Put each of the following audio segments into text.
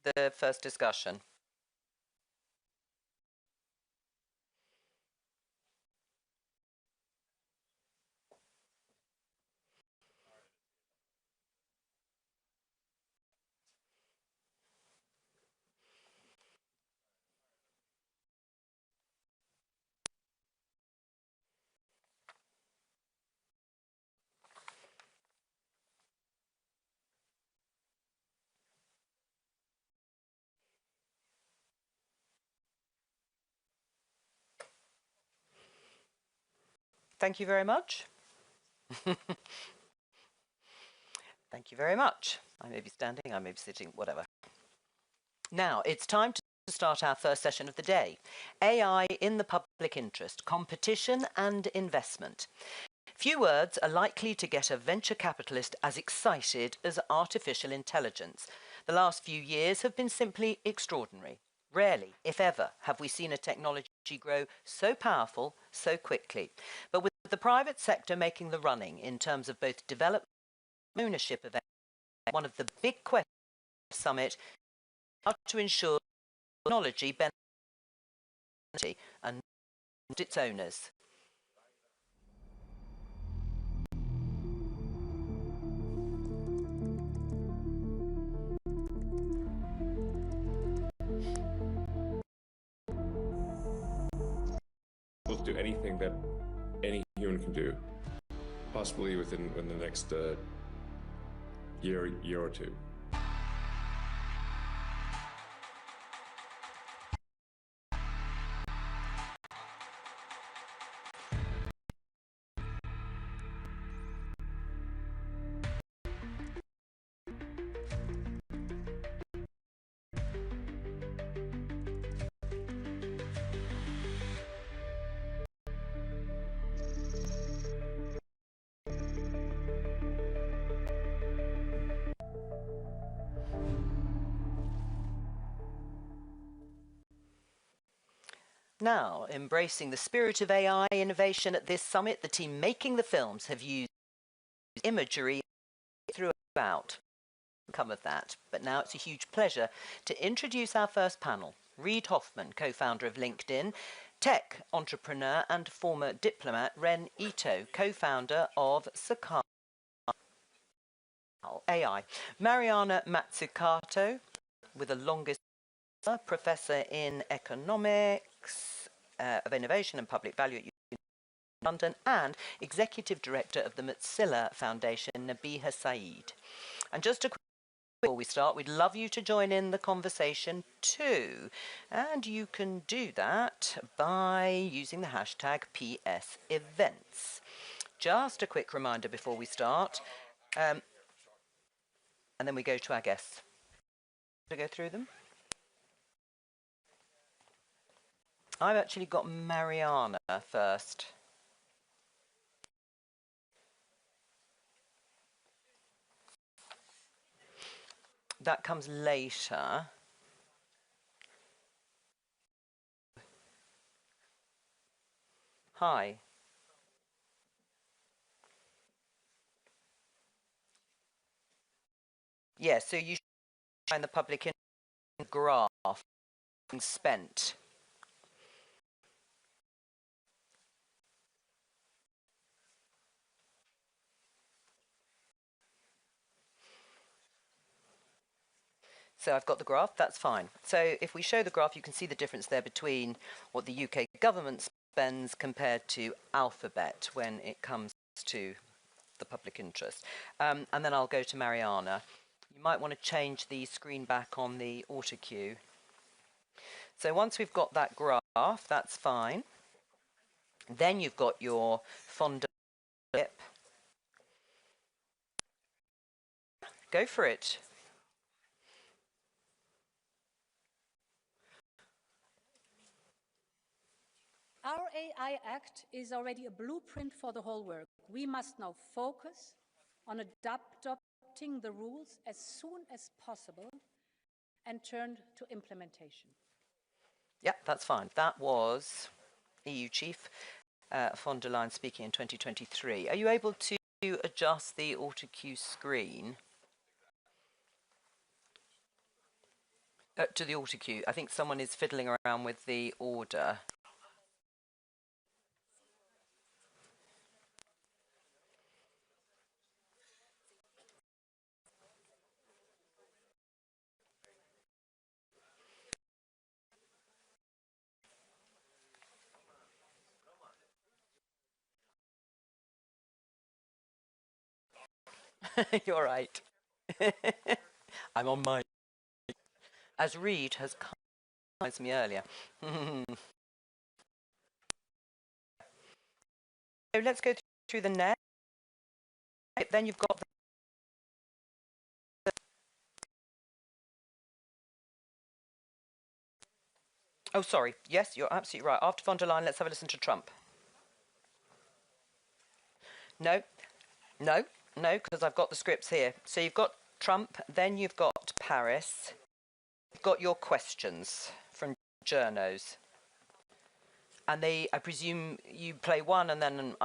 the first discussion. Thank you very much. Thank you very much. I may be standing, I may be sitting, whatever. Now, it's time to start our first session of the day. AI in the public interest, competition and investment. Few words are likely to get a venture capitalist as excited as artificial intelligence. The last few years have been simply extraordinary. Rarely, if ever, have we seen a technology grow so powerful so quickly. But with the private sector making the running in terms of both development and ownership of AI, one of the big questions of the summit is how to ensure technology benefits and not its owners. We'll do anything that any human can do, possibly within the next year or two. Now, embracing the spirit of AI innovation at this summit, the team making the films have used imagery throughout. Come of that, but now it's a huge pleasure to introduce our first panel. Reid Hoffman, co-founder of LinkedIn, tech entrepreneur and former diplomat Ren Ito, co-founder of Sakal AI, Mariana Mazzucato, with the longest professor in economics of innovation and public value at London, and executive director of the Mozilla Foundation, Nabiha Saeed. And just a quick before we start, we'd love you to join in the conversation too, and you can do that by using the hashtag #PSEvents. Just a quick reminder before we start, and then we go to our guests. To go through them. I've actually got Mariana first. That comes later. Hi. Yeah, so you should find the public in graph spent. So I've got the graph, that's fine. So if we show the graph, you can see the difference there between what the UK government spends compared to Alphabet when it comes to the public interest. And then I'll go to Mariana. You might want to change the screen back on the auto cue. So once we've got that graph, that's fine. Then you've got your von der Leyen. Go for it. Our AI Act is already a blueprint for the whole work. We must now focus on adopting the rules as soon as possible and turn to implementation. Yeah, that's fine. That was EU Chief von der Leyen speaking in 2023. Are you able to adjust the auto cue screen? To the auto cue. I think someone is fiddling around with the order. You're right. I'm on my. As Reed has commented me earlier. So let's go through the net. Then you've got. Oh, sorry. Yes, you're absolutely right. After von der Leyen, let's have a listen to Trump. No, no, no, because I've got the scripts here. So you've got Trump, then you've got Paris. You've got your questions from journos. And I presume you play one and then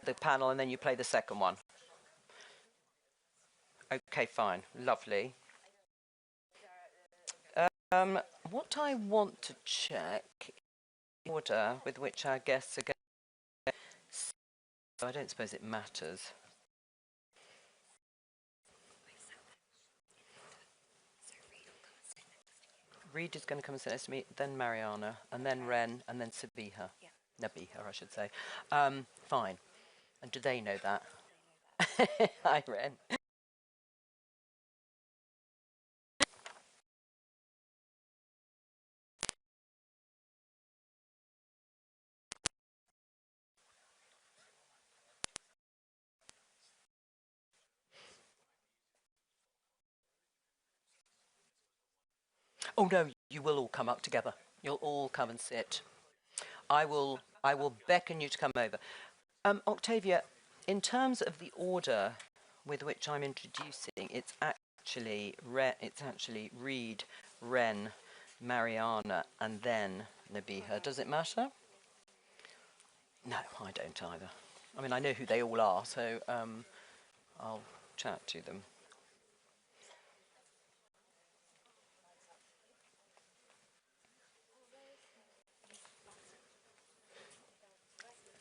the panel and then you play the second one. Okay, fine. Lovely. What I want to check is the order with which our guests are going. So I don't suppose it matters. Reed is going to come and sit next to me, then Mariana, and then Ren, and then Sabiha. Yeah. Nabiha, I should say. Fine. And do they know that? Hi, Ren. Oh no, you will all come up together. You'll all come and sit. I will beckon you to come over. Octavia, in terms of the order with which I'm introducing, it's actually Reed, Ren, Mariana, and then Nabiha. Does it matter? No, I don't either. I mean, I know who they all are, so I'll chat to them.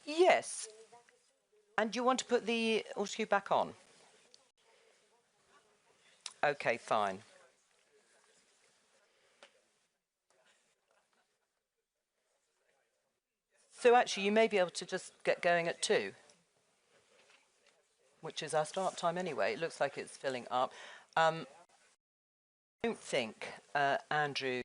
Yes. And do you want to put the auto back on? Okay, fine. So actually, you may be able to just get going at 2, which is our start time anyway. It looks like it's filling up. I don't think Andrew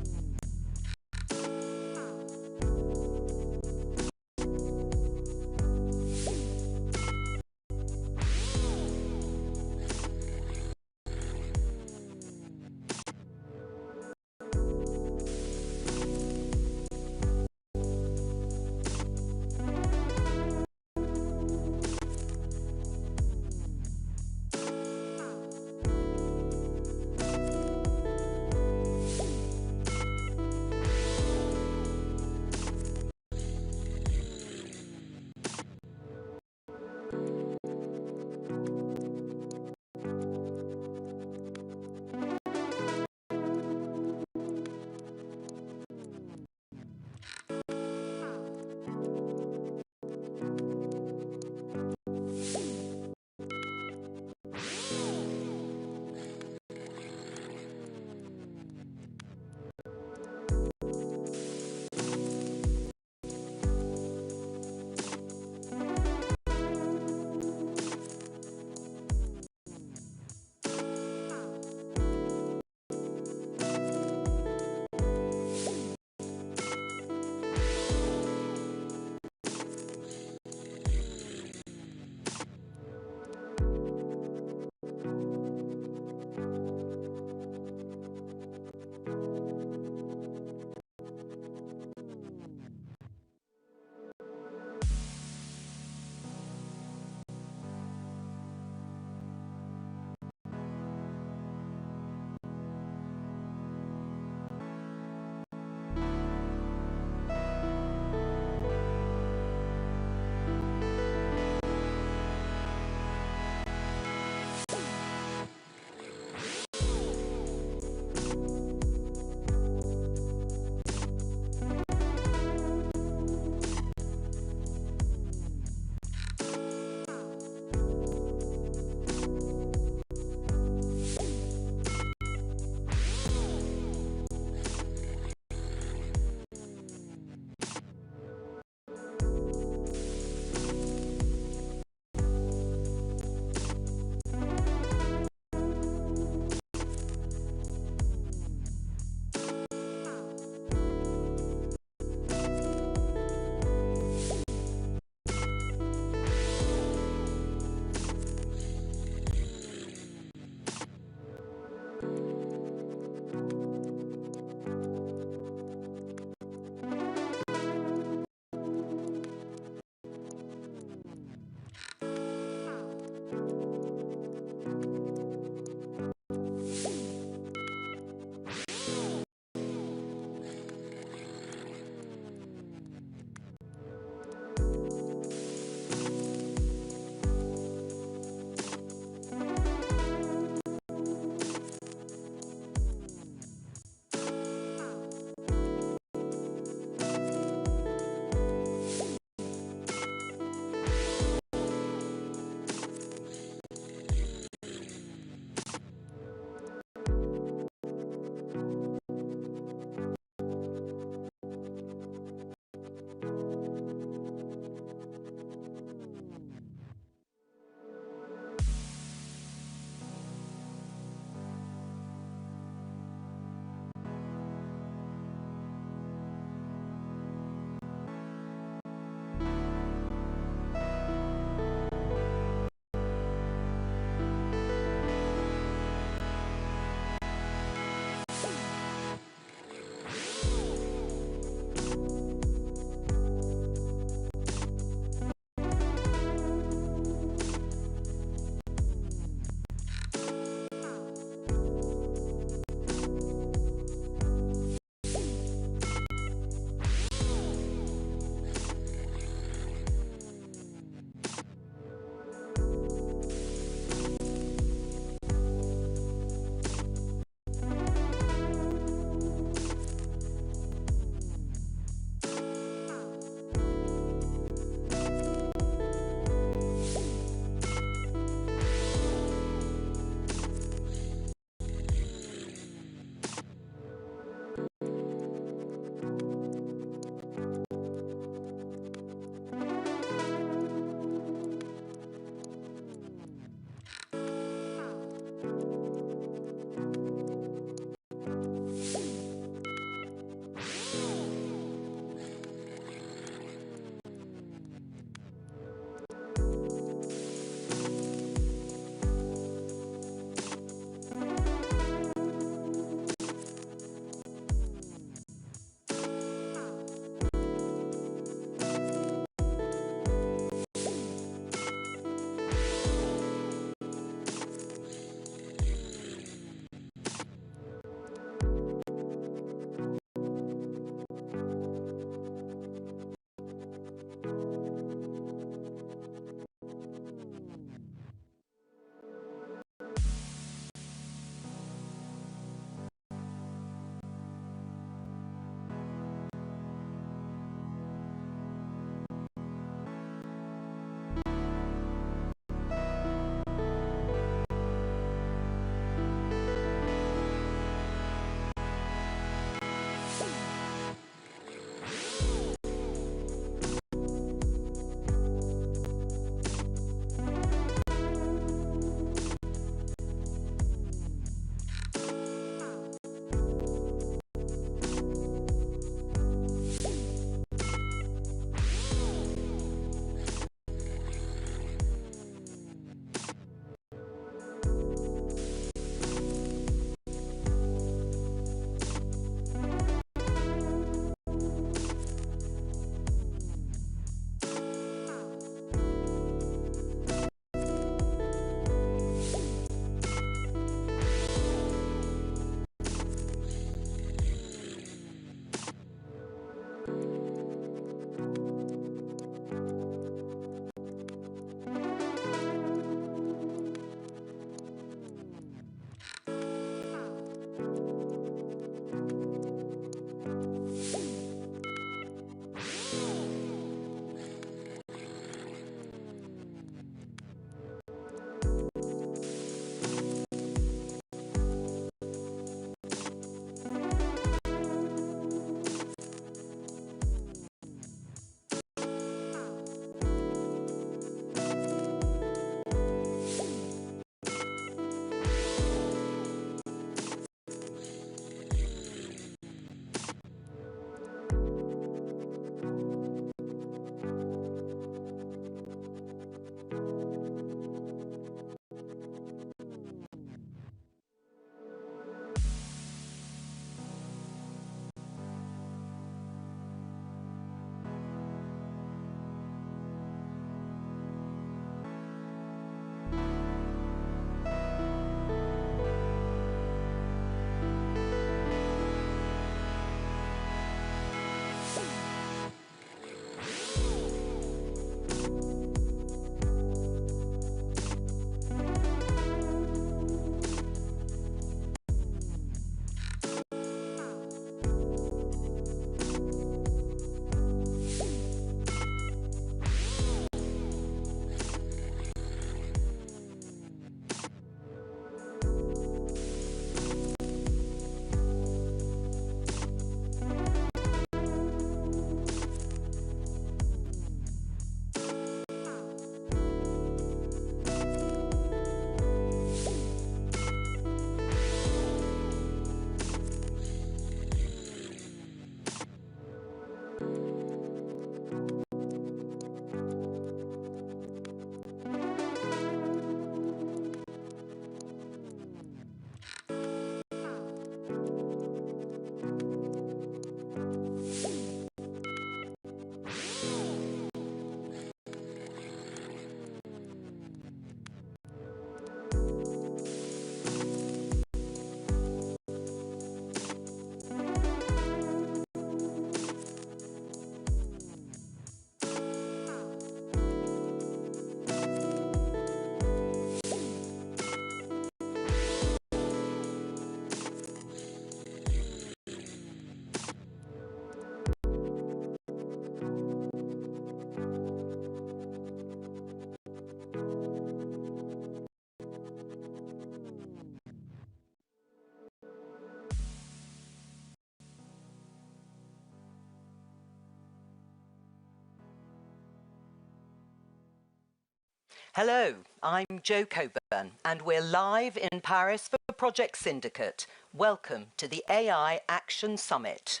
Hello, I'm Jo Coburn, and we're live in Paris for Project Syndicate. Welcome to the AI Action Summit.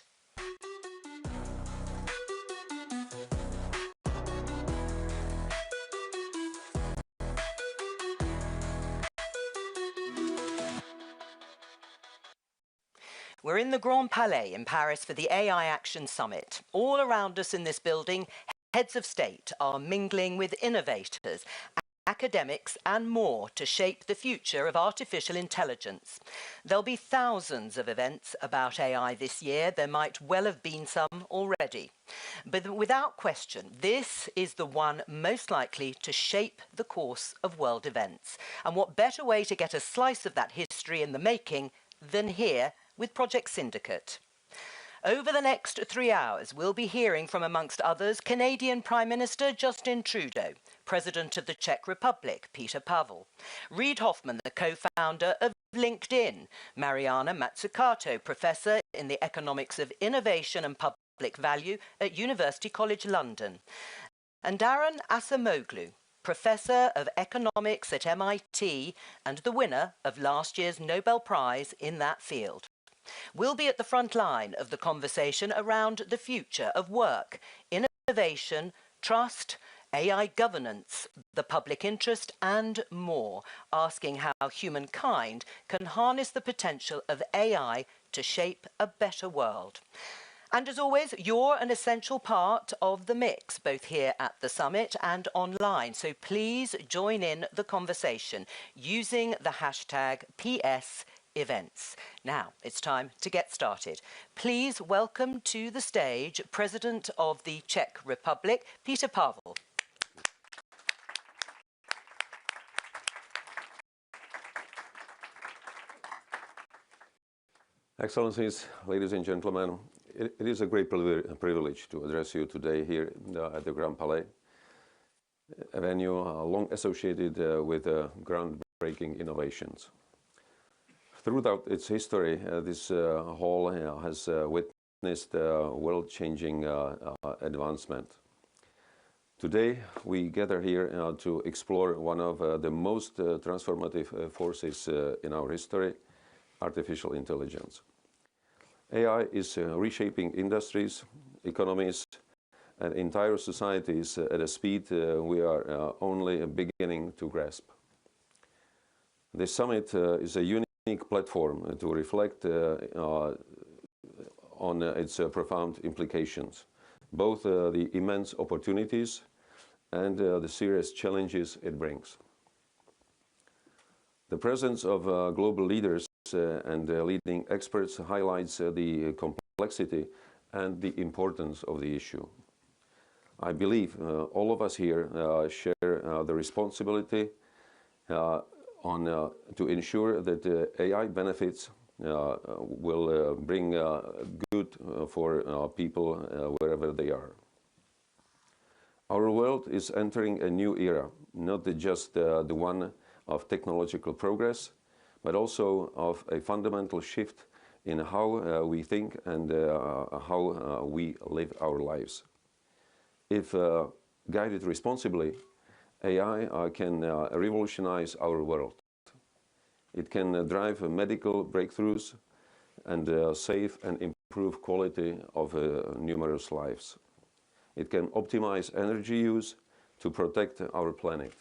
We're in the Grand Palais in Paris for the AI Action Summit. All around us in this building, heads of state are mingling with innovators, academics and more to shape the future of artificial intelligence. There'll be thousands of events about AI this year. There might well have been some already. But without question, this is the one most likely to shape the course of world events. And what better way to get a slice of that history in the making than here with Project Syndicate. Over the next 3 hours, we'll be hearing from, amongst others, Canadian Prime Minister Justin Trudeau, President of the Czech Republic, Petr Pavel, Reid Hoffman, the co-founder of LinkedIn, Mariana Mazzucato, Professor in the Economics of Innovation and Public Value at University College London, and Daron Acemoglu, Professor of Economics at MIT and the winner of last year's Nobel Prize in that field. We'll be at the front line of the conversation around the future of work, innovation, trust, AI governance, the public interest and more, asking how humankind can harness the potential of AI to shape a better world. And as always, you're an essential part of the mix, both here at the summit and online. So please join in the conversation using the hashtag #PSEvents. Now, it's time to get started. Please welcome to the stage President of the Czech Republic, Petr Pavel. Excellencies, ladies and gentlemen, it is a great privilege to address you today here at the Grand Palais, a venue long associated with groundbreaking innovations. Throughout its history, this hall has witnessed world-changing advancement. Today, we gather here to explore one of the most transformative forces in our history, artificial intelligence. AI is reshaping industries, economies, and entire societies at a speed we are only beginning to grasp. This summit is a unique platform to reflect on its profound implications, both the immense opportunities and the serious challenges it brings. The presence of global leaders and leading experts highlights the complexity and the importance of the issue. I believe all of us here share the responsibility to ensure that AI benefits will bring good for people wherever they are. Our world is entering a new era, not just the one of technological progress, but also of a fundamental shift in how we think and how we live our lives. If guided responsibly, AI can revolutionize our world. It can drive medical breakthroughs and save and improve quality of numerous lives. It can optimize energy use to protect our planet.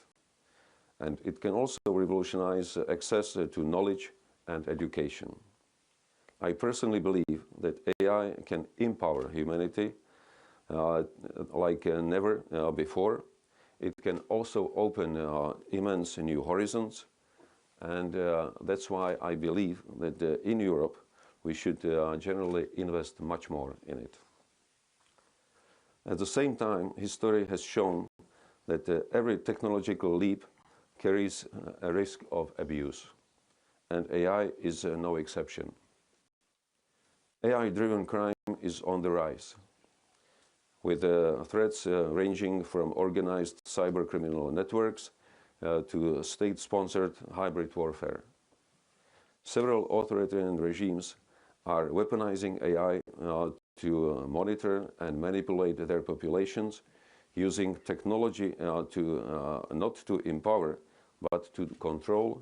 And it can also revolutionize access to knowledge and education. I personally believe that AI can empower humanity like never before. It can also open immense new horizons, and that's why I believe that in Europe we should generally invest much more in it. At the same time, history has shown that every technological leap carries a risk of abuse, and AI is no exception. AI-driven crime is on the rise, with threats ranging from organized cybercriminal networks to state-sponsored hybrid warfare. Several authoritarian regimes are weaponizing AI to monitor and manipulate their populations using technology not to empower, but to control,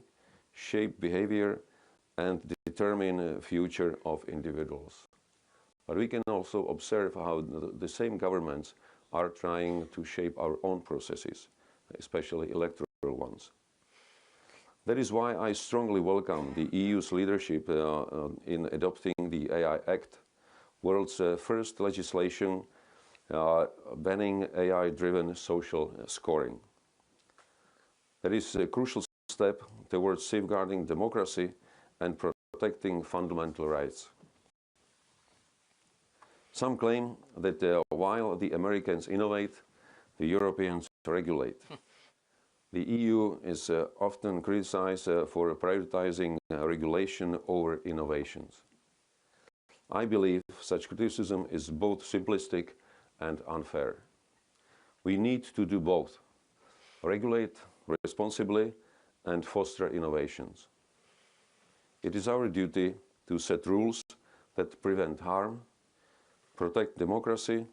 shape behavior, and determine the future of individuals. But we can also observe how the same governments are trying to shape our own processes, especially electoral ones. That is why I strongly welcome the EU's leadership in adopting the AI Act, world's first legislation banning AI-driven social scoring. That is a crucial step towards safeguarding democracy and protecting fundamental rights. Some claim that while the Americans innovate, the Europeans regulate. The EU is often criticized for prioritizing regulation over innovations. I believe such criticism is both simplistic and unfair. We need to do both: regulate responsibly and foster innovations. It is our duty to set rules that prevent harm, protect democracy,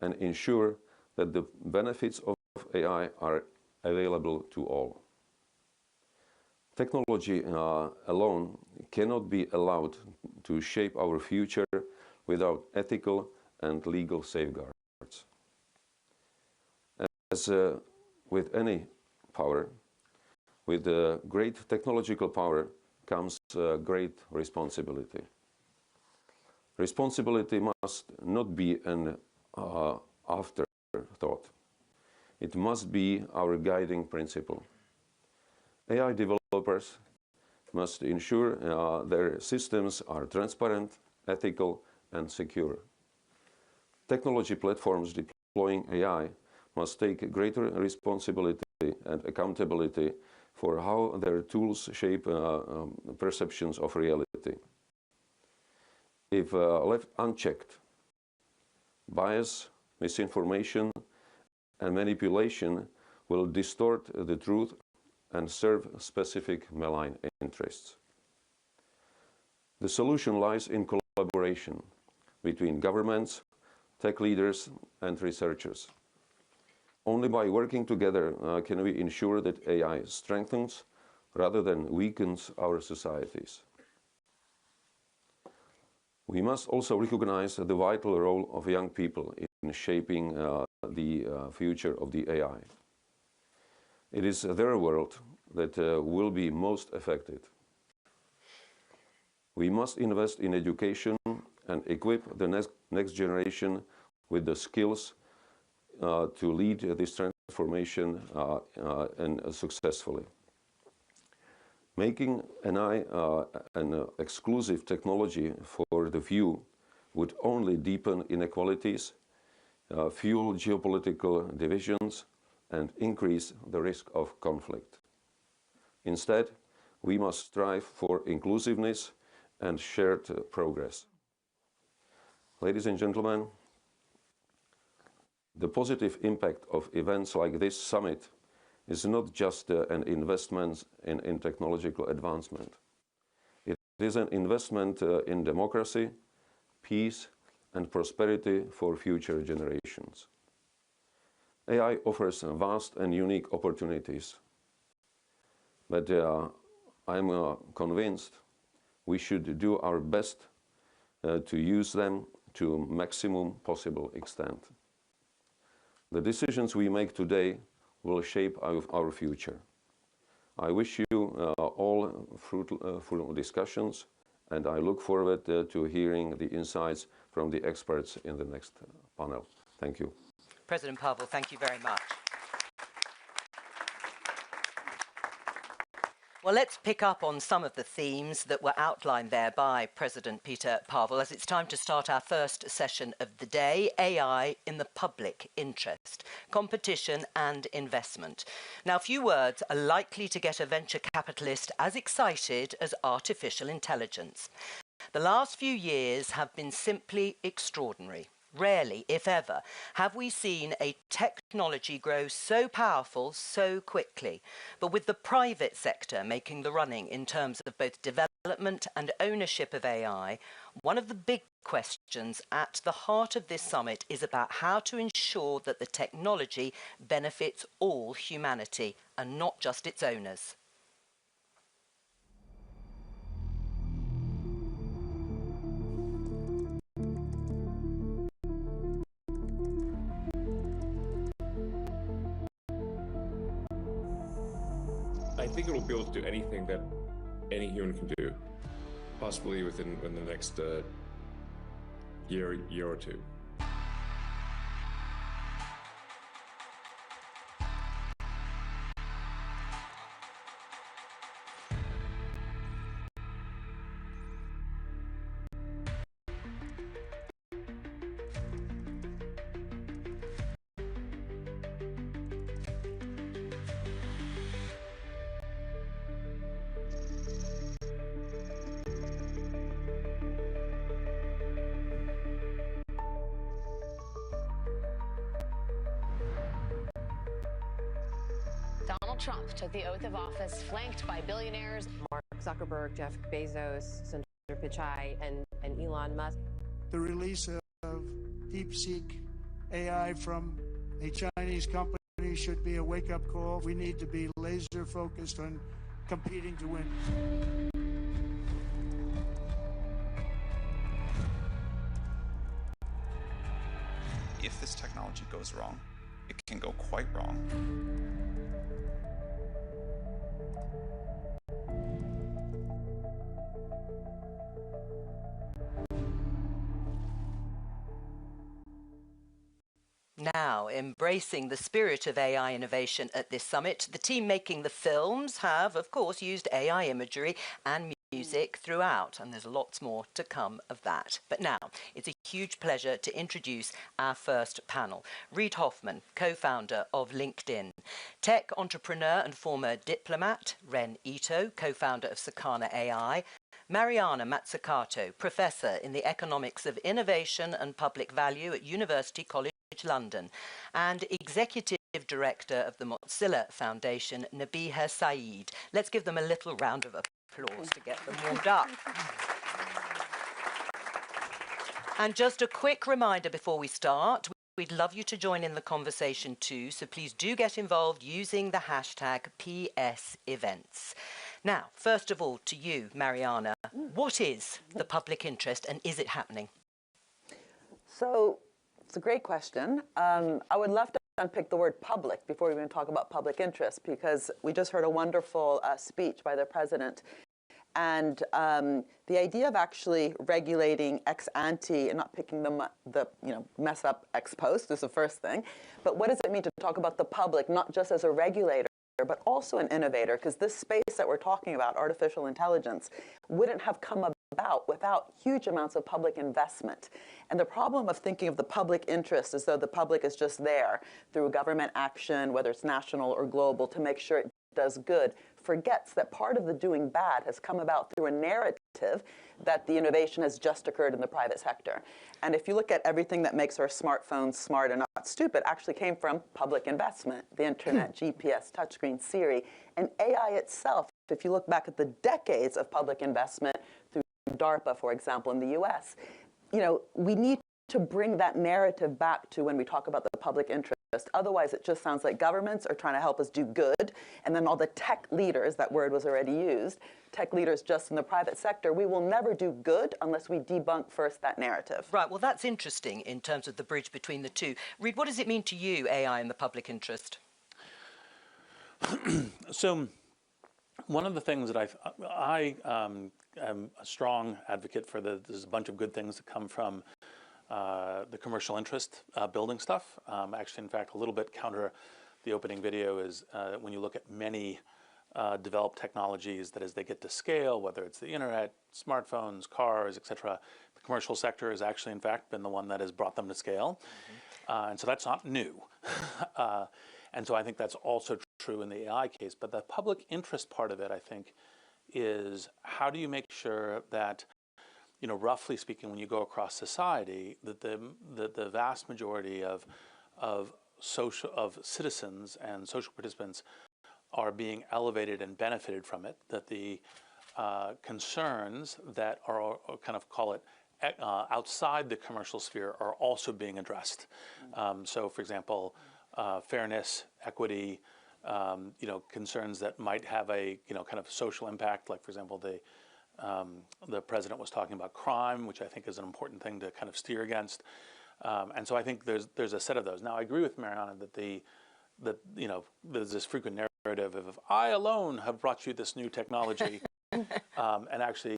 and ensure that the benefits of AI are available to all. Technology alone cannot be allowed to shape our future without ethical and legal safeguards. As with any power, with great technological power comes great responsibility. Responsibility must not be an afterthought. It must be our guiding principle. AI developers must ensure their systems are transparent, ethical, and secure. Technology platforms deploying AI must take greater responsibility and accountability for how their tools shape perceptions of reality. If left unchecked, bias, misinformation, and manipulation will distort the truth and serve specific malign interests. The solution lies in collaboration between governments, tech leaders, and researchers. Only by working together can we ensure that AI strengthens rather than weakens our societies. We must also recognize the vital role of young people in shaping the future of the AI. It is their world that will be most affected. We must invest in education and equip the next generation with the skills to lead this transformation and successfully. Making AI an exclusive technology for the few would only deepen inequalities, fuel geopolitical divisions, and increase the risk of conflict. Instead, we must strive for inclusiveness and shared progress. Ladies and gentlemen, the positive impact of events like this summit is not just an investment in technological advancement. It is an investment in democracy, peace, and prosperity for future generations. AI offers vast and unique opportunities, but I'm convinced we should do our best to use them to maximum possible extent. The decisions we make today will shape our future. I wish you all fruitful discussions, and I look forward to hearing the insights from the experts in the next panel. Thank you. President Pavel, thank you very much. Well, let's pick up on some of the themes that were outlined there by President Petr Pavel, as it's time to start our first session of the day, AI in the public interest, competition and investment. Now, few words are likely to get a venture capitalist as excited as artificial intelligence. The last few years have been simply extraordinary. Rarely, if ever, have we seen a technology grow so powerful so quickly, but with the private sector making the running in terms of both development and ownership of AI, one of the big questions at the heart of this summit is about how to ensure that the technology benefits all humanity and not just its owners. I think it'll be able to do anything that any human can do, possibly within the next year or two. Donald Trump took the oath of office flanked by billionaires Mark Zuckerberg, Jeff Bezos, Sundar Pichai, and Elon Musk. The release of DeepSeek AI from a Chinese company should be a wake-up call. We need to be laser focused on competing to win. If this technology goes wrong, it can go quite wrong. Now, embracing the spirit of AI innovation at this summit, the team making the films have, of course, used AI imagery and music throughout, and there's lots more to come of that. But now, it's a huge pleasure to introduce our first panel. Reid Hoffman, co-founder of LinkedIn, tech entrepreneur and former diplomat, Ren Ito, co-founder of Sakana AI, Mariana Mazzucato, professor in the economics of innovation and public value at University College London, and Executive Director of the Mozilla Foundation, Nabiha Saeed. Let's give them a little round of applause to get them warmed up. And just a quick reminder before we start, we'd love you to join in the conversation too, so please do get involved using the hashtag #PSEvents. Now, first of all, to you, Mariana, what is the public interest and is it happening? So, it's a great question. I would love to unpick the word public before we even talk about public interest, because we just heard a wonderful speech by the president. And the idea of actually regulating ex ante and not picking the mess up ex post is the first thing. But what does it mean to talk about the public, not just as a regulator, but also an innovator? Because this space that we're talking about, artificial intelligence, wouldn't have come about without huge amounts of public investment. And the problem of thinking of the public interest as though the public is just there through government action, whether it's national or global, to make sure it does good, forgets that part of the doing bad has come about through a narrative that the innovation has just occurred in the private sector. And if you look at everything that makes our smartphones smart and not stupid, actually came from public investment. The internet, GPS, touchscreen, Siri, and AI itself. If you look back at the decades of public investment through DARPA, for example, in the US, we need to bring that narrative back to when we talk about the public interest. Otherwise, it just sounds like governments are trying to help us do good, and then all the tech leaders, that word was already used, tech leaders just in the private sector, we will never do good unless we debunk first that narrative. Right, well, that's interesting in terms of the bridge between the two. Reid, what does it mean to you, AI in the public interest? So, one of the things that I am a strong advocate for, there's a bunch of good things that come from the commercial interest building stuff. Actually, in fact, a little bit counter the opening video is when you look at many developed technologies that as they get to scale, whether it's the internet, smartphones, cars, etc., the commercial sector has actually, in fact, been the one that has brought them to scale. And so that's not new. And so I think that's also true in the AI case. But the public interest part of it, I think, is how do you make sure that, roughly speaking, when you go across society, that the vast majority of citizens and social participants are being elevated and benefited from it, that the concerns that are, kind of call it outside the commercial sphere are also being addressed. So, for example, fairness, equity, concerns that might have a kind of social impact, like for example the president was talking about crime, which I think is an important thing to kind of steer against. And so I think there's a set of those. Now I agree with Mariana that there's this frequent narrative of I alone have brought you this new technology. And actually,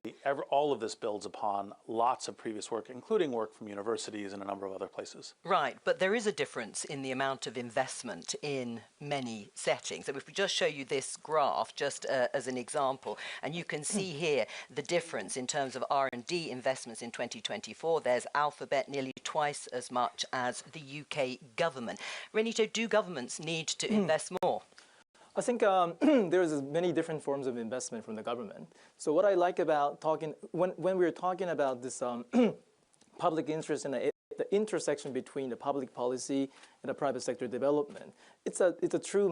all of this builds upon lots of previous work, including work from universities and a number of other places. Right, but there is a difference in the amount of investment in many settings. So if we just show you this graph, just as an example, and you can see here the difference in terms of R&D investments in 2024. There's Alphabet nearly twice as much as the UK government. Renito, do governments need to invest more? I think there's many different forms of investment from the government. So what I like about when we're talking about this public interest and the intersection between the public policy and the private sector development, it's a true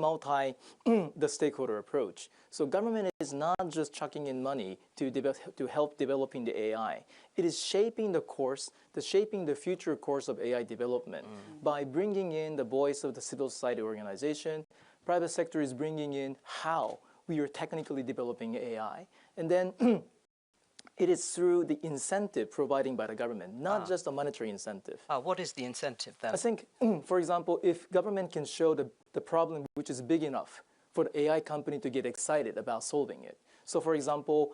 the stakeholder approach. So government is not just chucking in money to help developing the AI. It is shaping the future course of AI development by bringing in the voice of the civil society organization. Private sector is bringing in how we are technically developing AI. And then it is through the incentive providing by the government, not just a monetary incentive. What is the incentive then? I think, for example, if government can show the problem which is big enough for the AI company to get excited about solving it. So for example,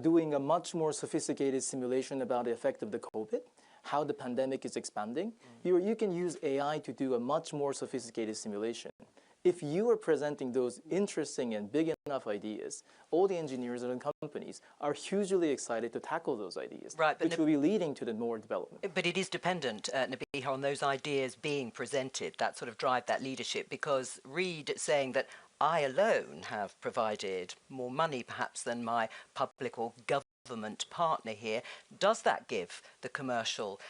doing a much more sophisticated simulation about the effect of the COVID, how the pandemic is expanding, you can use AI to do a much more sophisticated simulation. If you are presenting those interesting and big enough ideas, all the engineers and companies are hugely excited to tackle those ideas, right, which will be leading to the more development. But it is dependent, Nabiha, on those ideas being presented that sort of drive that leadership, because Reid saying that I alone have provided more money perhaps than my public or government partner here, does that give the commercial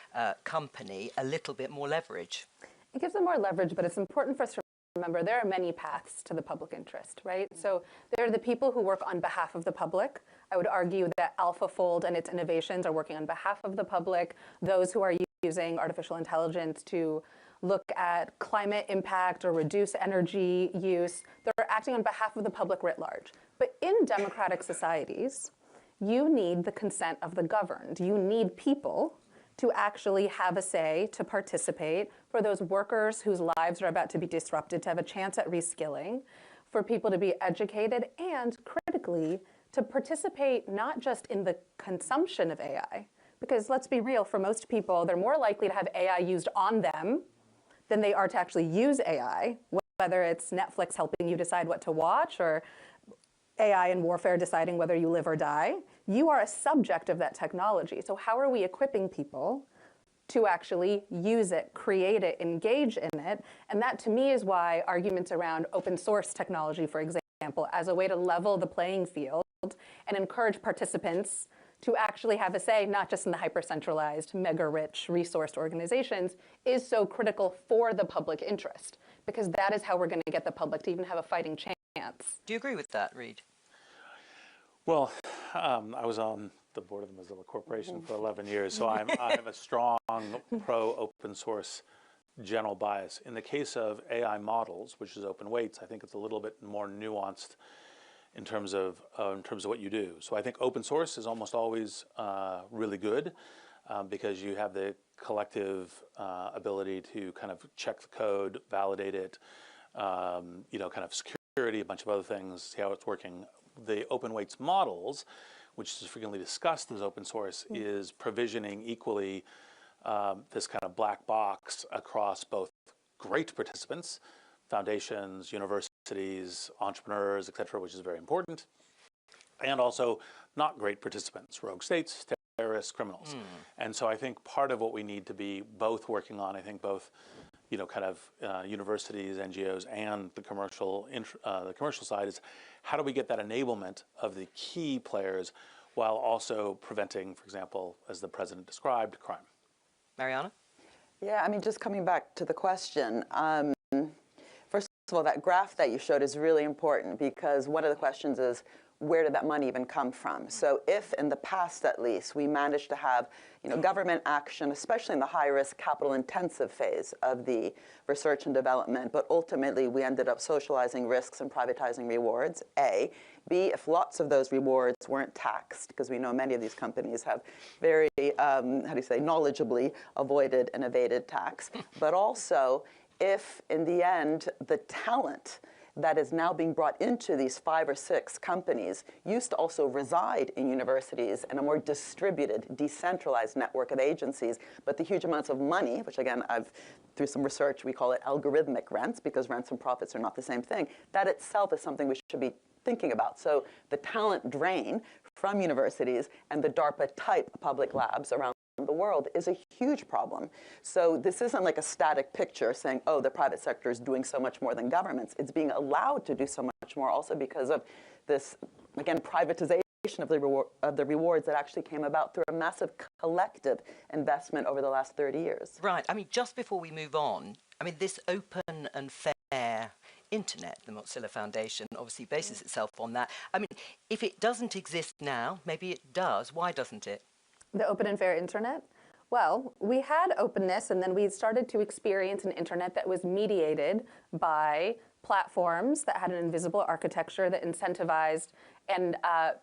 company a little bit more leverage? It gives them more leverage, but it's important for us to remember there are many paths to the public interest, right? So there are the people who work on behalf of the public. I would argue that AlphaFold and its innovations are working on behalf of the public. Those who are using artificial intelligence to look at climate impact or reduce energy use, they're acting on behalf of the public writ large. But in democratic societies, you need the consent of the governed. You need people to actually have a say, to participate, for those workers whose lives are about to be disrupted to have a chance at reskilling, for people to be educated, and critically, to participate not just in the consumption of AI, because let's be real, for most people, they're more likely to have AI used on them than they are to actually use AI, whether it's Netflix helping you decide what to watch or AI in warfare deciding whether you live or die. You are a subject of that technology. So how are we equipping people to actually use it, create it, engage in it? And that to me is why arguments around open source technology, for example, as a way to level the playing field and encourage participants to actually have a say, not just in the hyper-centralized, mega-rich, resourced organizations, is so critical for the public interest, because that is how we're going to get the public to even have a fighting chance. Do you agree with that, Reid? Well, I was on the board of the Mozilla Corporation for 11 years, so I have a strong pro-open source general bias. In the case of AI models, which is open weights, I think it's a little bit more nuanced in terms of what you do. So I think open source is almost always really good because you have the collective ability to kind of check the code, validate it, kind of security, a bunch of other things, see how it's working. The open weights models, which is frequently discussed as open source, is provisioning equally this kind of black box across both great participants, foundations, universities, entrepreneurs, et cetera, which is very important, and also not great participants, rogue states, terrorists, criminals. And so I think part of what we need to be both working on, I think both universities, NGOs, and the commercial side is how do we get that enablement of the key players while also preventing, for example, as the president described, crime. Mariana? Yeah, I mean, just coming back to the question, first of all, that graph that you showed is really important because one of the questions is, where did that money even come from? So if in the past, at least, we managed to have government action, especially in the high-risk, capital-intensive phase of the research and development, but ultimately we ended up socializing risks and privatizing rewards, A. B, if lots of those rewards weren't taxed, because we know many of these companies have very, knowledgeably avoided and evaded tax, but also if, in the end, the talent that is now being brought into these 5 or 6 companies used to also reside in universities and a more distributed, decentralized network of agencies, but the huge amounts of money, which again, through some research, we call it algorithmic rents, because rents and profits are not the same thing, that itself is something we should be thinking about. So the talent drain from universities and the DARPA-type public labs around the world is a huge problem. So this isn't like a static picture saying, oh, the private sector is doing so much more than governments. It's being allowed to do so much more also because of this, again, privatization of the rewards that actually came about through a massive collective investment over the last 30 years. Right. I mean, just before we move on, I mean, this open and fair internet, the Mozilla Foundation obviously bases itself on that. I mean, if it doesn't exist now, maybe it does. Why doesn't it? The open and fair internet? Well, we had openness, and then we started to experience an internet that was mediated by platforms that had an invisible architecture that incentivized and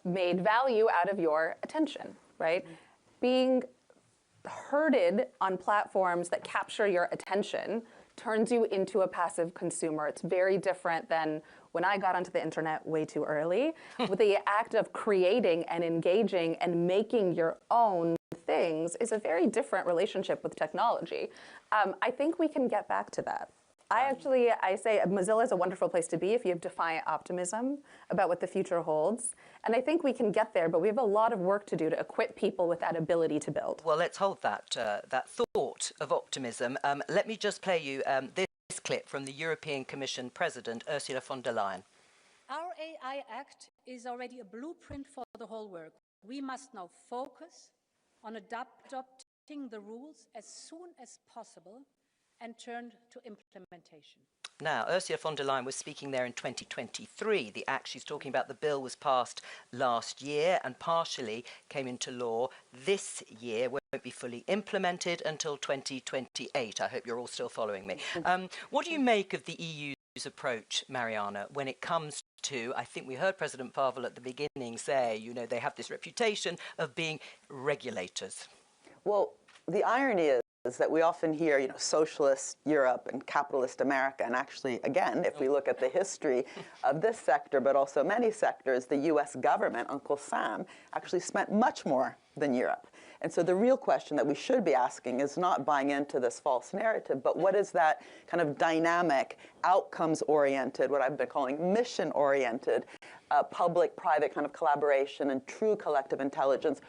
made value out of your attention, right? Mm-hmm. Being herded on platforms that capture your attention turns you into a passive consumer. It's very different than when I got onto the internet way too early. With the act of creating and engaging and making your own things is a very different relationship with technology. I think we can get back to that. I say Mozilla is a wonderful place to be if you have defiant optimism about what the future holds. And I think we can get there, but we have a lot of work to do to equip people with that ability to build. Well, let's hold that thought of optimism. Let me just play you this clip from the European Commission President, Ursula von der Leyen. Our AI Act is already a blueprint for the whole work. We must now focus on adopting the rules as soon as possible and turn to implementation. Now, Ursula von der Leyen was speaking there in 2023. The act she's talking about, the bill was passed last year and partially came into law this year. Won't be fully implemented until 2028. I hope you're all still following me. What do you make of the EU's approach, Mariana, when it comes to, I think we heard President Pavel at the beginning say, they have this reputation of being regulators? Well, the irony is that we often hear, socialist Europe and capitalist America. And actually, again, if we look at the history of this sector, but also many sectors, the US government, Uncle Sam, actually spent much more than Europe. And so the real question that we should be asking is not buying into this false narrative, but what is that kind of dynamic, outcomes-oriented, what I've been calling mission-oriented, public-private kind of collaboration and true collective intelligence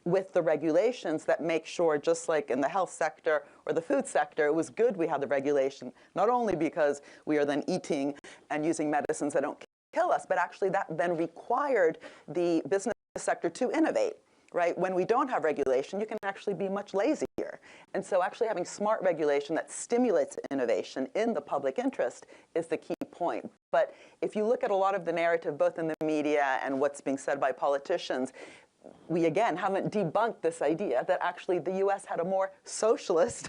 with the regulations that make sure, just like in the health sector or the food sector, it was good we had the regulation, not only because we are then eating and using medicines that don't kill us, but actually that then required the business sector to innovate, right? When we don't have regulation, you can actually be much lazier. And so actually having smart regulation that stimulates innovation in the public interest is the key point. But if you look at a lot of the narrative, both in the media and what's being said by politicians, we, again, haven't debunked this idea that actually the US had a more socialist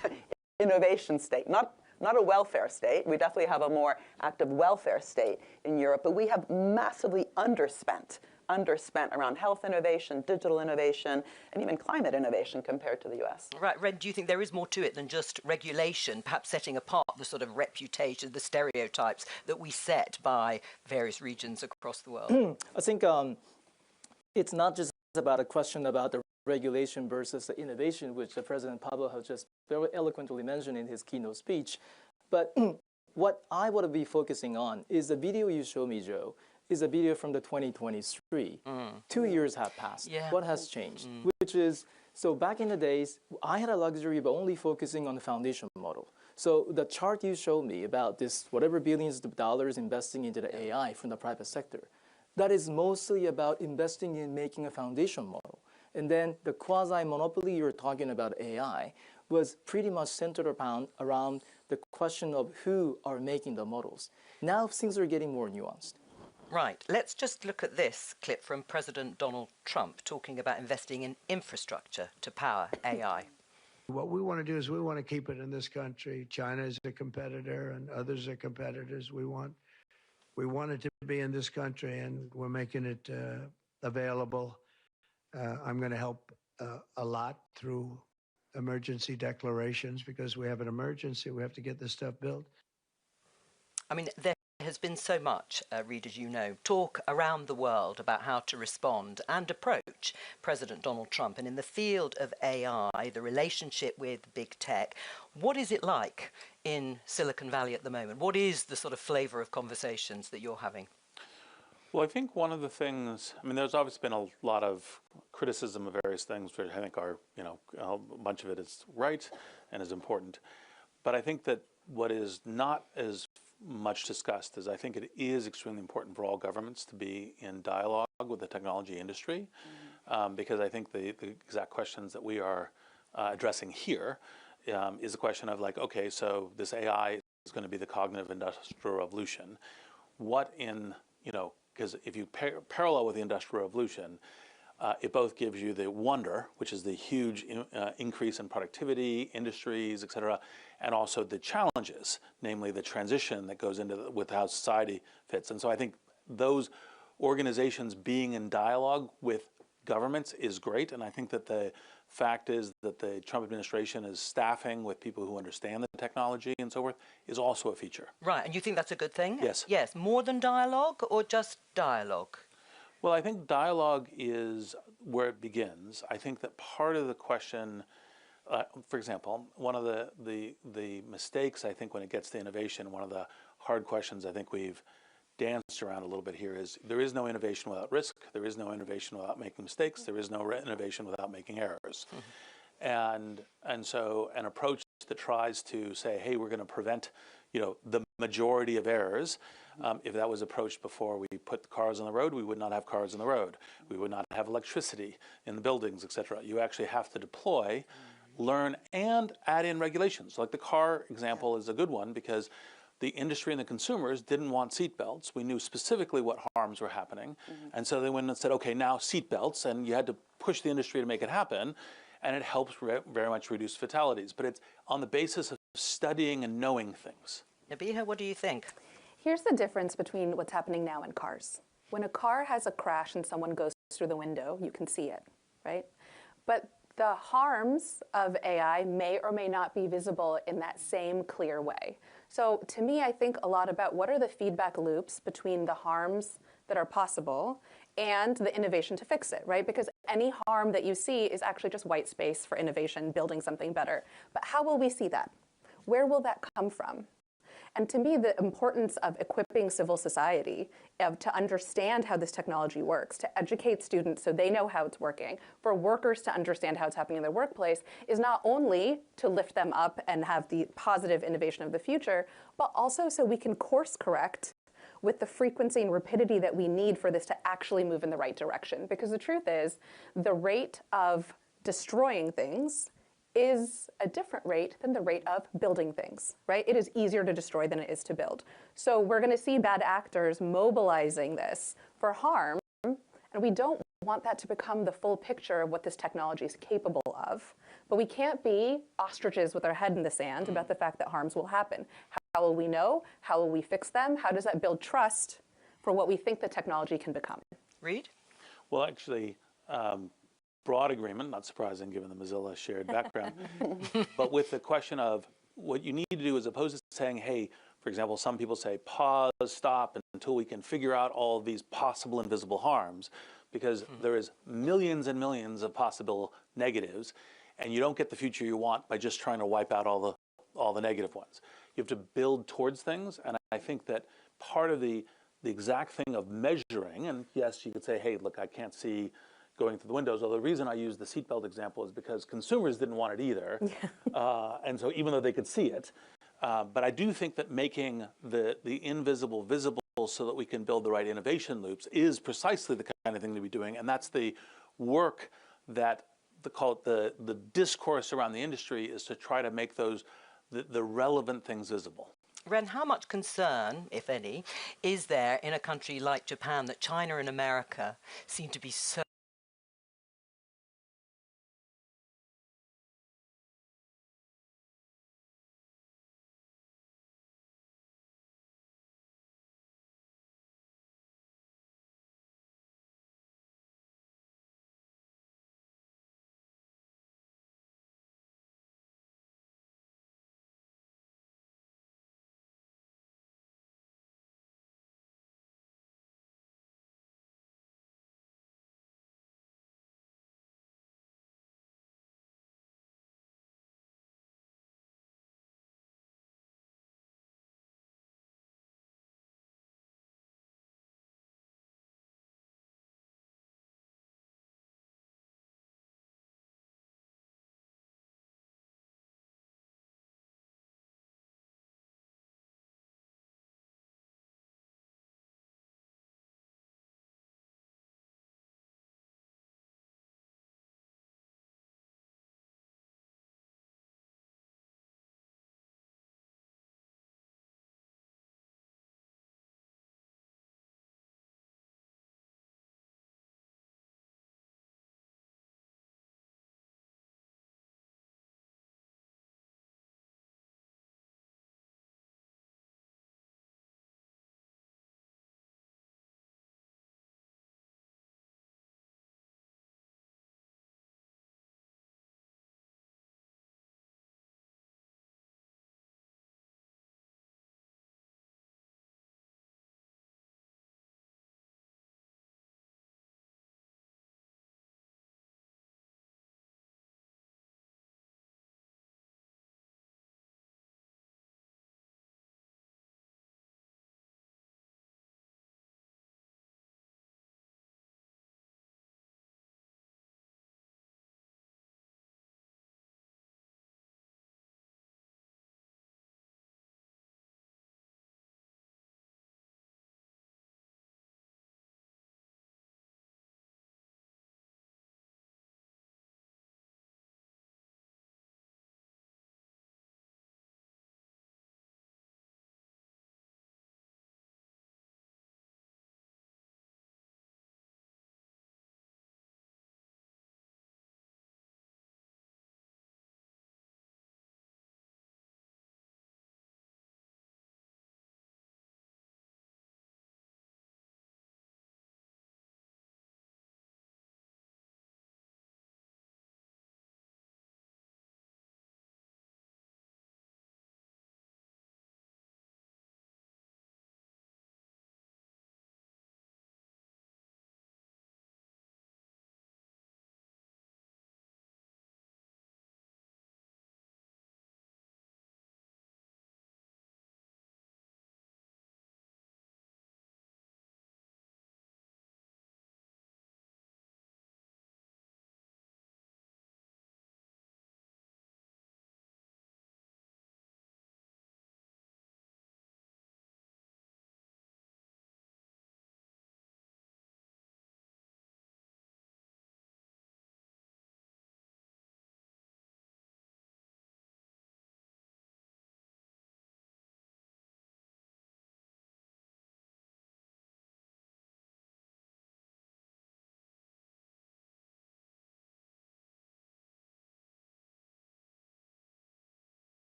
innovation state, not a welfare state. We definitely have a more active welfare state in Europe, but we have massively underspent around health innovation, digital innovation, and even climate innovation compared to the US. Right, Red, do you think there is more to it than just regulation, perhaps setting apart the sort of reputation, the stereotypes that we set by various regions across the world? I think it's not just about a question about the regulation versus the innovation, which the President Pavel has just very eloquently mentioned in his keynote speech. But what I want to be focusing on is the video you showed me, Joe, is a video from the 2023. 2 years have passed. Yeah. What has changed? Which is, so back in the days, I had a luxury of only focusing on the foundation model. So the chart you showed me about this, whatever billions of dollars investing into the AI from the private sector, that is mostly about investing in making a foundation model. And then the quasi-monopoly you're talking about AI was pretty much centered around the question of who are making the models. Now things are getting more nuanced. Right, let's just look at this clip from President Donald Trump talking about investing in infrastructure to power AI. What we want to do is we want to keep it in this country. China is a competitor and others are competitors. We want it to be in this country, and we're making it available. I'm going to help a lot through emergency declarations because we have an emergency. We have to get this stuff built. I mean, there has been so much, Reed, as you know, talk around the world about how to respond and approach President Donald Trump. And in the field of AI, the relationship with big tech, what is it like in Silicon Valley at the moment? What is the sort of flavour of conversations that you're having? Well, I think one of the things, I mean, there's obviously been a lot of criticism of various things, which I think are, a bunch of it is right and is important. But I think that what is not as much discussed is I think it is extremely important for all governments to be in dialogue with the technology industry, because I think the exact questions that we are addressing here is a question of like, okay, so this AI is going to be the cognitive industrial revolution. What in, because if you parallel with the Industrial Revolution, it both gives you the wonder, which is the huge increase in productivity, industries, et cetera, and also the challenges, namely the transition that goes into with how society fits. And so I think those organizations being in dialogue with governments is great, and I think that the fact is that the Trump administration is staffing with people who understand the technology and so forth is also a feature. Right, and you think that's a good thing? Yes. Yes, more than dialogue or just dialogue? Well, I think dialogue is where it begins. I think that part of the question, for example, one of the mistakes I think when it gets to innovation, one of the hard questions I think we've danced around a little bit here is there is no innovation without risk, there is no innovation without making mistakes, there is no innovation without making errors. And so an approach that tries to say, hey, we're going to prevent the majority of errors, if that was approached before we put the cars on the road, we would not have cars on the road. We would not have electricity in the buildings, et cetera. You actually have to deploy, learn, and add in regulations. Like the car example is a good one because the industry and the consumers didn't want seatbelts. We knew specifically what harms were happening. And so they went and said, okay, now seatbelts, and you had to push the industry to make it happen. And it helps very much reduce fatalities. But it's on the basis of studying and knowing things. Nabiha, what do you think? Here's the difference between what's happening now and cars. When a car has a crash and someone goes through the window, you can see it, right? But the harms of AI may or may not be visible in that same clear way. So to me, I think a lot about what are the feedback loops between the harms that are possible and the innovation to fix it, right? Because any harm that you see is actually just white space for innovation, building something better. But how will we see that? Where will that come from? And to me, the importance of equipping civil society to understand how this technology works, to educate students so they know how it's working, for workers to understand how it's happening in their workplace, is not only to lift them up and have the positive innovation of the future, but also so we can course correct with the frequency and rapidity that we need for this to actually move in the right direction. Because the truth is, the rate of destroying things is a different rate than the rate of building things, right? It is easier to destroy than it is to build. So we're going to see bad actors mobilizing this for harm, and we don't want that to become the full picture of what this technology is capable of. But we can't be ostriches with our head in the sand about the fact that harms will happen. How will we know? How will we fix them? How does that build trust for what we think the technology can become? Reed? Well, actually, broad agreement, not surprising given the Mozilla shared background, but with the question of what you need to do as opposed to saying, hey, for example, some people say pause, stop until we can figure out all of these possible invisible harms, because there is millions and millions of possible negatives, and you don't get the future you want by just trying to wipe out all the negative ones. You have to build towards things, and I think that part of the exact thing of measuring, and yes, you could say, hey, look, I can't see going through the windows. Although the reason I use the seatbelt example is because consumers didn't want it either. And so even though they could see it, but I do think that making the invisible visible so that we can build the right innovation loops is precisely the kind of thing to be doing. And that's the work that the discourse around the industry is to try to make those the relevant things visible. Ren, how much concern, if any, is there in a country like Japan that China and America seem to be so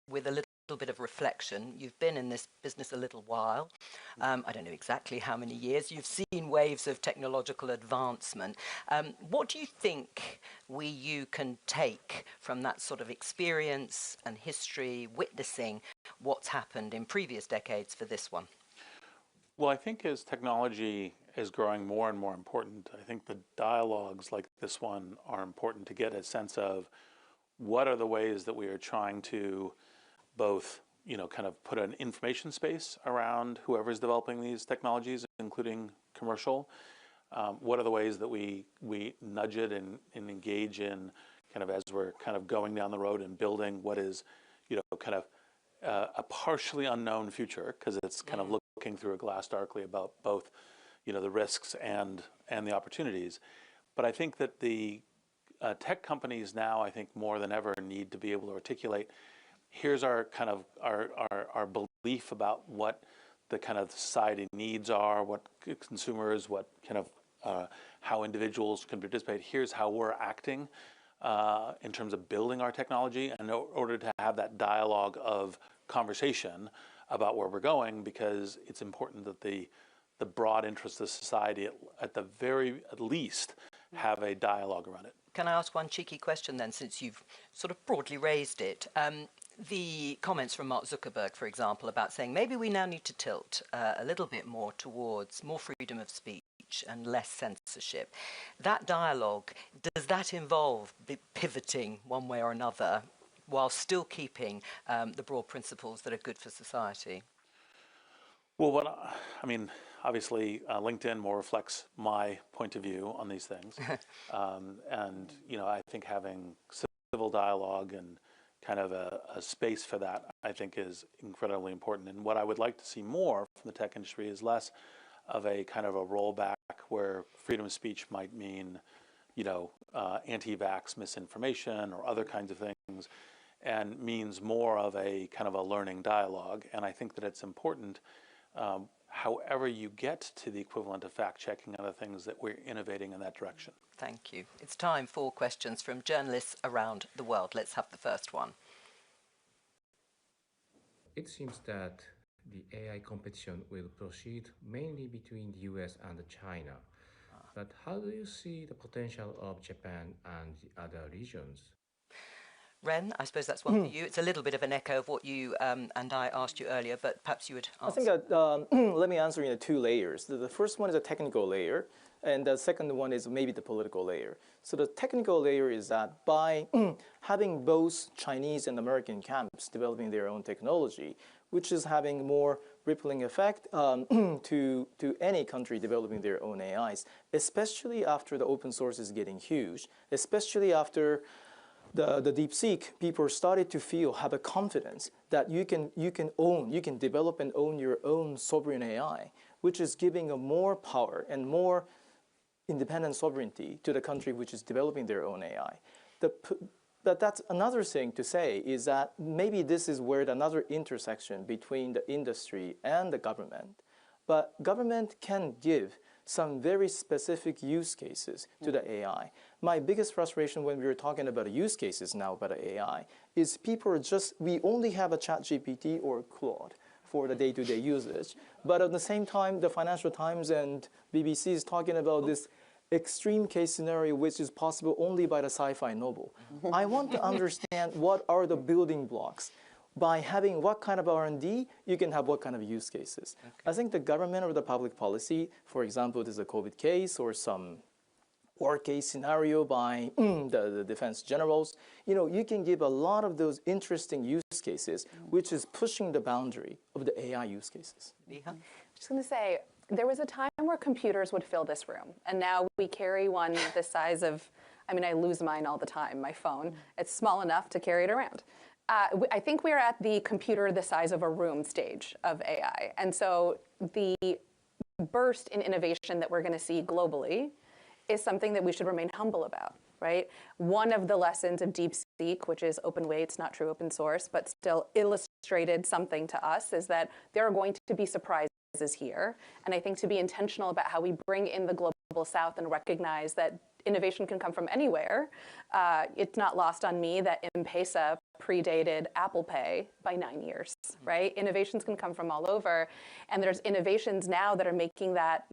with a little bit of reflection. You've been in this business a little while. I don't know exactly how many years. You've seen waves of technological advancement. What do you think you can take from that sort of experience and history, witnessing what's happened in previous decades for this one? Well, I think as technology is growing more and more important, I think the dialogues like this one are important to get a sense of what are the ways that we are trying to both, kind of put an information space around whoever's developing these technologies, including commercial. What are the ways that we nudge it and engage in kind of as we're kind of going down the road and building what is, kind of a partially unknown future, because it's kind of looking through a glass darkly about both, the risks and the opportunities. But I think that the tech companies now, I think more than ever, need to be able to articulate, here's our kind of our belief about what the kind of society needs are, what consumers, what kind of how individuals can participate. Here's how we're acting in terms of building our technology, and in order to have that dialogue of conversation about where we're going, because it's important that the broad interests of society, at least, have a dialogue around it. Can I ask one cheeky question then, since you've sort of broadly raised it? The comments from Mark Zuckerberg, for example, about saying maybe we now need to tilt a little bit more towards more freedom of speech and less censorship. That dialogue, does that involve pivoting one way or another while still keeping the broad principles that are good for society? Well, obviously, LinkedIn more reflects my point of view on these things. And, I think having civil dialogue and kind of a space for that, I think, is incredibly important. And what I would like to see more from the tech industry is less of a kind of a rollback where freedom of speech might mean, anti-vax misinformation or other kinds of things, and means more of a kind of a learning dialogue. And I think that it's important, however you get to the equivalent of fact-checking and other things, that we're innovating in that direction. Thank you. It's time for questions from journalists around the world. Let's have the first one. It seems that the AI competition will proceed mainly between the US and China. But how do you see the potential of Japan and the other regions? Ren, I suppose that's one for you. It's a little bit of an echo of what you and I asked you earlier, but perhaps you would answer. I think let me answer in two layers. The first one is a technical layer, and the second one is maybe the political layer. So the technical layer is that by having both Chinese and American camps developing their own technology, which is having more rippling effect to any country developing their own AIs, especially after the open source is getting huge, especially after the DeepSeek, people started to have a confidence that you can develop and own your own sovereign AI, which is giving a more power and more independent sovereignty to the country which is developing their own AI. But that's another thing to say, is that maybe this is where another intersection between the industry and the government. But government can give some very specific use cases to the AI. My biggest frustration when we were talking about use cases now about AI is people are we only have a ChatGPT or Claude for the day-to-day usage. But at the same time, the Financial Times and BBC is talking about this extreme case scenario which is possible only by the sci-fi novel. I want to understand what are the building blocks. By having what kind of R&D, you can have what kind of use cases. Okay. I think the government or the public policy, for example, there's a COVID case or some war case scenario by the defense generals, you can give a lot of those interesting use cases, which is pushing the boundary of the AI use cases. I'm just going to say, there was a time where computers would fill this room, and now we carry one the size of, I lose mine all the time, my phone. It's small enough to carry it around. I think we're at the computer the size of a room stage of AI. And so the burst in innovation that we're going to see globally is something that we should remain humble about, right? One of the lessons of DeepSeek, which is open weights, not true open source, but still illustrated something to us, is that there are going to be surprises here. And I think to be intentional about how we bring in the global south and recognize that innovation can come from anywhere. It's not lost on me that M-Pesa predated Apple Pay by 9 years, right? Innovations can come from all over, and there's innovations now that are making that,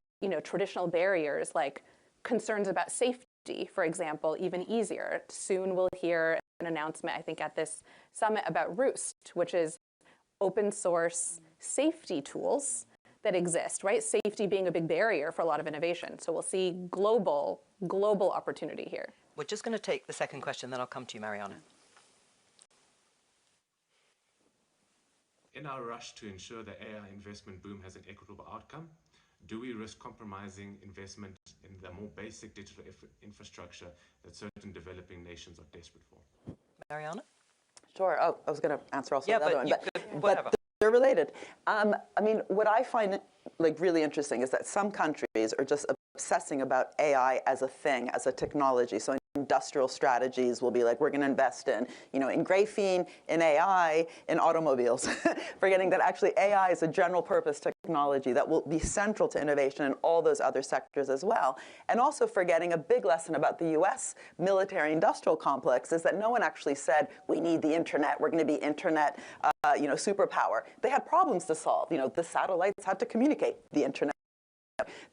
traditional barriers like concerns about safety, for example, even easier. Soon we'll hear an announcement, I think, at this summit about Roost, which is open source safety tools that exist, right? Safety being a big barrier for a lot of innovation. So we'll see global opportunity here. We're just going to take the second question, then I'll come to you, Mariana. In our rush to ensure the AI investment boom has an equitable outcome, do we risk compromising investment in the more basic digital infrastructure that certain developing nations are desperate for? Mariana? Sure. Oh, I was going to answer also the other one, whatever. but they're related. I mean, what I find really interesting is that some countries are just obsessing about AI as a thing, as a technology. So industrial strategies will be like, we're going to invest in, in graphene, in AI, in automobiles, forgetting that actually AI is a general purpose technology that will be central to innovation in all those other sectors as well. And also forgetting a big lesson about the US military industrial complex is that no one actually said, we need the internet, we're going to be internet, superpower. They had problems to solve. The satellites had to communicate the internet.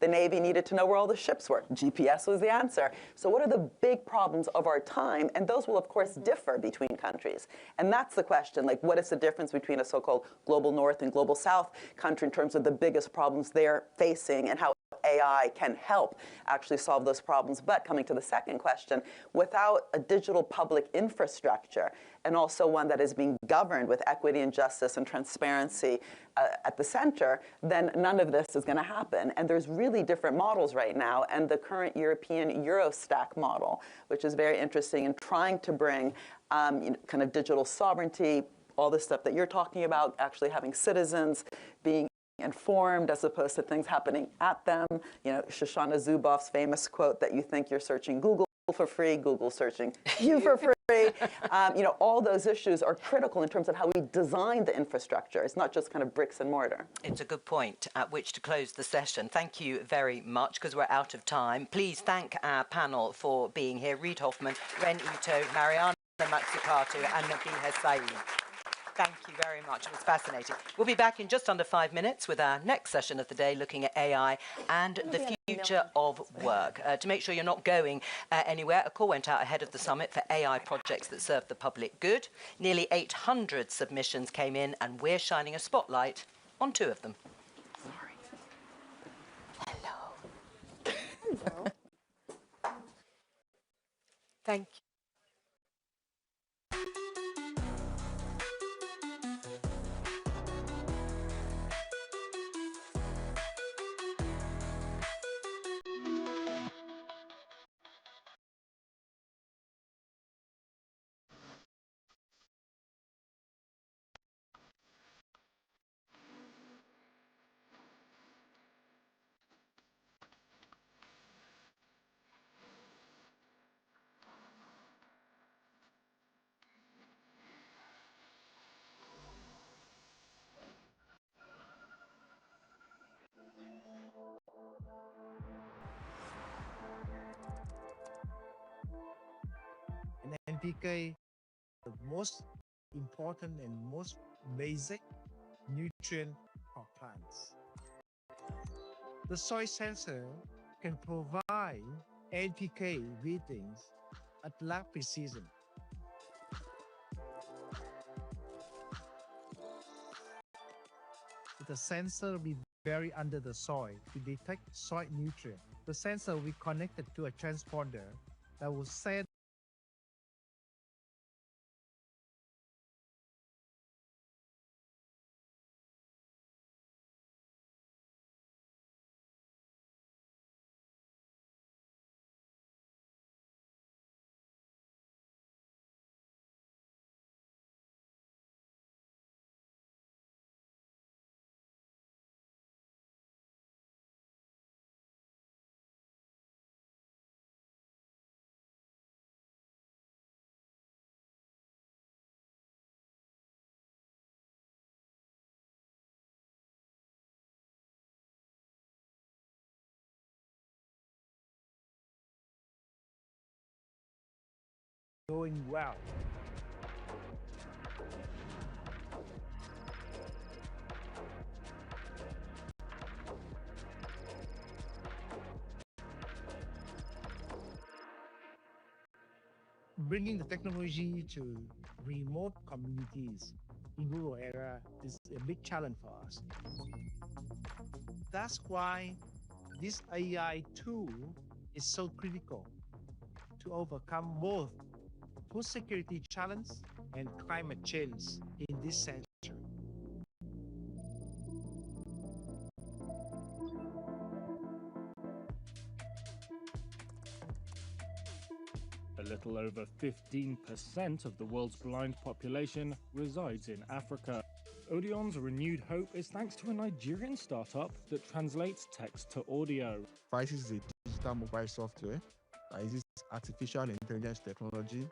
The Navy needed to know where all the ships were. GPS was the answer. So what are the big problems of our time? And those will, of course, differ between countries. And that's the question, like, what is the difference between a so-called global north and global south country in terms of the biggest problems they're facing and how AI can help actually solve those problems? But coming to the second question, without a digital public infrastructure, and also one that is being governed with equity and justice and transparency at the center, then none of this is going to happen. And there's really different models right now. And the current European Eurostack model, which is very interesting in trying to bring kind of digital sovereignty, all the stuff that you're talking about, actually having citizens being informed as opposed to things happening at them. Shoshana Zuboff's famous quote that you think you're searching Google for free, Google searching you for free. All those issues are critical in terms of how we design the infrastructure. It's not just kind of bricks and mortar. It's a good point at which to close the session. Thank you very much, because we're out of time. Please thank our panel for being here. Reid Hoffman, Ren Ito, Mariana Mazzucato, and Nabiha Saeed. Thank you very much. It was fascinating. We'll be back in just under 5 minutes with our next session of the day, looking at AI and the future of work. To make sure you're not going anywhere, a call went out ahead of the summit for AI projects that serve the public good. Nearly 800 submissions came in, and we're shining a spotlight on 2 of them. Sorry. Hello. Hello. Thank you. In NPK, the most important and most basic nutrient for plants. The soil sensor can provide NPK readings at lab precision. The sensor will be buried under the soil to detect soil nutrients. The sensor will be connected to a transponder that will send going well. Bringing the technology to remote communities in rural area is a big challenge for us. That's why this AI tool is so critical to overcome both food security challenge and climate change in this century. A little over 15% of the world's blind population resides in Africa. Odeon's renewed hope is thanks to a Nigerian startup that translates text to audio. Prices is a digital mobile software that uses artificial intelligence technology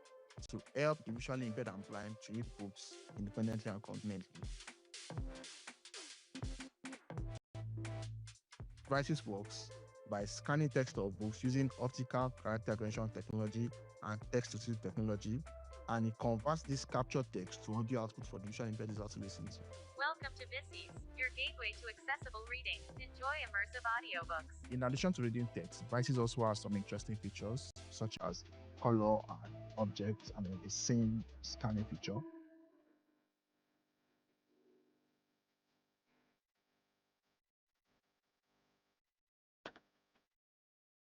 to help the visually impaired and blind to read books independently and confidently. Prices works by scanning text of books using optical character recognition technology and text-to-speech technology, and it converts this captured text to audio output for the visually impaired users to listen to. Welcome to Vissies, your gateway to accessible reading. Enjoy immersive audiobooks. In addition to reading text, Prices also has some interesting features such as color and objects and the same scanning feature.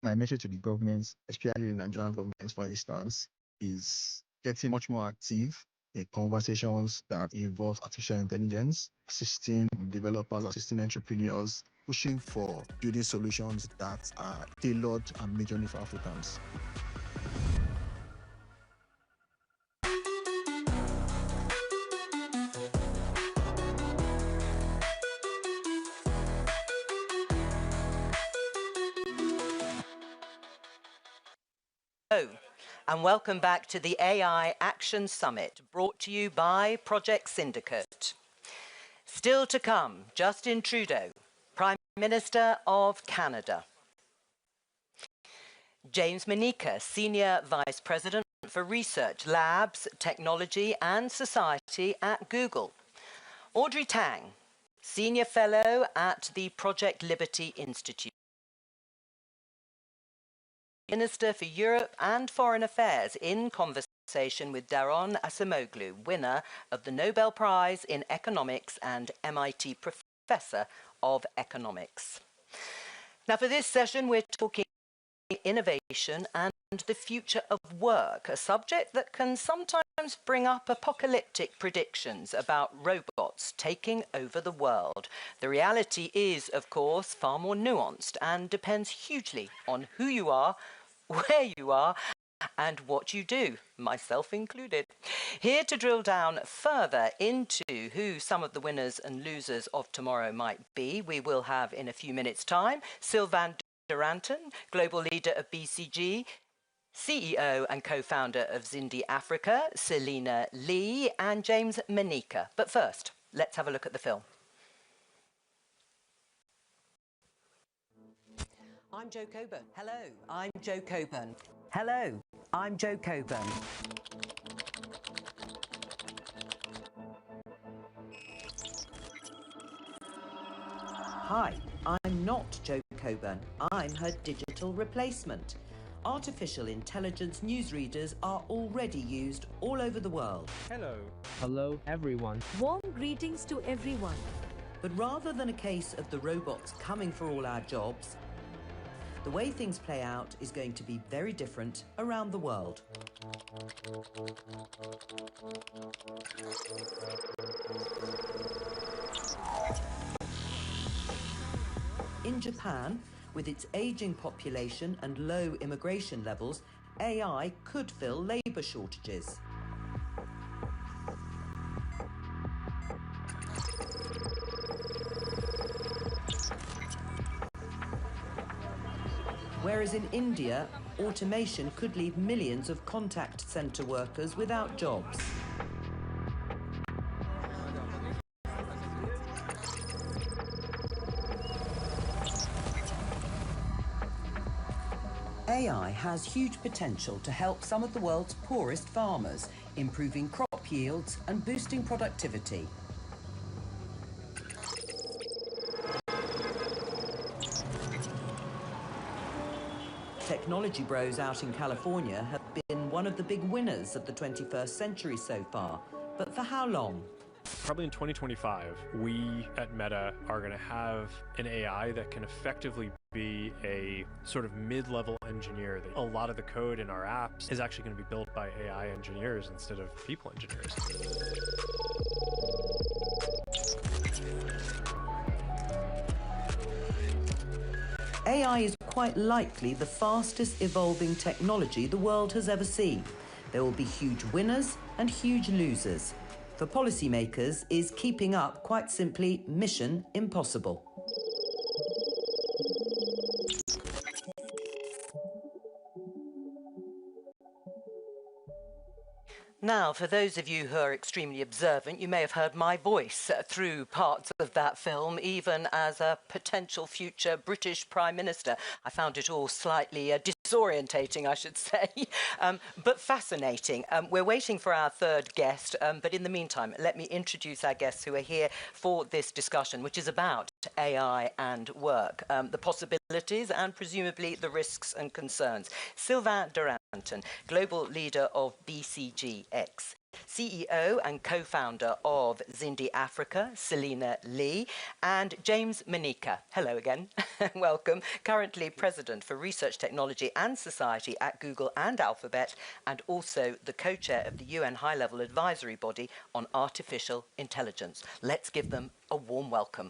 My message to the governments, especially the Nigerian government, for instance, is getting much more active in conversations that involve artificial intelligence, assisting developers, assisting entrepreneurs, pushing for building solutions that are tailored and majorly for Africans. Hello, and welcome back to the AI Action Summit, brought to you by Project Syndicate. Still to come, Justin Trudeau, Prime Minister of Canada. James Manika, Senior Vice President for Research, Labs, Technology and Society at Google. Audrey Tang, Senior Fellow at the Project Liberty Institute. Minister for Europe and Foreign Affairs, in conversation with Daron Acemoglu, winner of the Nobel Prize in Economics and MIT Professor of Economics. Now, for this session, we're talking innovation and the future of work, a subject that can sometimes bring up apocalyptic predictions about robots taking over the world. The reality is, of course, far more nuanced and depends hugely on who you are, where you are, and what you do, myself included. Here to drill down further into who some of the winners and losers of tomorrow might be, we will have in a few minutes' time Sylvain Duranton, Global Leader of BCG, CEO and co-founder of Zindi Africa, Selena Lee, and James Manika. But first, let's have a look at the film. I'm Jo Coburn. Hello, I'm Jo Coburn. Hello, I'm Jo Coburn. Hi, I'm not Jo Coburn. I'm her digital replacement. Artificial intelligence newsreaders are already used all over the world. Hello. Hello, everyone. Warm greetings to everyone. But rather than a case of the robots coming for all our jobs, the way things play out is going to be very different around the world. In Japan, with its aging population and low immigration levels, AI could fill labour shortages. Whereas in India, automation could leave millions of contact centre workers without jobs. AI has huge potential to help some of the world's poorest farmers, improving crop yields and boosting productivity. Technology bros out in California have been one of the big winners of the 21st century so far. But for how long? Probably in 2025, we at Meta are going to have an AI that can effectively be a sort of mid-level engineer. That a lot of the code in our apps is actually going to be built by AI engineers instead of people engineers. AI is quite likely the fastest evolving technology the world has ever seen. There will be huge winners and huge losers. For policymakers, is keeping up quite simply mission impossible. Now, for those of you who are extremely observant, you may have heard my voice through parts of that film, even as a potential future British Prime Minister. I found it all slightly disorientating, I should say, but fascinating. We're waiting for our third guest, but in the meantime, let me introduce our guests who are here for this discussion, which is about AI and work, the possibilities and presumably the risks and concerns. Sylvain Duranton, Global Leader of BCGX, CEO and co-founder of Zindi Africa, Selina Lee, and James Manika. Hello again, welcome. Currently President for Research Technology and Society at Google and Alphabet, and also the co-chair of the UN High-Level Advisory Body on Artificial Intelligence. Let's give them a warm welcome.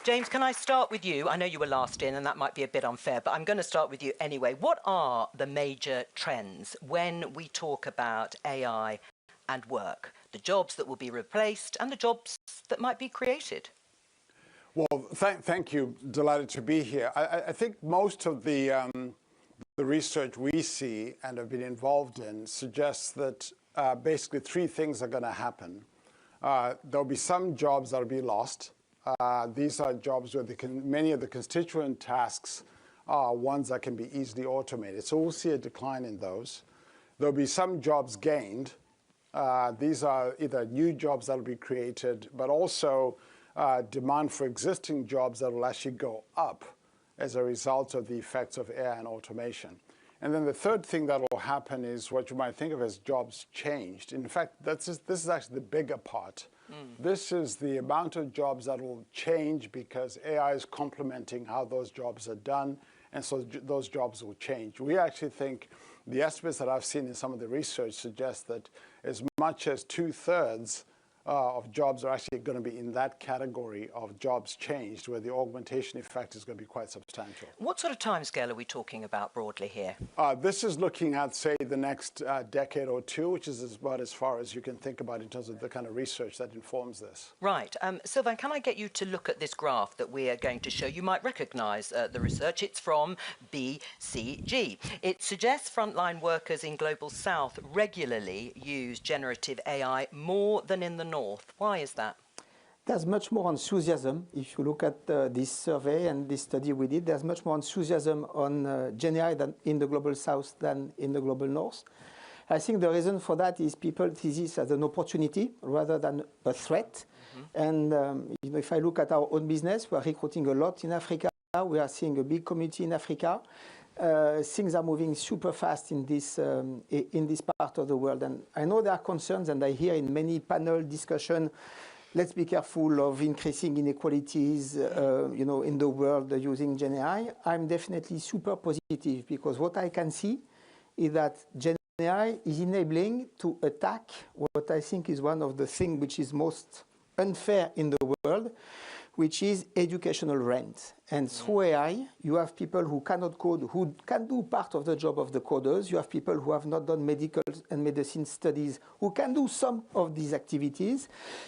James, can I start with you? I know you were last in, and that might be a bit unfair, but I'm going to start with you anyway. What are the major trends when we talk about AI and work? The jobs that will be replaced and the jobs that might be created? Well, thank you. Delighted to be here. I think most of the research we see and have been involved in suggests that basically three things are going to happen. There'll be some jobs that will be lost. These are jobs where many of the constituent tasks are ones that can be easily automated. So we'll see a decline in those. There'll be some jobs gained. These are either new jobs that will be created, but also demand for existing jobs that will actually go up as a result of the effects of AI and automation. And then the third thing that will happen is what you might think of as jobs changed. In fact, this is actually the bigger part. This is the amount of jobs that will change because AI is complementing how those jobs are done, and so those jobs will change. We actually think the estimates that I've seen in some of the research suggest that as much as 2/3 of jobs are actually going to be in that category of jobs changed, where the augmentation effect is going to be quite substantial. What sort of timescale are we talking about broadly here? This is looking at, say, the next decade or two, which is about as far as you can think about in terms of the kind of research that informs this. Right. Sylvain, can I get you to look at this graph that we are going to show? You might recognise the research. It's from BCG. It suggests frontline workers in Global South regularly use generative AI more than in the North. Why is that? There's much more enthusiasm. If you look at this survey and this study we did, there's much more enthusiasm on Gen AI than in the Global South than in the Global North. I think the reason for that is people see this as an opportunity rather than a threat. And you know, if I look at our own business, we are recruiting a lot in Africa. We are seeing a big community in Africa. Things are moving super fast in this part of the world. And I know there are concerns, and I hear in many panel discussion, let's be careful of increasing inequalities, you know, in the world using Gen AI. I'm definitely super positive because what I can see is that Gen AI is enabling to attack what I think is one of the things which is most unfair in the world, which is educational rent. And through AI, you have people who cannot code, who can do part of the job of the coders. You have people who have not done medical and medicine studies who can do some of these activities.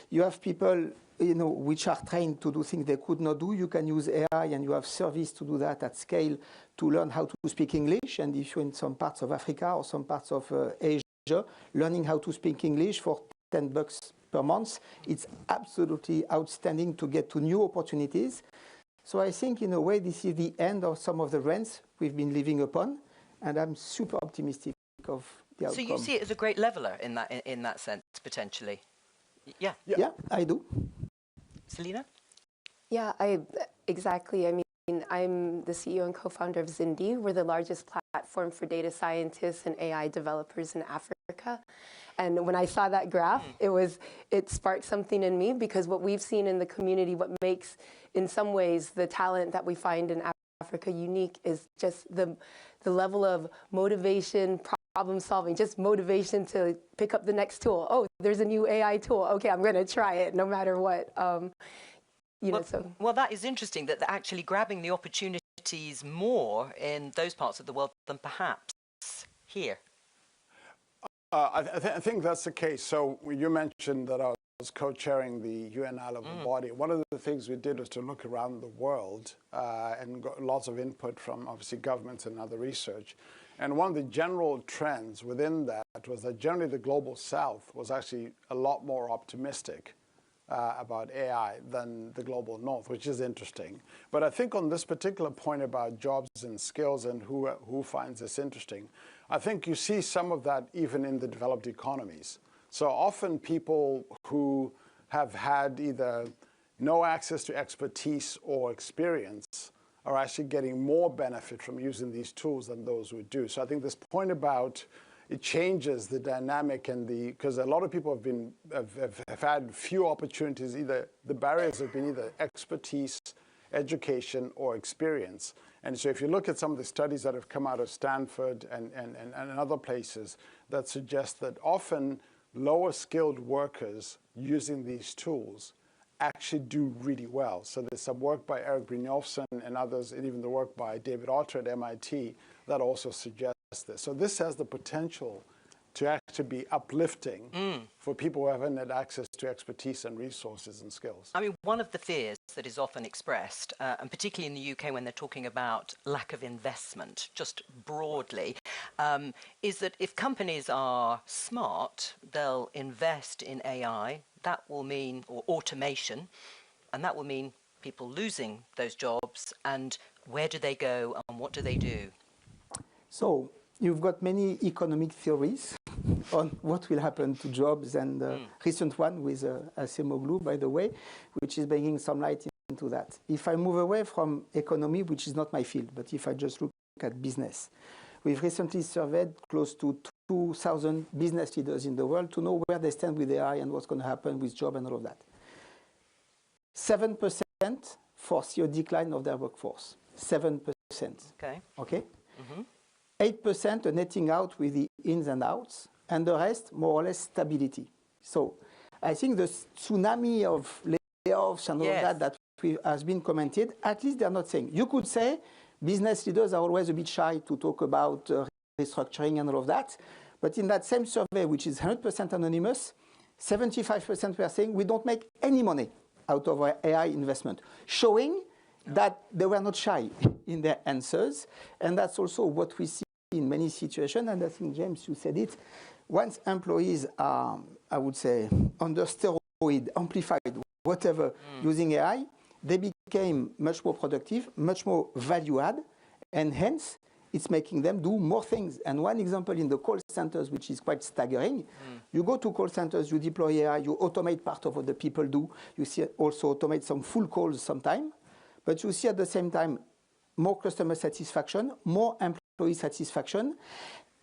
You have people, you know, which are trained to do things they could not do. You can use AI and you have service to do that at scale to learn how to speak English. And if you're in some parts of Africa or some parts of Asia, learning how to speak English for $10 per month, it's absolutely outstanding to get to new opportunities. So I think, in a way, this is the end of some of the rents we've been living upon, and I'm super optimistic of the outcome. So you see it as a great leveler in that sense, potentially? Yeah. Yeah, I do. Selena? Yeah, exactly. I mean, I'm the CEO and co-founder of Zindi. We're the largest platform for data scientists and AI developers in Africa. And when I saw that graph, it sparked something in me, because what we've seen in the community, what makes, in some ways, the talent that we find in Africa unique is just the level of motivation, problem solving, just motivation to pick up the next tool. Oh, there's a new AI tool. Okay, I'm going to try it no matter what. Well, that is interesting, that they're actually grabbing the opportunities more in those parts of the world than perhaps here. I think that's the case. So you mentioned that I was co-chairing the UN high-level body. One of the things we did was to look around the world and got lots of input from, obviously, governments and other research. And one of the general trends within that was that generally the global south was actually a lot more optimistic about AI than the global north, which is interesting. But I think on this particular point about jobs and skills and who finds this interesting, I think you see some of that even in the developed economies. So often people who have had either no access to expertise or experience are actually getting more benefit from using these tools than those who do. So I think this point about it changes the dynamic and because a lot of people have had few opportunities. Either the barriers have been either expertise, education, or experience. And so if you look at some of the studies that have come out of Stanford and other places that suggest that often lower skilled workers using these tools actually do really well. So there's some work by Eric Brynjolfsson and others, and even the work by David Otter at MIT that also suggests this. So this has the potential to actually be uplifting for people who haven't had access to expertise and resources and skills. I mean, one of the fears that is often expressed, and particularly in the UK when they're talking about lack of investment, just broadly, is that if companies are smart, they'll invest in AI. That will mean, or automation, and that will mean people losing those jobs. And where do they go and what do they do? So you've got many economic theories on what will happen to jobs, and recent one with Acemoglu, by the way, which is bringing some light into that. If I move away from economy, which is not my field, but if I just look at business, we've recently surveyed close to 2,000 business leaders in the world to know where they stand with AI and what's going to happen with job and all of that. 7% foresee a decline of their workforce. 7%. Okay. Okay? 8% are netting out with the ins and outs, and the rest, more or less, stability. So I think the tsunami of layoffs and all that has been commented, at least they're not saying. You could say business leaders are always a bit shy to talk about restructuring and all of that, but in that same survey, which is 100% anonymous, 75% were saying we don't make any money out of our AI investment, showing that they were not shy in their answers. And that's also what we see in many situations. And I think, James, you said it. Once employees are, I would say, under steroid, amplified, whatever, using AI, they became much more productive, much more value add, and hence it's making them do more things. And one example in the call centers, which is quite staggering, you go to call centers, you deploy AI, you automate part of what the people do. You see also automate some full calls sometime, but you see at the same time more customer satisfaction, more employee satisfaction,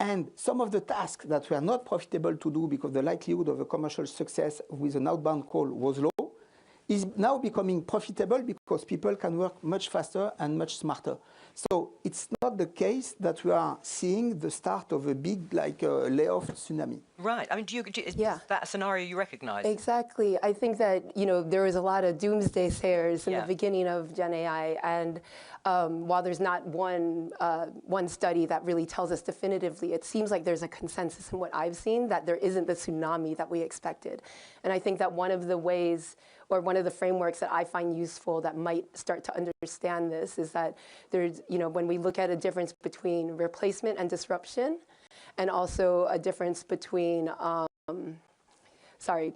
and some of the tasks that were not profitable to do because the likelihood of a commercial success with an outbound call was low, is now becoming profitable because people can work much faster and much smarter. So it's not the case that we are seeing the start of a big layoff tsunami. Right. I mean, is that a scenario you recognize? Exactly. I think that, there was a lot of doomsday sayers in the beginning of Gen AI, and while there's not one study that really tells us definitively, it seems like there's a consensus in what I've seen that there isn't the tsunami that we expected. And I think that one of the ways, or one of the frameworks that I find useful that might start to understand this is that there's, when we look at a difference between replacement and disruption, and also a difference between sorry.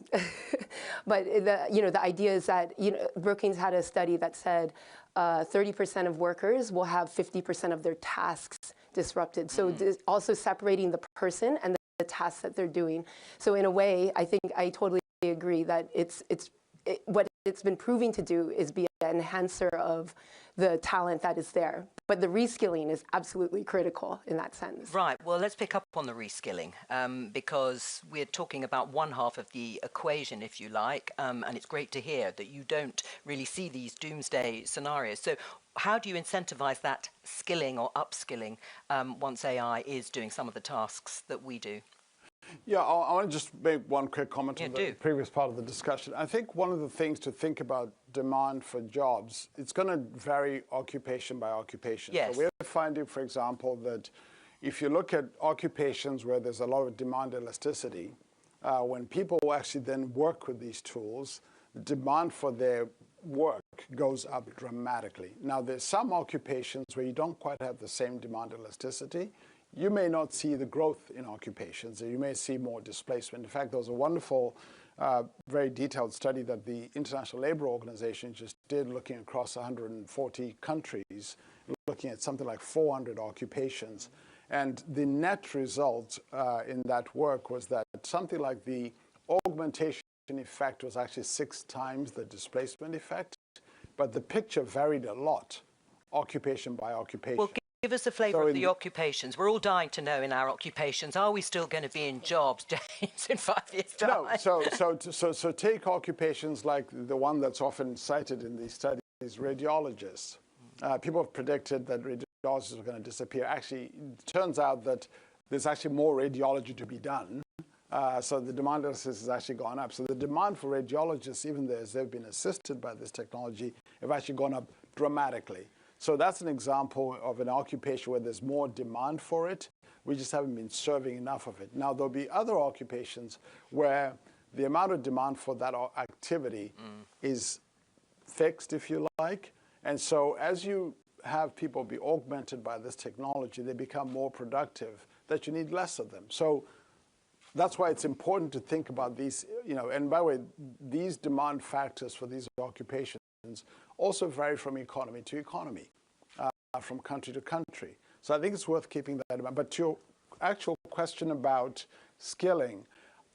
But the idea is that, Brookings had a study that said 30% of workers will have 50% of their tasks disrupted. So also separating the person and the tasks that they're doing. So in a way, I think I totally agree that what it's been proving to do is be an enhancer of the talent that is there. But the reskilling is absolutely critical in that sense. Right. Well, let's pick up on the reskilling because we're talking about one half of the equation, if you like, and it's great to hear that you don't really see these doomsday scenarios. So how do you incentivize that skilling or upskilling once AI is doing some of the tasks that we do? Yeah, I want to just make one quick comment on the previous part of the discussion. I think one of the things to think about demand for jobs, it's going to vary occupation by occupation. Yes. So we're finding, for example, that if you look at occupations where there's a lot of demand elasticity, when people actually then work with these tools, the demand for their work goes up dramatically. Now, there's some occupations where you don't quite have the same demand elasticity. You may not see the growth in occupations, and you may see more displacement. In fact, there was a wonderful, very detailed study that the International Labour Organization just did looking across 140 countries, looking at something like 400 occupations. And the net result in that work was that something like the augmentation effect was actually 6 times the displacement effect, but the picture varied a lot, occupation by occupation. Well, give us a flavour of the occupations. We're all dying to know in our occupations, are we still going to be in jobs, James, in 5 years' time? No, so take occupations like the one that's often cited in these studies, radiologists. People have predicted that radiologists are going to disappear. Actually, it turns out that there's actually more radiology to be done. So the demand has actually gone up. So the demand for radiologists, even as they've been assisted by this technology, have actually gone up dramatically. So that's an example of an occupation where there's more demand for it. We just haven't been serving enough of it. Now, there'll be other occupations where the amount of demand for that activity is fixed, if you like. And so as you have people be augmented by this technology, they become more productive, that you need less of them. So that's why it's important to think about these, and by the way, these demand factors for these occupations also vary from economy to economy, from country to country. So I think it's worth keeping that in mind. But to your actual question about skilling,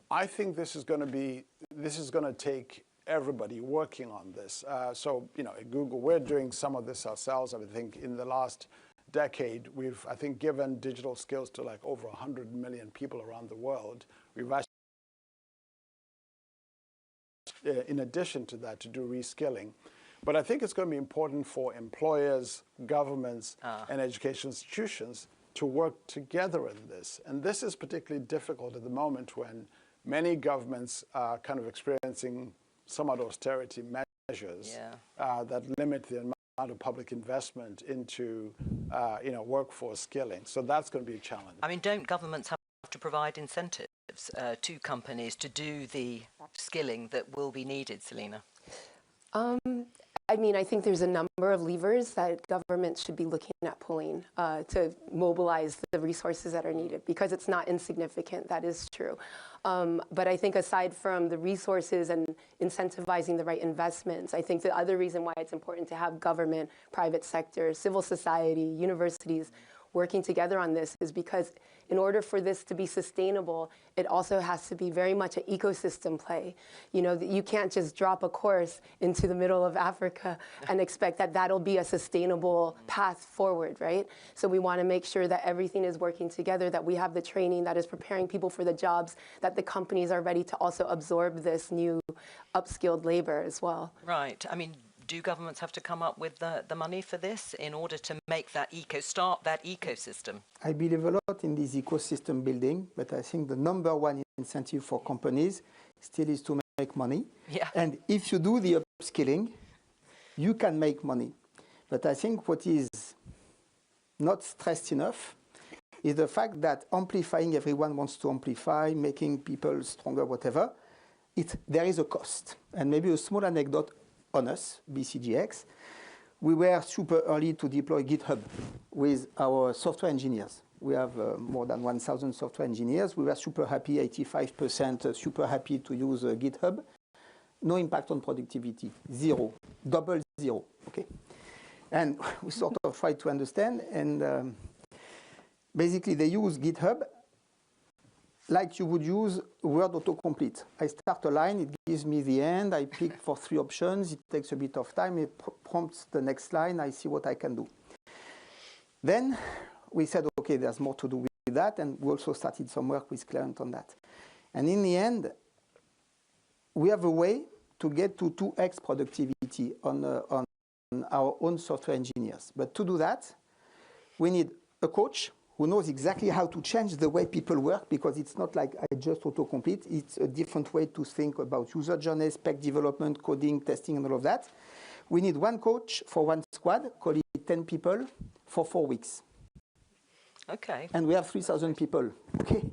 I think this is going to take everybody working on this. So, at Google, we're doing some of this ourselves. I think in the last decade, we've, I think, given digital skills to like over 100 million people around the world. We've actually, in addition to that, to do reskilling. But I think it's going to be important for employers, governments, and education institutions to work together in this. And this is particularly difficult at the moment when many governments are kind of experiencing somewhat austerity measures that limit the amount of public investment into workforce skilling. So that's going to be a challenge. I mean, don't governments have to provide incentives to companies to do the skilling that will be needed, Selena? I mean, I think there's a number of levers that governments should be looking at pulling to mobilize the resources that are needed, because it's not insignificant, that is true. But I think aside from the resources and incentivizing the right investments, I think the other reason why it's important to have government, private sector, civil society, universities working together on this is because in order for this to be sustainable, it also has to be very much an ecosystem play. You can't just drop a course into the middle of Africa and expect that that'll be a sustainable path forward, right? So we want to make sure that everything is working together, that we have the training that is preparing people for the jobs, that the companies are ready to also absorb this new upskilled labor as well. Right. I mean, do governments have to come up with the money for this in order to make that start that ecosystem? I believe a lot in this ecosystem building, but I think the number one incentive for companies still is to make money. Yeah. And if you do the upskilling, you can make money. But I think what is not stressed enough is the fact that amplifying, everyone wants to amplify, making people stronger, whatever, there is a cost. And maybe a small anecdote on us, BCGX, we were super early to deploy GitHub with our software engineers. We have more than 1,000 software engineers. We were super happy, 85% super happy to use GitHub. No impact on productivity, zero, double zero, okay? And we sort of tried to understand, and basically they use GitHub like you would use Word autocomplete. I start a line, it gives me the end, I pick for 3 options, it takes a bit of time, it prompts the next line, I see what I can do. Then we said, okay, there's more to do with that, and we also started some work with client on that. And in the end, we have a way to get to 2x productivity on our own software engineers. But to do that, we need a coach who knows exactly how to change the way people work, because it's not like I just autocomplete. It's a different way to think about user journey, spec development, coding, testing, and all of that. We need one coach for one squad, call it 10 people, for 4 weeks. Okay. And we have 3,000 people. Okay.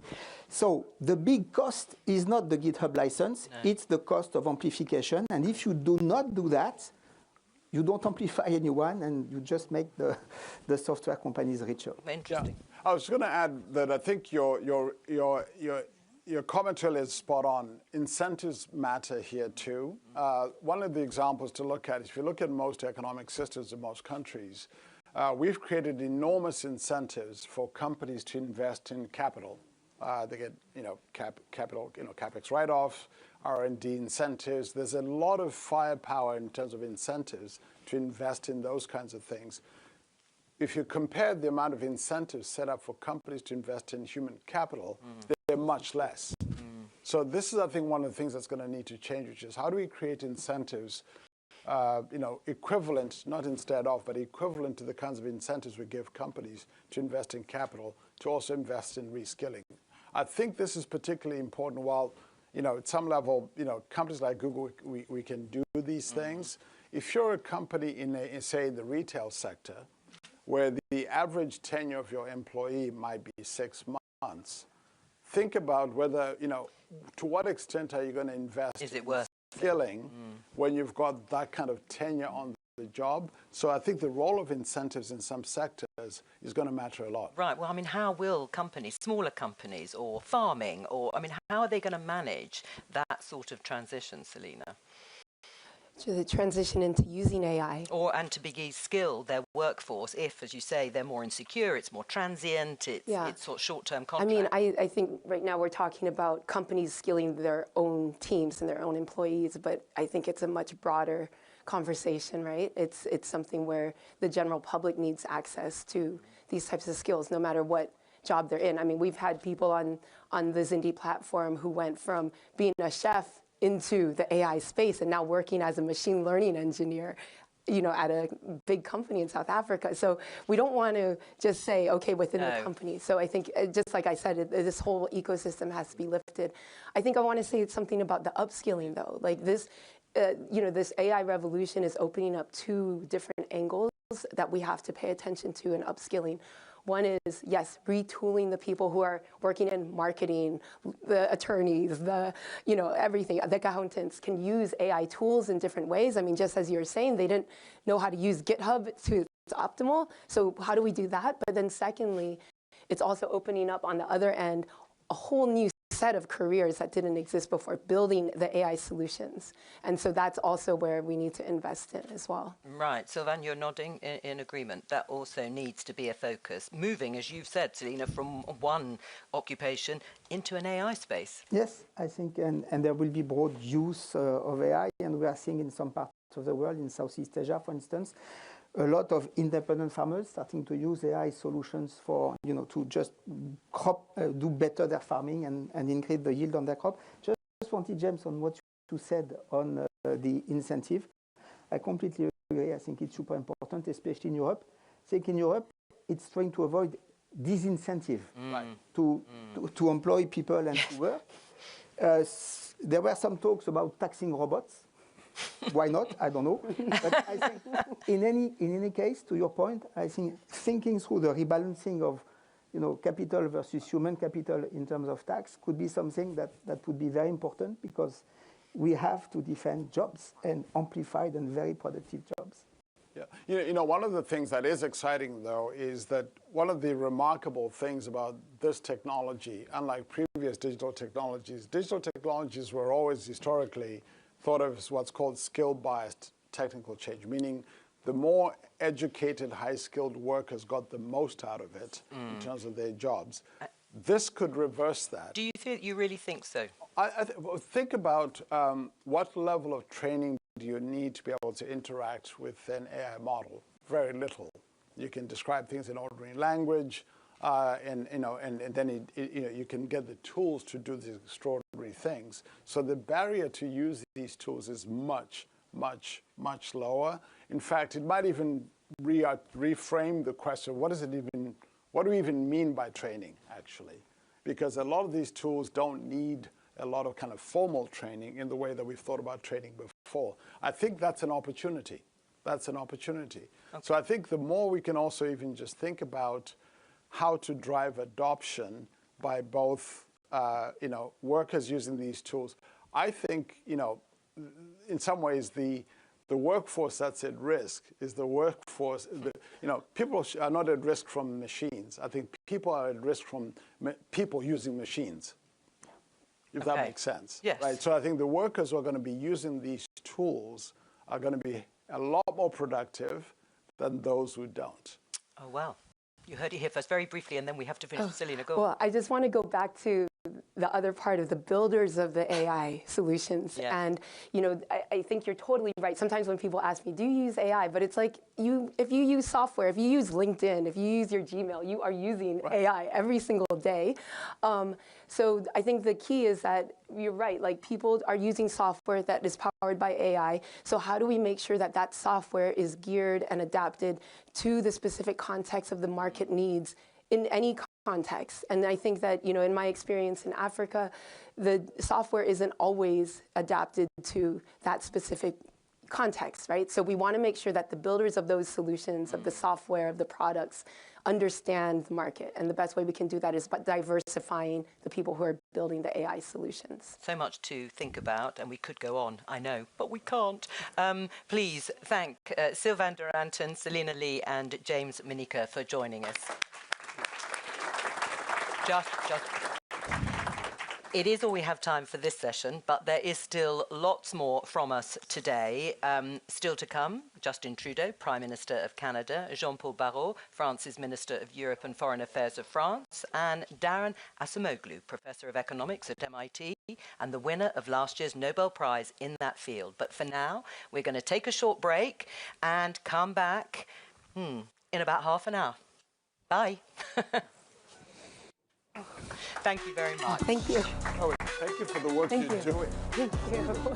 So the big cost is not the GitHub license, it's the cost of amplification. And if you do not do that, you don't amplify anyone, and you just make the software companies richer. Interesting. Yeah. I was going to add that I think your commentary is spot on. Incentives matter here too. One of the examples to look at is if you look at most economic systems in most countries, we've created enormous incentives for companies to invest in capital. They get, capital, capex write-off, R&D incentives. There's a lot of firepower in terms of incentives to invest in those kinds of things. If you compare the amount of incentives set up for companies to invest in human capital, they're much less. So this is, I think, one of the things that's going to need to change, which is how do we create incentives, equivalent, not instead of, but equivalent to the kinds of incentives we give companies to invest in capital, to also invest in reskilling. I think this is particularly important. While, at some level, companies like Google, we can do these things. If you're a company in, say, the retail sector, where the average tenure of your employee might be 6 months, think about whether, to what extent are you going to invest in skilling when you've got that kind of tenure on the job. So I think the role of incentives in some sectors is going to matter a lot. Right. Well, how will companies, smaller companies or farming, or, how are they going to manage that sort of transition, Selina? So the transition into using AI. And to be skill their workforce if, as you say, they're more insecure, it's more transient, it's sort of short-term contract. I think right now we're talking about companies skilling their own teams and their own employees, but I think it's a much broader conversation, right? It's something where the general public needs access to these types of skills, no matter what job they're in. We've had people on the Zindi platform who went from being a chef into the AI space and now working as a machine learning engineer, at a big company in South Africa. So we don't want to just say, okay, within the company. So I think, just like I said, this whole ecosystem has to be lifted. I think I want to say something about the upskilling, though. Like this, this AI revolution is opening up 2 different angles that we have to pay attention to in upskilling. One is, yes, retooling the people who are working in marketing, the attorneys, everything. The accountants can use AI tools in different ways. Just as you were saying, they didn't know how to use GitHub to its optimal. So how do we do that? But then secondly, it's also opening up on the other end a whole new set of careers that didn't exist before, building the AI solutions. And so that's also where we need to invest in as well. Right. Sylvain, you're nodding in agreement. That also needs to be a focus. Moving, as you've said, Selina, from one occupation into an AI space. Yes, I think, and there will be broad use of AI, and we are seeing in some parts of the world, in Southeast Asia, for instance, a lot of independent farmers starting to use AI solutions for, to just do better their farming and increase the yield on their crop. Just wanted, James, on what you said on the incentive. I completely agree. I think it's super important, especially in Europe. I think in Europe, it's trying to avoid disincentive to employ people and to work. There were some talks about taxing robots. Why not? I don't know. But I think in any case, to your point, I think thinking through the rebalancing of capital versus human capital in terms of tax could be something that would be very important, because we have to defend jobs, and amplified and very productive jobs. Yeah, you know, one of the things that is exciting, though, is that one of the remarkable things about this technology, unlike previous digital technologies were always historically thought of as what's called skill-biased technical change, meaning the more educated, high-skilled workers got the most out of it in terms of their jobs. This could reverse that. Do you really think so? Well, think about what level of training do you need to be able to interact with an AI model? Very little. You can describe things in ordinary language, and then you can get the tools to do these extraordinary things. So the barrier to use these tools is much, much, much lower. In fact, it might even reframe the question: what do we even mean by training, actually? Because a lot of these tools don't need a lot of kind of formal training in the way that we've thought about training before. I think that's an opportunity. That's an opportunity. Okay. So I think the more we can also even just think about how to drive adoption by both, workers using these tools. I think, in some ways the workforce that's at risk is the workforce. People are not at risk from machines. I think people are at risk from people using machines. If that makes sense. Yes. Right. So I think the workers who are going to be using these tools are going to be a lot more productive than those who don't. Oh, wow. You heard it here first, very briefly, and then we have to finish. Selena, go on. Well, I just want to go back to the other part of the builders of the AI solutions. Yeah. And, I think you're totally right. Sometimes when people ask me, do you use AI? But it's like, if you use software, if you use LinkedIn, if you use your Gmail, you are using AI every single day. So I think the key is that you're right, like people are using software that is powered by AI. So how do we make sure that that software is geared and adapted to the specific context of the market needs in any context? And I think that, in my experience in Africa, the software isn't always adapted to that specific context, right? So we want to make sure that the builders of those solutions, of the software, of the products, understand the market. And the best way we can do that is by diversifying the people who are building the AI solutions. So much to think about, and we could go on, I know, but we can't. Please thank Sylvain Duranton, Selena Lee, and James Minica for joining us. It is all we have time for this session, but there is still lots more from us today. Still to come, Justin Trudeau, Prime Minister of Canada, Jean-Paul Barrot, France's Minister of Europe and Foreign Affairs of France, and Darren Acemoglu, Professor of Economics at MIT and the winner of last year's Nobel Prize in that field. But for now, we're going to take a short break and come back in about half an hour. Bye. Thank you very much. Thank you. Oh, thank you for the work you're doing. Thank you.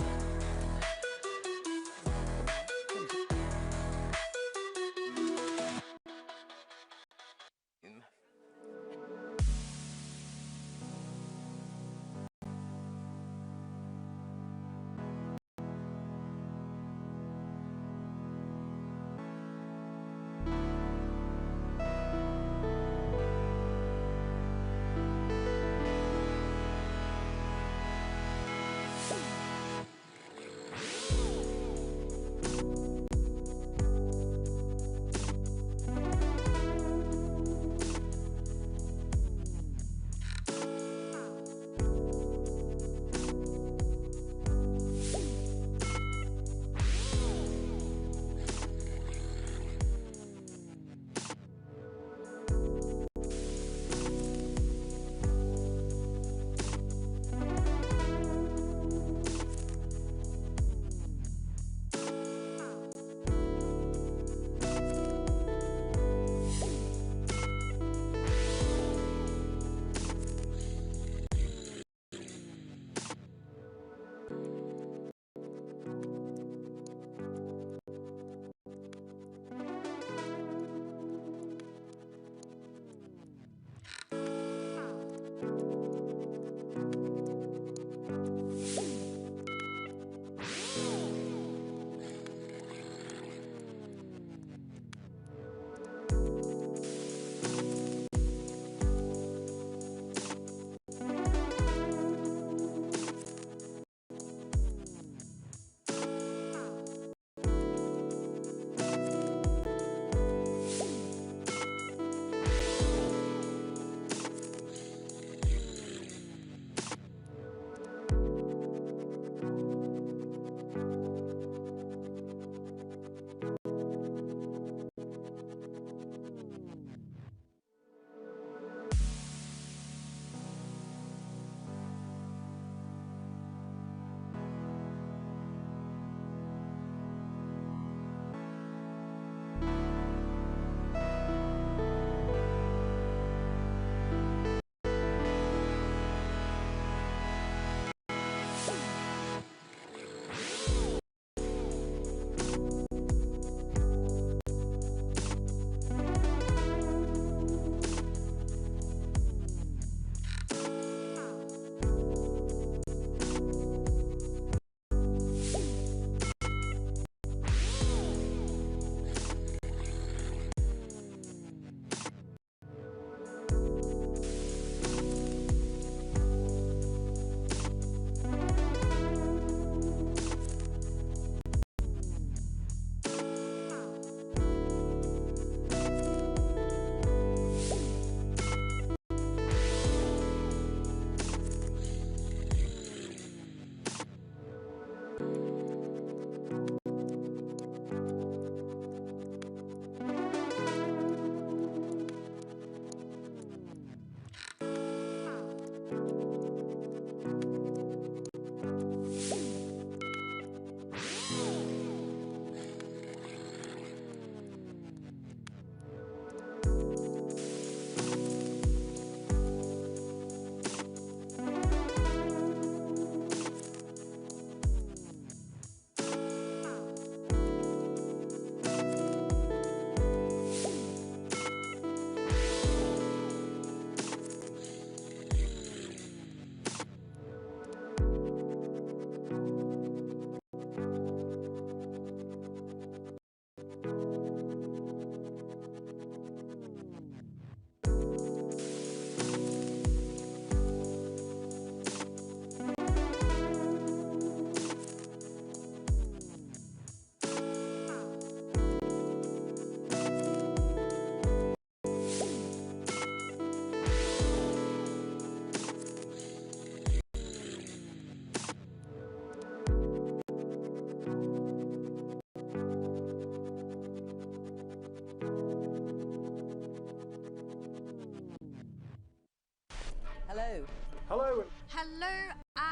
Hello. Hello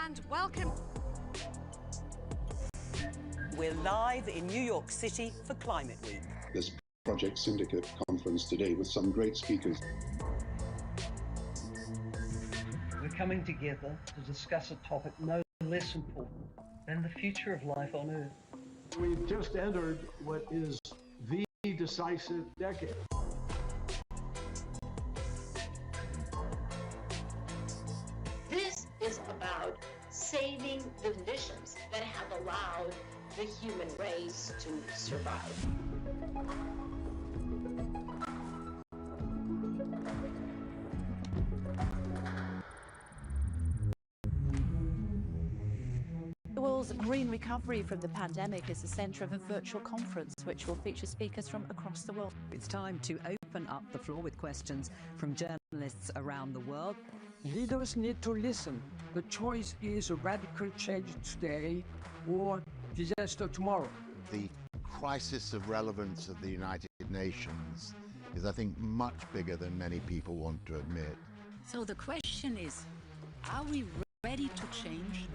and welcome. We're live in New York City for Climate Week. This Project Syndicate conference today with some great speakers. We're coming together to discuss a topic no less important than the future of life on Earth. We've just entered what is the decisive decade. This is about saving the conditions that have allowed the human race to survive. The world's green recovery from the pandemic is the centre of a virtual conference which will feature speakers from across the world. It's time to open up the floor with questions from journalists around the world. Leaders need to listen. The choice is a radical change today or disaster tomorrow. The crisis of relevance of the United Nations is, I think, much bigger than many people want to admit. So the question is, are we ready to change?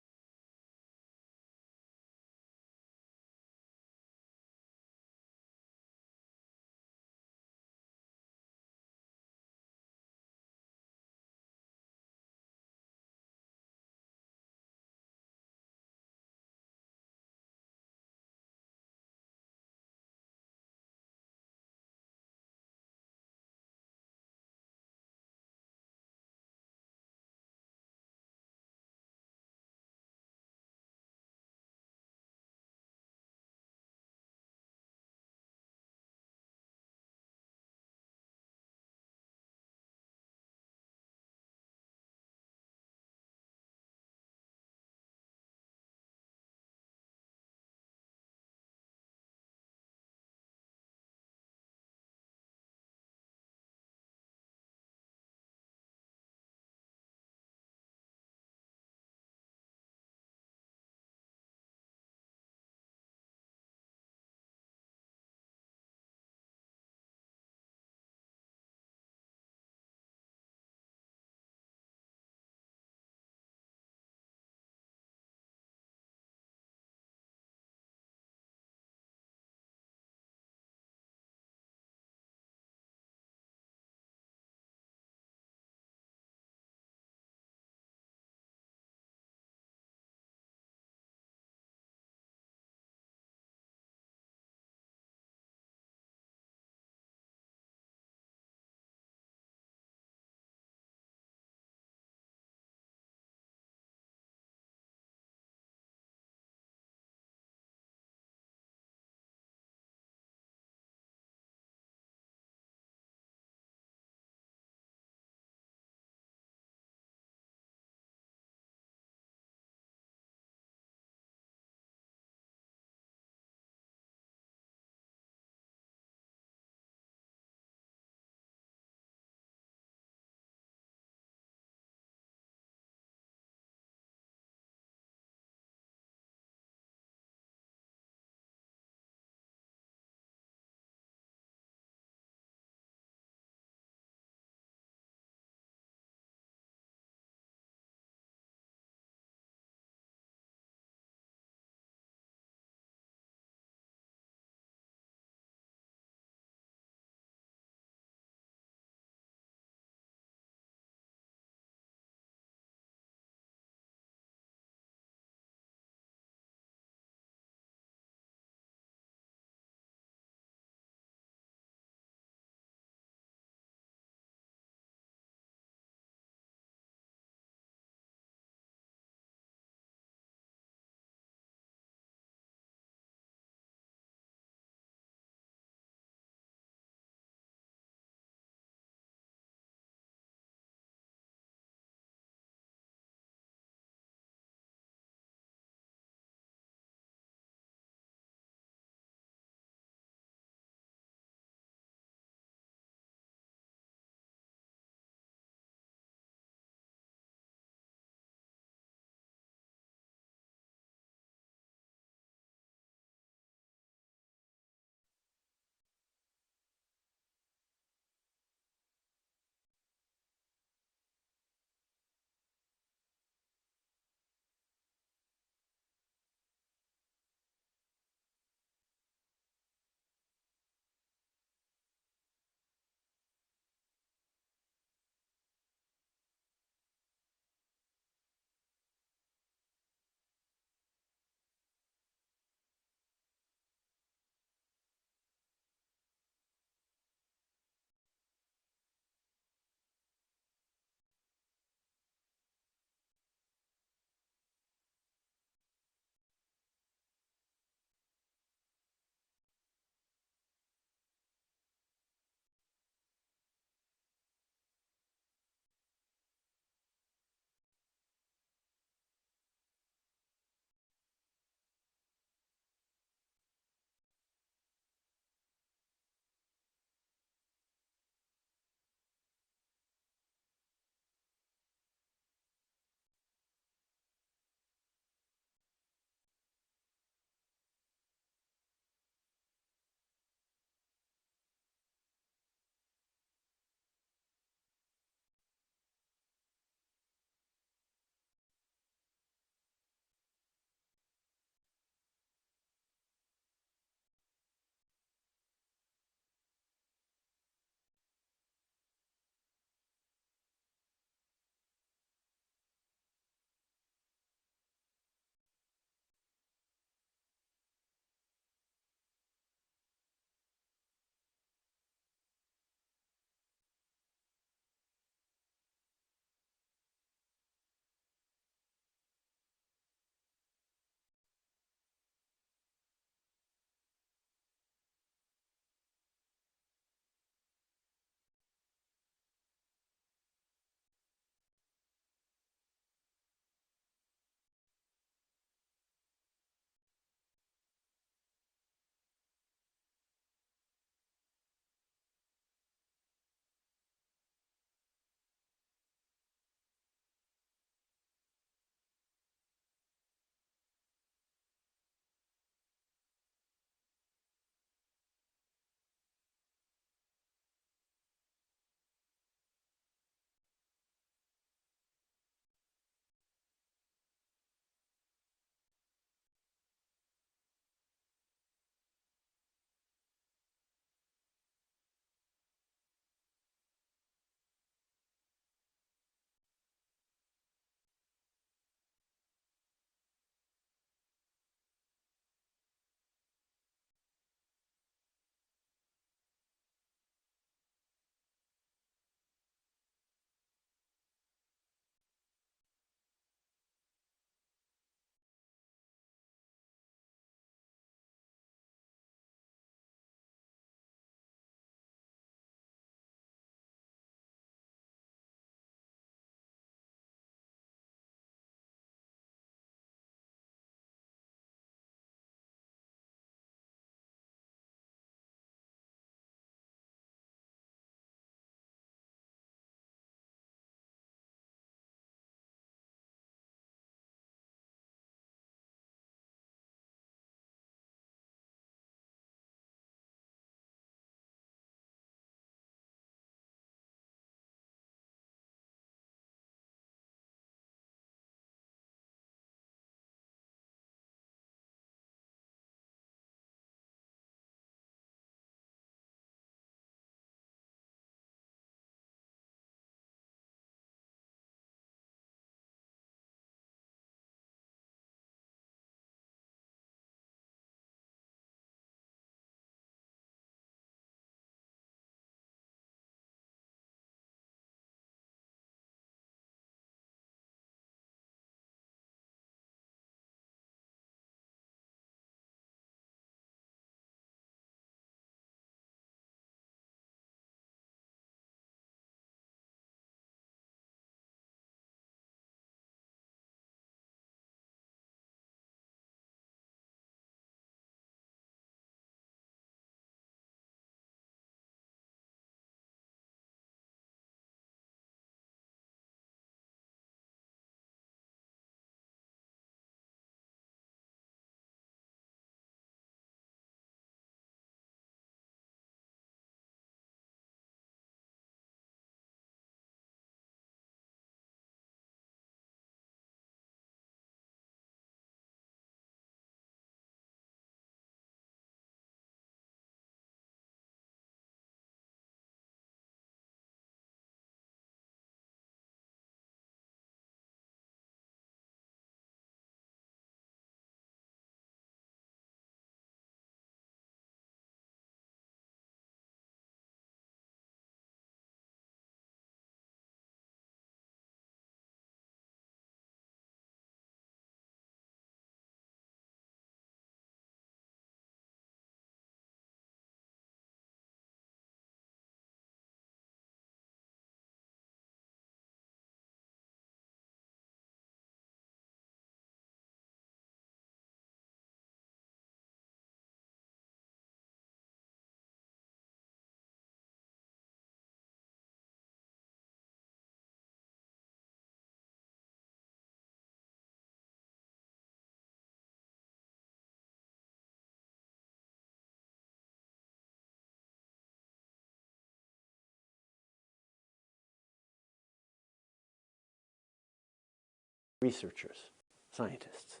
researchers, scientists.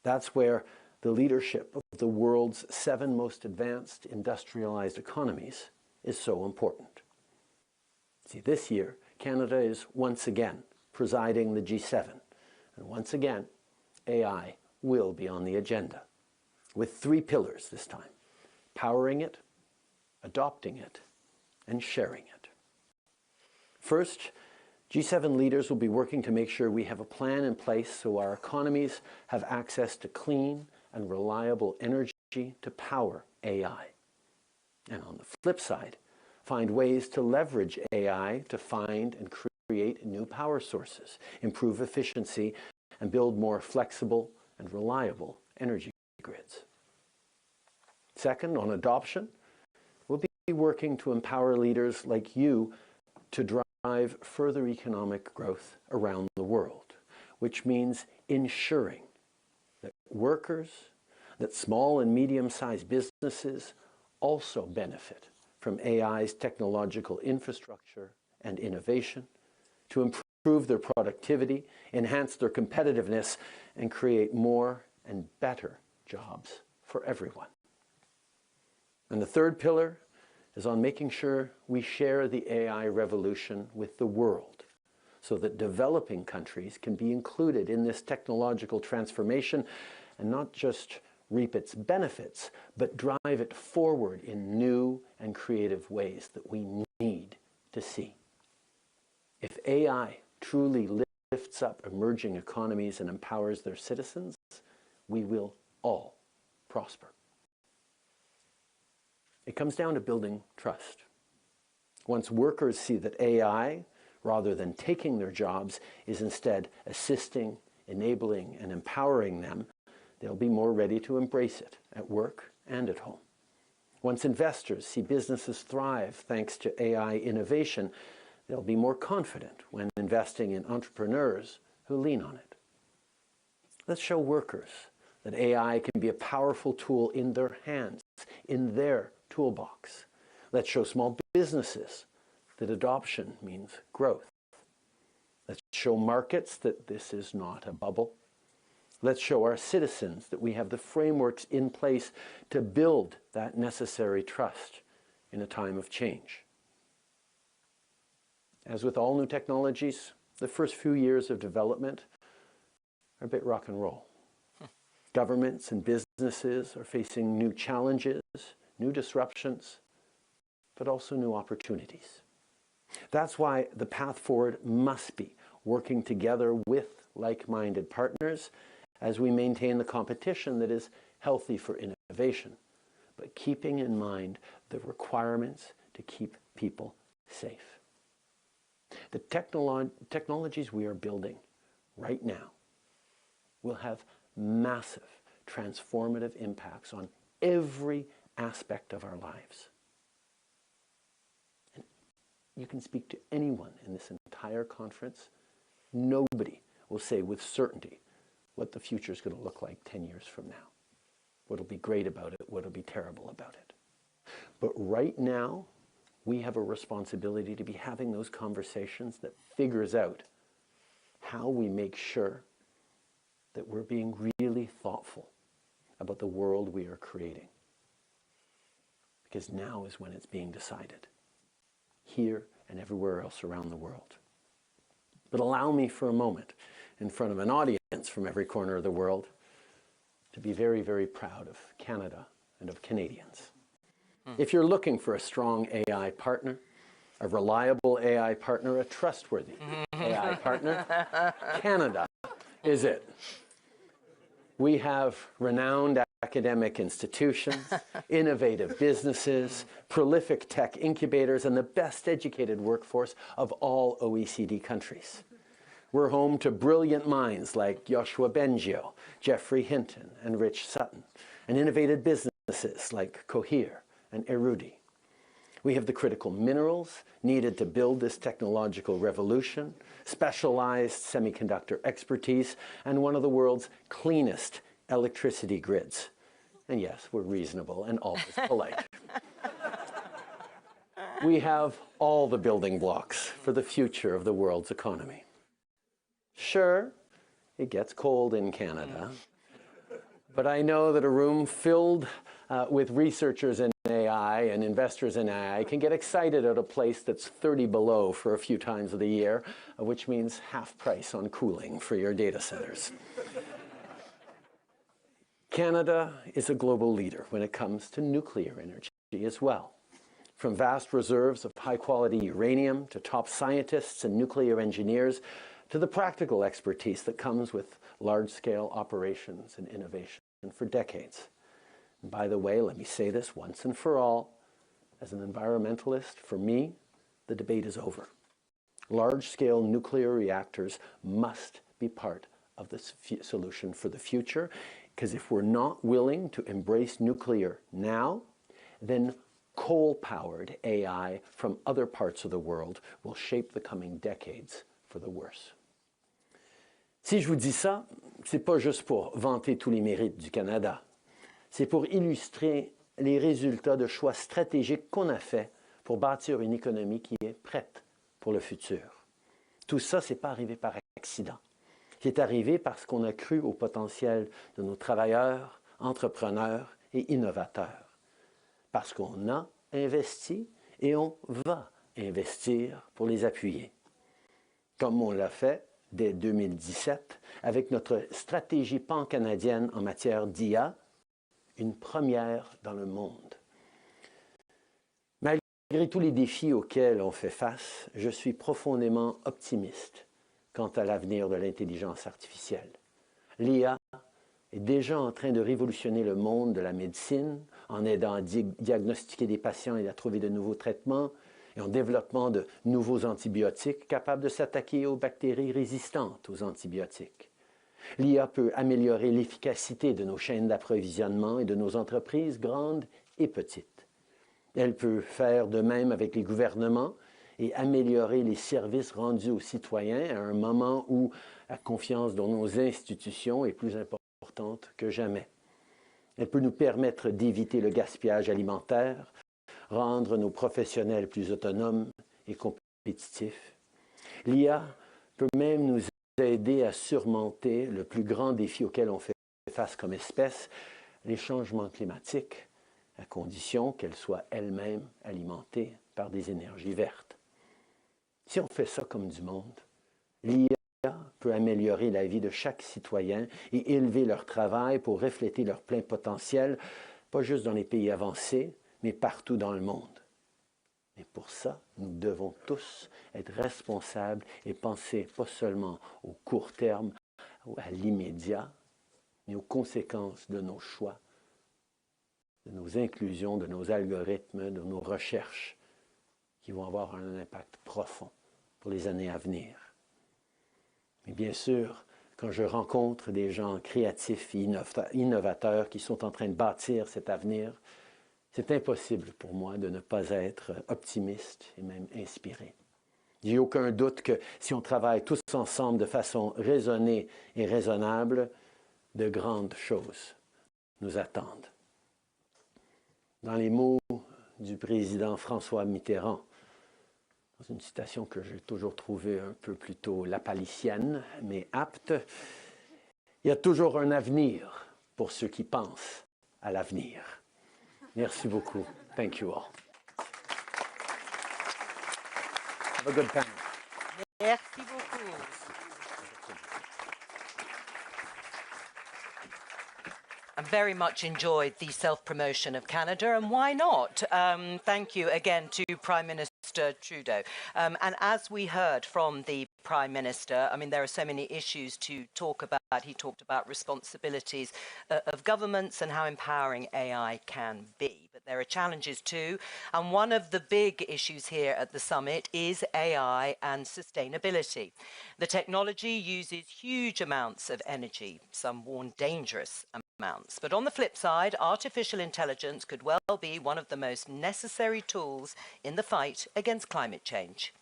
That's where the leadership of the world's 7 most advanced industrialized economies is so important. See, this year, Canada is once again presiding the G7, and once again, AI will be on the agenda, with 3 pillars this time: powering it, adopting it, and sharing it. First, G7 leaders will be working to make sure we have a plan in place so our economies have access to clean and reliable energy to power AI. And on the flip side, find ways to leverage AI to find and create new power sources, improve efficiency, and build more flexible and reliable energy grids. Second, on adoption, we'll be working to empower leaders like you to drive further economic growth around the world, which means ensuring that workers, that small and medium-sized businesses also benefit from AI's technological infrastructure and innovation to improve their productivity, enhance their competitiveness, and create more and better jobs for everyone. And the third pillar is on making sure we share the AI revolution with the world so that developing countries can be included in this technological transformation and not just reap its benefits, but drive it forward in new and creative ways that we need to see. If AI truly lifts up emerging economies and empowers their citizens, we will all prosper. It comes down to building trust. Once workers see that AI, rather than taking their jobs, is instead assisting, enabling, and empowering them, they'll be more ready to embrace it at work and at home. Once investors see businesses thrive thanks to AI innovation, they'll be more confident when investing in entrepreneurs who lean on it. Let's show workers that AI can be a powerful tool in their hands, in their toolbox. Let's show small businesses that adoption means growth. Let's show markets that this is not a bubble. Let's show our citizens that we have the frameworks in place to build that necessary trust in a time of change. As with all new technologies, the first few years of development are a bit rock and roll. Governments and businesses are facing new challenges, new disruptions, but also new opportunities. That's why the path forward must be working together with like-minded partners as we maintain the competition that is healthy for innovation, but keeping in mind the requirements to keep people safe. The technologies we are building right now will have massive transformative impacts on every aspect of our lives. And you can speak to anyone in this entire conference. Nobody will say with certainty what the future is going to look like 10 years from now. What'll be great about it, what'll be terrible about it. But right now, we have a responsibility to be having those conversations that figures out how we make sure that we're being really thoughtful about the world we are creating. Because now is when it's being decided, here and everywhere else around the world. But allow me for a moment, in front of an audience from every corner of the world, to be very, very proud of Canada and of Canadians. If you're looking for a strong AI partner, a reliable AI partner, a trustworthy AI partner, Canada is it. We have renowned academic institutions, innovative businesses, prolific tech incubators, and the best educated workforce of all OECD countries. We're home to brilliant minds like Joshua Bengio, Jeffrey Hinton, and Rich Sutton, and innovative businesses like Cohere and Erudi. We have the critical minerals needed to build this technological revolution, specialized semiconductor expertise, and one of the world's cleanest electricity grids. And yes, we're reasonable and always polite. We have all the building blocks for the future of the world's economy. Sure, It gets cold in Canada. But I know that a room filled with researchers in AI and investors in AI can get excited at a place that's 30 below for a few times of the year, which means half price on cooling for your data centers. Canada is a global leader when it comes to nuclear energy as well. From vast reserves of high-quality uranium to top scientists and nuclear engineers to the practical expertise that comes with large-scale operations and innovation for decades. And by the way, let me say this once and for all, as an environmentalist, for me, the debate is over. Large-scale nuclear reactors must be part of the solution for the future, because if we're not willing to embrace nuclear now, then coal-powered AI from other parts of the world will shape the coming decades for the worse. Si je vous dis ça, c'est pas juste pour vanter tous les mérites du Canada. C'est pour illustrer les résultats de choix stratégiques qu'on a faits pour bâtir une économie qui est prête pour le futur. Tout ça, c'est pas arrivé par accident. C'est arrivé parce qu'on a cru au potentiel de nos travailleurs, entrepreneurs et innovateurs. Parce qu'on a investi et on va investir pour les appuyer. Comme on l'a fait dès 2017 avec notre stratégie pan-canadienne en matière d'IA, une première dans le monde. Malgré tous les défis auxquels on fait face, je suis profondément optimiste quant à l'avenir de l'intelligence artificielle. L'IA est déjà en train de révolutionner le monde de la médecine en aidant à diagnostiquer des patients et à trouver de nouveaux traitements et en développement de nouveaux antibiotiques capables de s'attaquer aux bactéries résistantes aux antibiotiques. L'IA peut améliorer l'efficacité de nos chaînes d'approvisionnement et de nos entreprises grandes et petites. Elle peut faire de même avec les gouvernements et améliorer les services rendus aux citoyens à un moment où la confiance dans nos institutions est plus importante que jamais. Elle peut nous permettre d'éviter le gaspillage alimentaire, rendre nos professionnels plus autonomes et compétitifs. L'IA peut même nous aider à surmonter le plus grand défi auquel on fait face comme espèce, les changements climatiques, à condition qu'elle soit elle-même alimentée par des énergies vertes. Si on fait ça comme du monde, l'IA peut améliorer la vie de chaque citoyen et élever leur travail pour refléter leur plein potentiel, pas juste dans les pays avancés, mais partout dans le monde. Mais pour ça, nous devons tous être responsables et penser pas seulement au court terme ou à l'immédiat, mais aux conséquences de nos choix, de nos inclusions, de nos algorithmes, de nos recherches, qui vont avoir un impact profond pour les années à venir. Mais bien sûr, quand je rencontre des gens créatifs et innovateurs qui sont en train de bâtir cet avenir, c'est impossible pour moi de ne pas être optimiste et même inspiré. J'ai aucun doute que si on travaille tous ensemble de façon raisonnée et raisonnable, de grandes choses nous attendent. Dans les mots du président François Mitterrand, dans une citation que j'ai toujours trouvée un peu plutôt lapalicienne, mais apte, il y a toujours un avenir pour ceux qui pensent à l'avenir. Merci beaucoup. Thank you all. Have a good panel. Merci beaucoup. I very much enjoyed the self-promotion of Canada, and why not? Thank you again to Prime Minister Trudeau. And as we heard from the Prime Minister, I mean, there are so many issues to talk about. He talked about responsibilities of governments and how empowering AI can be. But there are challenges too. And one of the big issues here at the summit is AI and sustainability. The technology uses huge amounts of energy, some warn dangerous amounts. But on the flip side, artificial intelligence could well be one of the most necessary tools in the fight against climate change.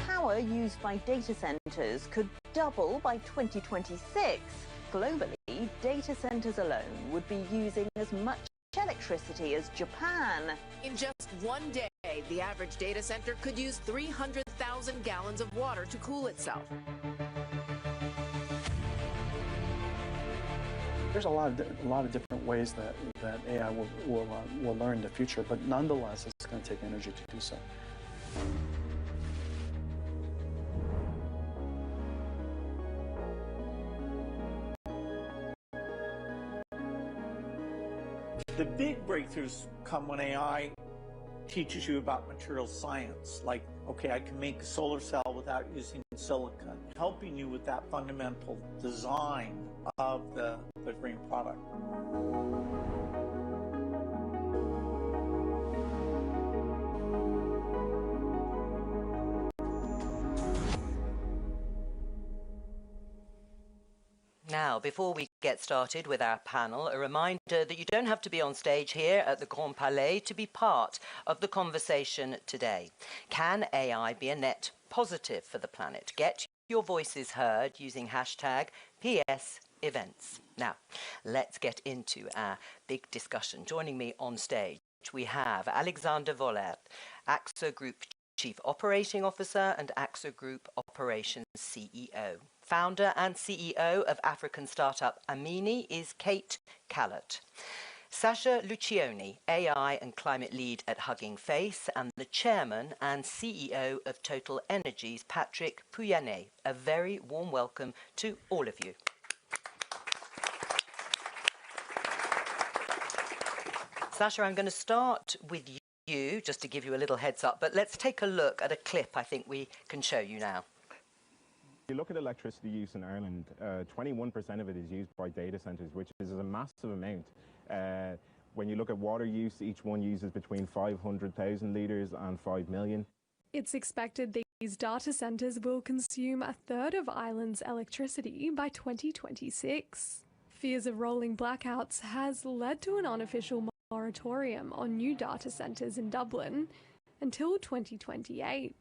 Power power used by data centers could double by 2026. Globally, data centers alone would be using as much electricity as Japan. In just one day, the average data center could use 300,000 gallons of water to cool itself. There's a lot of different ways that AI will learn in the future, but nonetheless, it's going to take energy to do so. The big breakthroughs come when AI teaches you about material science, like, okay, I can make a solar cell without using silicon, helping you with that fundamental design of the green product. Now, before we get started with our panel, a reminder that you don't have to be on stage here at the Grand Palais to be part of the conversation today. Can AI be a net positive for the planet? Get your voices heard using hashtag #PSEvents. Now, let's get into our big discussion. Joining me on stage, we have Alexander Vollert, AXA Group Chief Operating Officer and AXA Group Operations CEO. Founder and CEO of African startup Amini is Kallot. Sasha Luccioni, AI and climate lead at Huggingface, and the chairman and CEO of TotalEnergies, Petr Pouyanné. A very warm welcome to all of you. Sasha, I'm going to start with you, just to give you a little heads up, but let's take a look at a clip I think we can show you now. If you look at electricity use in Ireland, 21% of it is used by data centres, which is a massive amount. When you look at water use, each one uses between 500,000 litres and 5 million. It's expected these data centres will consume a third of Ireland's electricity by 2026. Fears of rolling blackouts has led to an unofficial moratorium on new data centres in Dublin until 2028.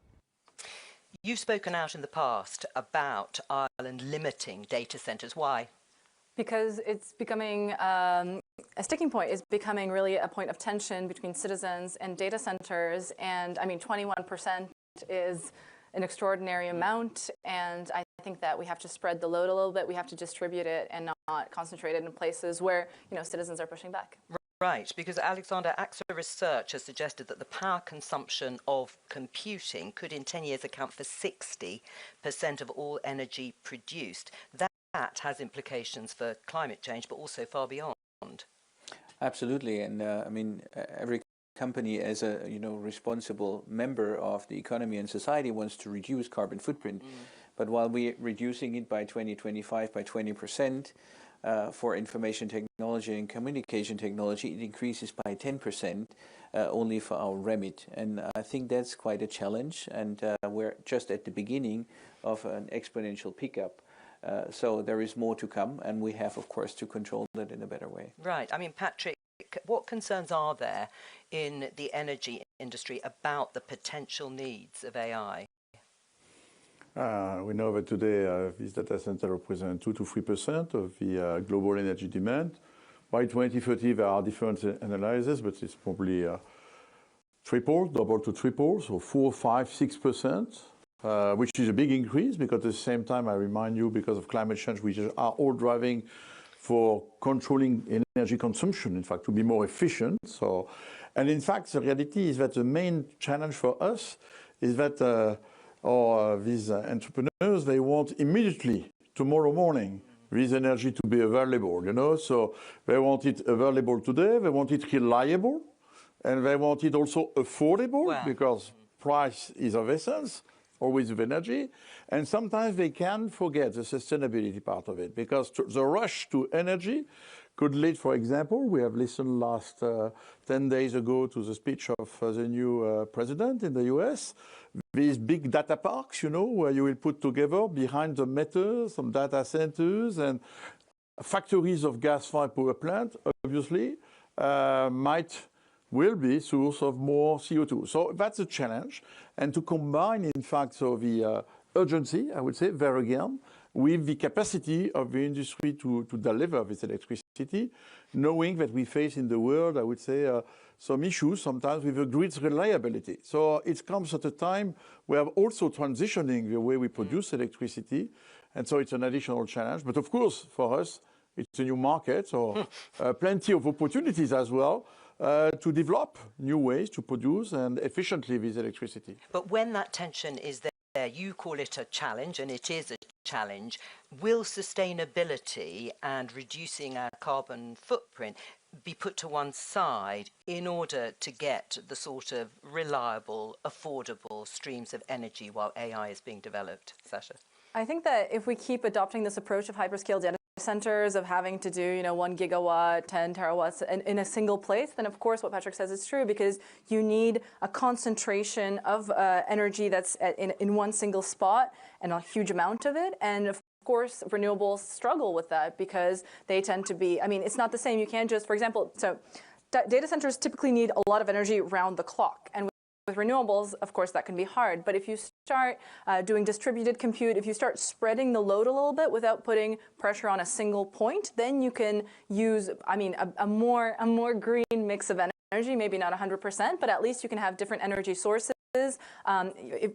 You've spoken out in the past about Ireland limiting data centres. Why? Because it's becoming a sticking point, is becoming really a point of tension between citizens and data centers. And I mean, 21% is an extraordinary amount. And I think that we have to spread the load a little bit. We have to distribute it and not concentrate it in places where, citizens are pushing back. Right, because Alexander, AXA research has suggested that the power consumption of computing could in 10 years account for 60% of all energy produced. That has implications for climate change, but also far beyond. Absolutely, and I mean, every company as a responsible member of the economy and society wants to reduce carbon footprint. But while we're reducing it by 2025 by 20%, for information technology and communication technology, it increases by 10% only for our remit. And I think that's quite a challenge. And we're just at the beginning of an exponential pickup. So there is more to come. And we have, of course, to control that in a better way. Right. I mean, Patrick, what concerns are there in the energy industry about the potential needs of AI? We know that today these data centers represent 2 to 3% of the global energy demand. By 2030, there are different analyses, but it's probably double to triple, so 4, 5, 6%, which is a big increase because at the same time, I remind you, because of climate change, we are all driving for controlling energy consumption, in fact, to be more efficient. So, and in fact, the reality is that the main challenge for us is that these entrepreneurs, they want immediately, tomorrow morning, this energy to be available, So they want it available today, they want it reliable, and they want it also affordable, because price is of essence, always with energy. And sometimes they can forget the sustainability part of it, because the rush to energy could lead, for example, we have listened last 10 days ago to the speech of the new president in the US, these big data parks, where you will put together behind the meters some data centers and factories of gas-fired power plant, obviously, might will be source of more CO2. So that's a challenge. And to combine, in fact, so the urgency, I would say, there again, with the capacity of the industry to deliver this electricity, knowing that we face in the world, I would say, some issues sometimes with the grid's reliability. So it comes at a time where we're also transitioning the way we produce electricity. And so it's an additional challenge. But of course, for us, it's a new market, so plenty of opportunities as well to develop new ways to produce and efficiently this electricity. But when that tension is there, you call it a challenge, and it is a challenge. Will sustainability and reducing our carbon footprint be put to one side in order to get the sort of reliable, affordable streams of energy while AI is being developed? Sasha? I think that if we keep adopting this approach of hyperscale data centers, of having to do 1 gigawatt, 10 terawatts in a single place, then of course what Petr says is true, because you need a concentration of energy that's in one single spot and a huge amount of it. And of course renewables struggle with that because they tend to be, I mean, it's not the same. You can't just, for example, so data centers typically need a lot of energy round the clock. And with renewables, of course, that can be hard. But if you start doing distributed compute, if you start spreading the load a little bit without putting pressure on a single point, then you can use, I mean, a more green mix of energy, maybe not 100%, but at least you can have different energy sources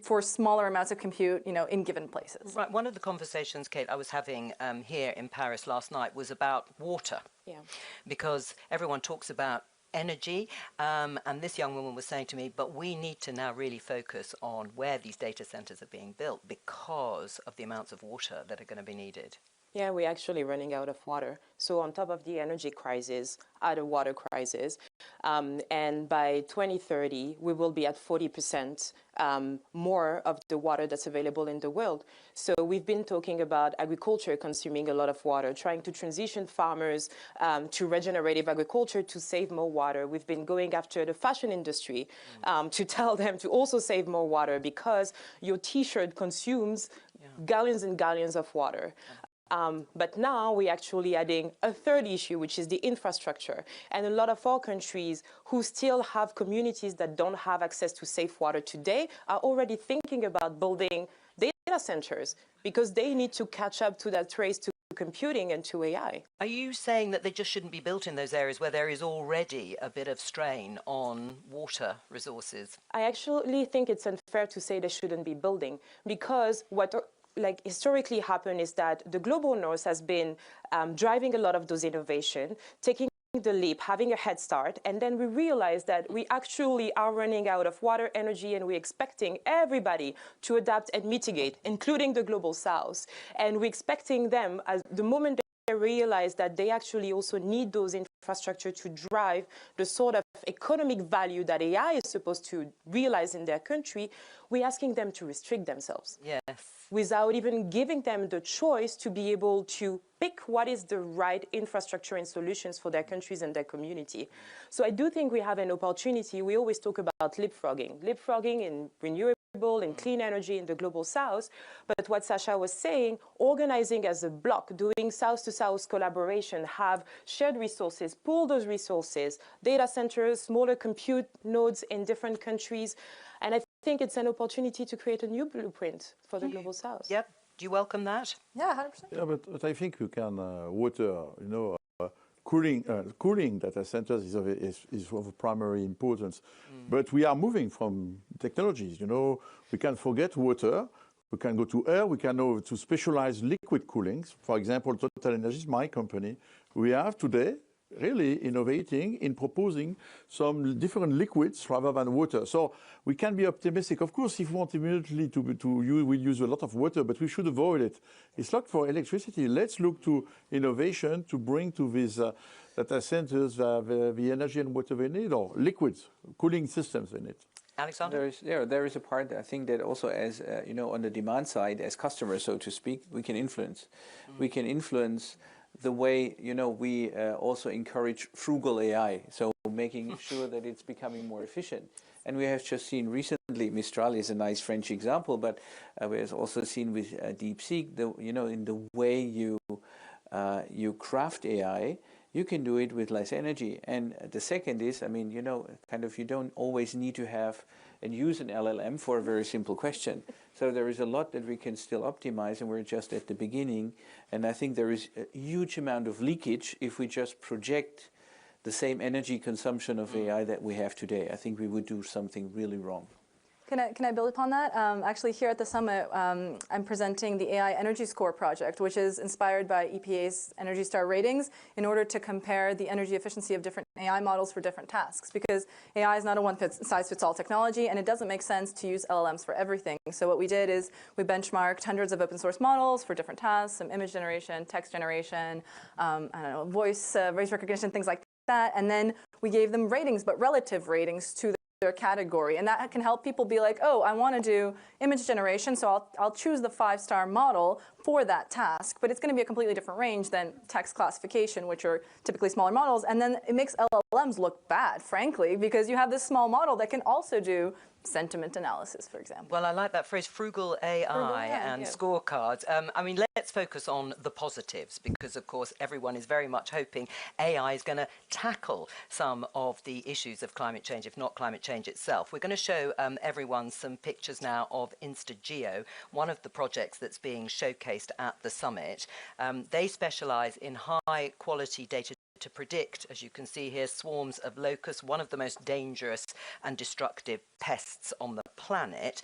for smaller amounts of compute, in given places. Right. One of the conversations, Kate, I was having here in Paris last night was about water. Yeah. Because everyone talks about energy, and this young woman was saying to me, but we need to now really focus on where these data centers are being built because of the amounts of water that are going to be needed. Yeah, we're actually running out of water. So on top of the energy crisis, add a water crisis. And by 2030, we will be at 40% more of the water that's available in the world. So we've been talking about agriculture consuming a lot of water, trying to transition farmers to regenerative agriculture to save more water. We've been going after the fashion industry to tell them to also save more water because your T-shirt consumes gallons and gallons of water. But now we're actually adding a third issue, which is the infrastructure. And a lot of our countries who still have communities that don't have access to safe water today are already thinking about building data centers because they need to catch up to that race to computing and to AI. Are you saying that they just shouldn't be built in those areas where there is already a bit of strain on water resources? I actually think it's unfair to say they shouldn't be building because what historically happened is that the global north has been driving a lot of those innovation, taking the leap, having a head start, and then we realized that we actually are running out of water, energy, and we're expecting everybody to adapt and mitigate, including the global south. And we're expecting them, as the moment they realize that they actually also need those infrastructure to drive the sort of economic value that AI is supposed to realize in their country, we're asking them to restrict themselves. Yes. Without even giving them the choice to be able to pick what is the right infrastructure and solutions for their countries and their community. So I do think we have an opportunity. We always talk about leapfrogging in renewable and clean energy in the global south. But what Sasha was saying, organizing as a block, doing south-to-south collaboration, have shared resources, pool those resources, data centers, smaller compute nodes in different countries. And I think it's an opportunity to create a new blueprint for the global south. Yep. Do you welcome that? Yeah, 100%. Yeah, but I think you can water, cooling data centers is of primary importance. But we are moving from technologies, we can forget water, we can go to air, we can go to specialized liquid coolings. For example, TotalEnergies, my company, we have today really innovating in proposing some different liquids rather than water. So we can be optimistic. Of course, if we want immediately we use a lot of water, but we should avoid it. It's like for electricity. Let's look to innovation to bring to these data centers the energy and water they need, or liquids, cooling systems in it. Alexander? There is a part, I think, that also as, on the demand side, as customers, so to speak, we can influence. We can influence the way, we also encourage frugal AI, so making sure that it's becoming more efficient. And we have just seen recently, Mistral is a nice French example, but we have also seen with DeepSeek, in the way you craft AI, you can do it with less energy. And the second is, I mean, you know, kind of you don't always need to have and use an LLM for a very simple question. So there is a lot that we can still optimize, and we're just at the beginning. And I think there is a huge amount of leakage if we just project the same energy consumption of AI that we have today. I think we would do something really wrong. Can I build upon that? Actually, here at the summit, I'm presenting the AI Energy Score project, which is inspired by EPA's Energy Star ratings in order to compare the energy efficiency of different AI models for different tasks. Because AI is not a one-size-fits-all technology, and it doesn't make sense to use LLMs for everything. So what we did is we benchmarked hundreds of open source models for different tasks, some image generation, text generation, I don't know, voice recognition, things like that. And then we gave them ratings, but relative ratings to their category, and that can help people be like, oh, I want to do image generation, so I'll choose the 5-star model for that task, but it's going to be a completely different range than text classification, which are typically smaller models, and then it makes LLMs look bad, frankly, because you have this small model that can also do sentiment analysis, for example. Well, I like that phrase, frugal AI and scorecards. I mean, let's focus on the positives, because, of course, everyone is very much hoping AI is going to tackle some of the issues of climate change, if not climate change itself. We're going to show everyone some pictures now of InstaGeo, one of the projects that's being showcased at the summit. They specialize in high-quality data to predict, as you can see here, swarms of locusts, one of the most dangerous and destructive pests on the planet.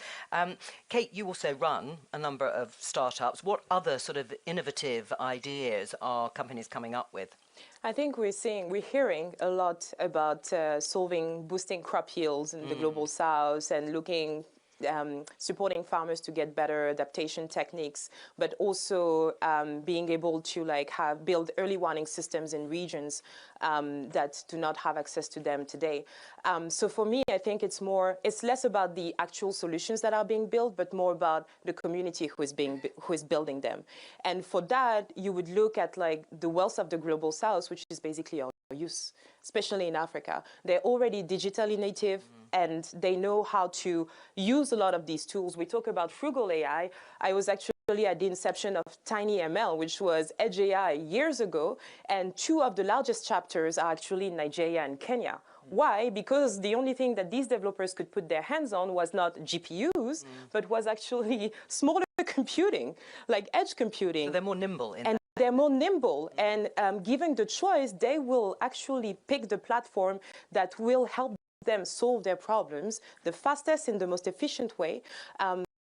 Kate, you also run a number of startups. What other sort of innovative ideas are companies coming up with? I think we're hearing a lot about boosting crop yields in the global south and supporting farmers to get better adaptation techniques, but also being able to build early warning systems in regions that do not have access to them today. So for me, I think it's less about the actual solutions that are being built, but more about the community who is building them. And for that, you would look at the wealth of the global south, which is basically our youth, especially in Africa. They're already digitally native, and they know how to use a lot of these tools. We talk about frugal AI. I was actually at the inception of TinyML, which was Edge AI years ago, and 2 of the largest chapters are actually in Nigeria and Kenya. Why? Because the only thing that these developers could put their hands on was not GPUs, but was actually smaller computing, like edge computing. So they're more nimble in that. They're more nimble, and given the choice, they will actually pick the platform that will help them solve their problems the fastest in the most efficient way.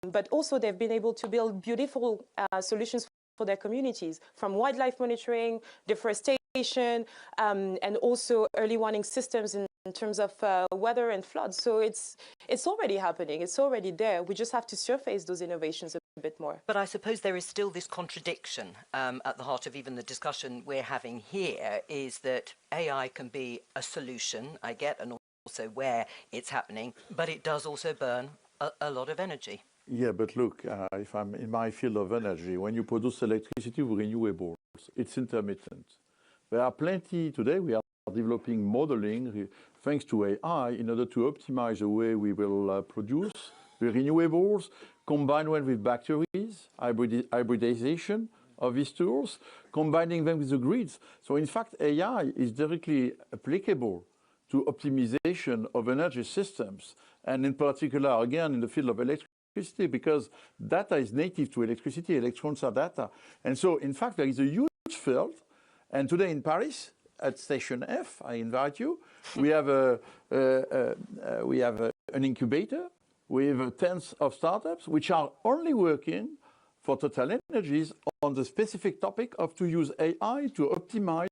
But also they've been able to build beautiful solutions for their communities, from wildlife monitoring, deforestation, and also early warning systems in terms of weather and floods. So it's already happening. It's already there. We just have to surface those innovations a bit more. But I suppose there is still this contradiction at the heart of even the discussion we're having here, is that AI can be a solution, I get, and also where it's happening, but it does also burn a lot of energy. Yeah, but look, if I'm in my field of energy, when you produce electricity with renewables, it's intermittent. There are plenty today. We are developing modeling thanks to AI in order to optimize the way we will produce the renewables, combined with batteries, hybridization of these tools, combining them with the grids. So in fact, AI is directly applicable to optimization of energy systems, and in particular, again, in the field of electricity, because data is native to electricity, electrons are data. And so, in fact, there is a huge field, and today in Paris, at Station F, I invite you, we have an incubator with tens of startups, which are only working for TotalEnergies on the specific topic of to use AI to optimize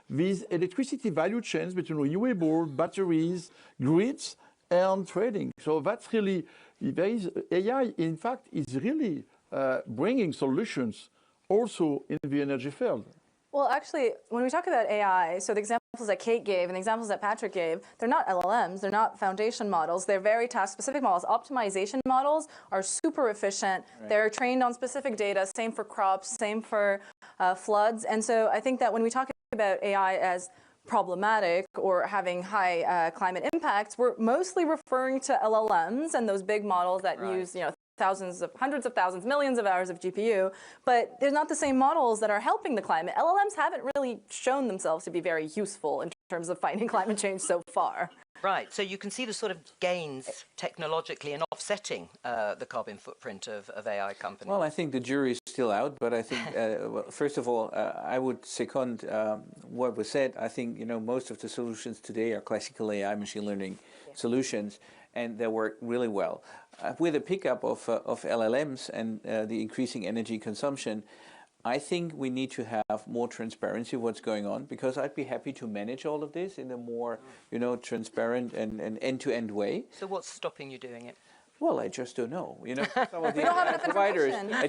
these electricity value chains between renewable, batteries, grids, and trading. So that's really, AI, in fact, is really bringing solutions also in the energy field. Well, actually, when we talk about AI, so the examples that Kate gave and the examples that Petr gave, they're not LLMs, they're not foundation models, they're very task-specific models. Optimization models are super efficient. Right. They're trained on specific data, same for crops, same for floods. And so I think that when we talk about AI as problematic or having high climate impacts, we're mostly referring to LLMs and those big models that use, hundreds of thousands, millions of hours of GPU, but they're not the same models that are helping the climate. LLMs haven't really shown themselves to be very useful in terms of fighting climate change so far. Right, so you can see the sort of gains technologically in offsetting the carbon footprint of AI companies. Well, I think the jury is still out, but I think, well, first of all, I would second what was said. I think, most of the solutions today are classical AI machine learning solutions, and they work really well. With the pickup of LLMs and the increasing energy consumption, I think we need to have more transparency of what's going on, because I'd be happy to manage all of this in a more, transparent and end-to-end way. So what's stopping you doing it? Well, I just don't know. Some of the we don't have enough providers, information.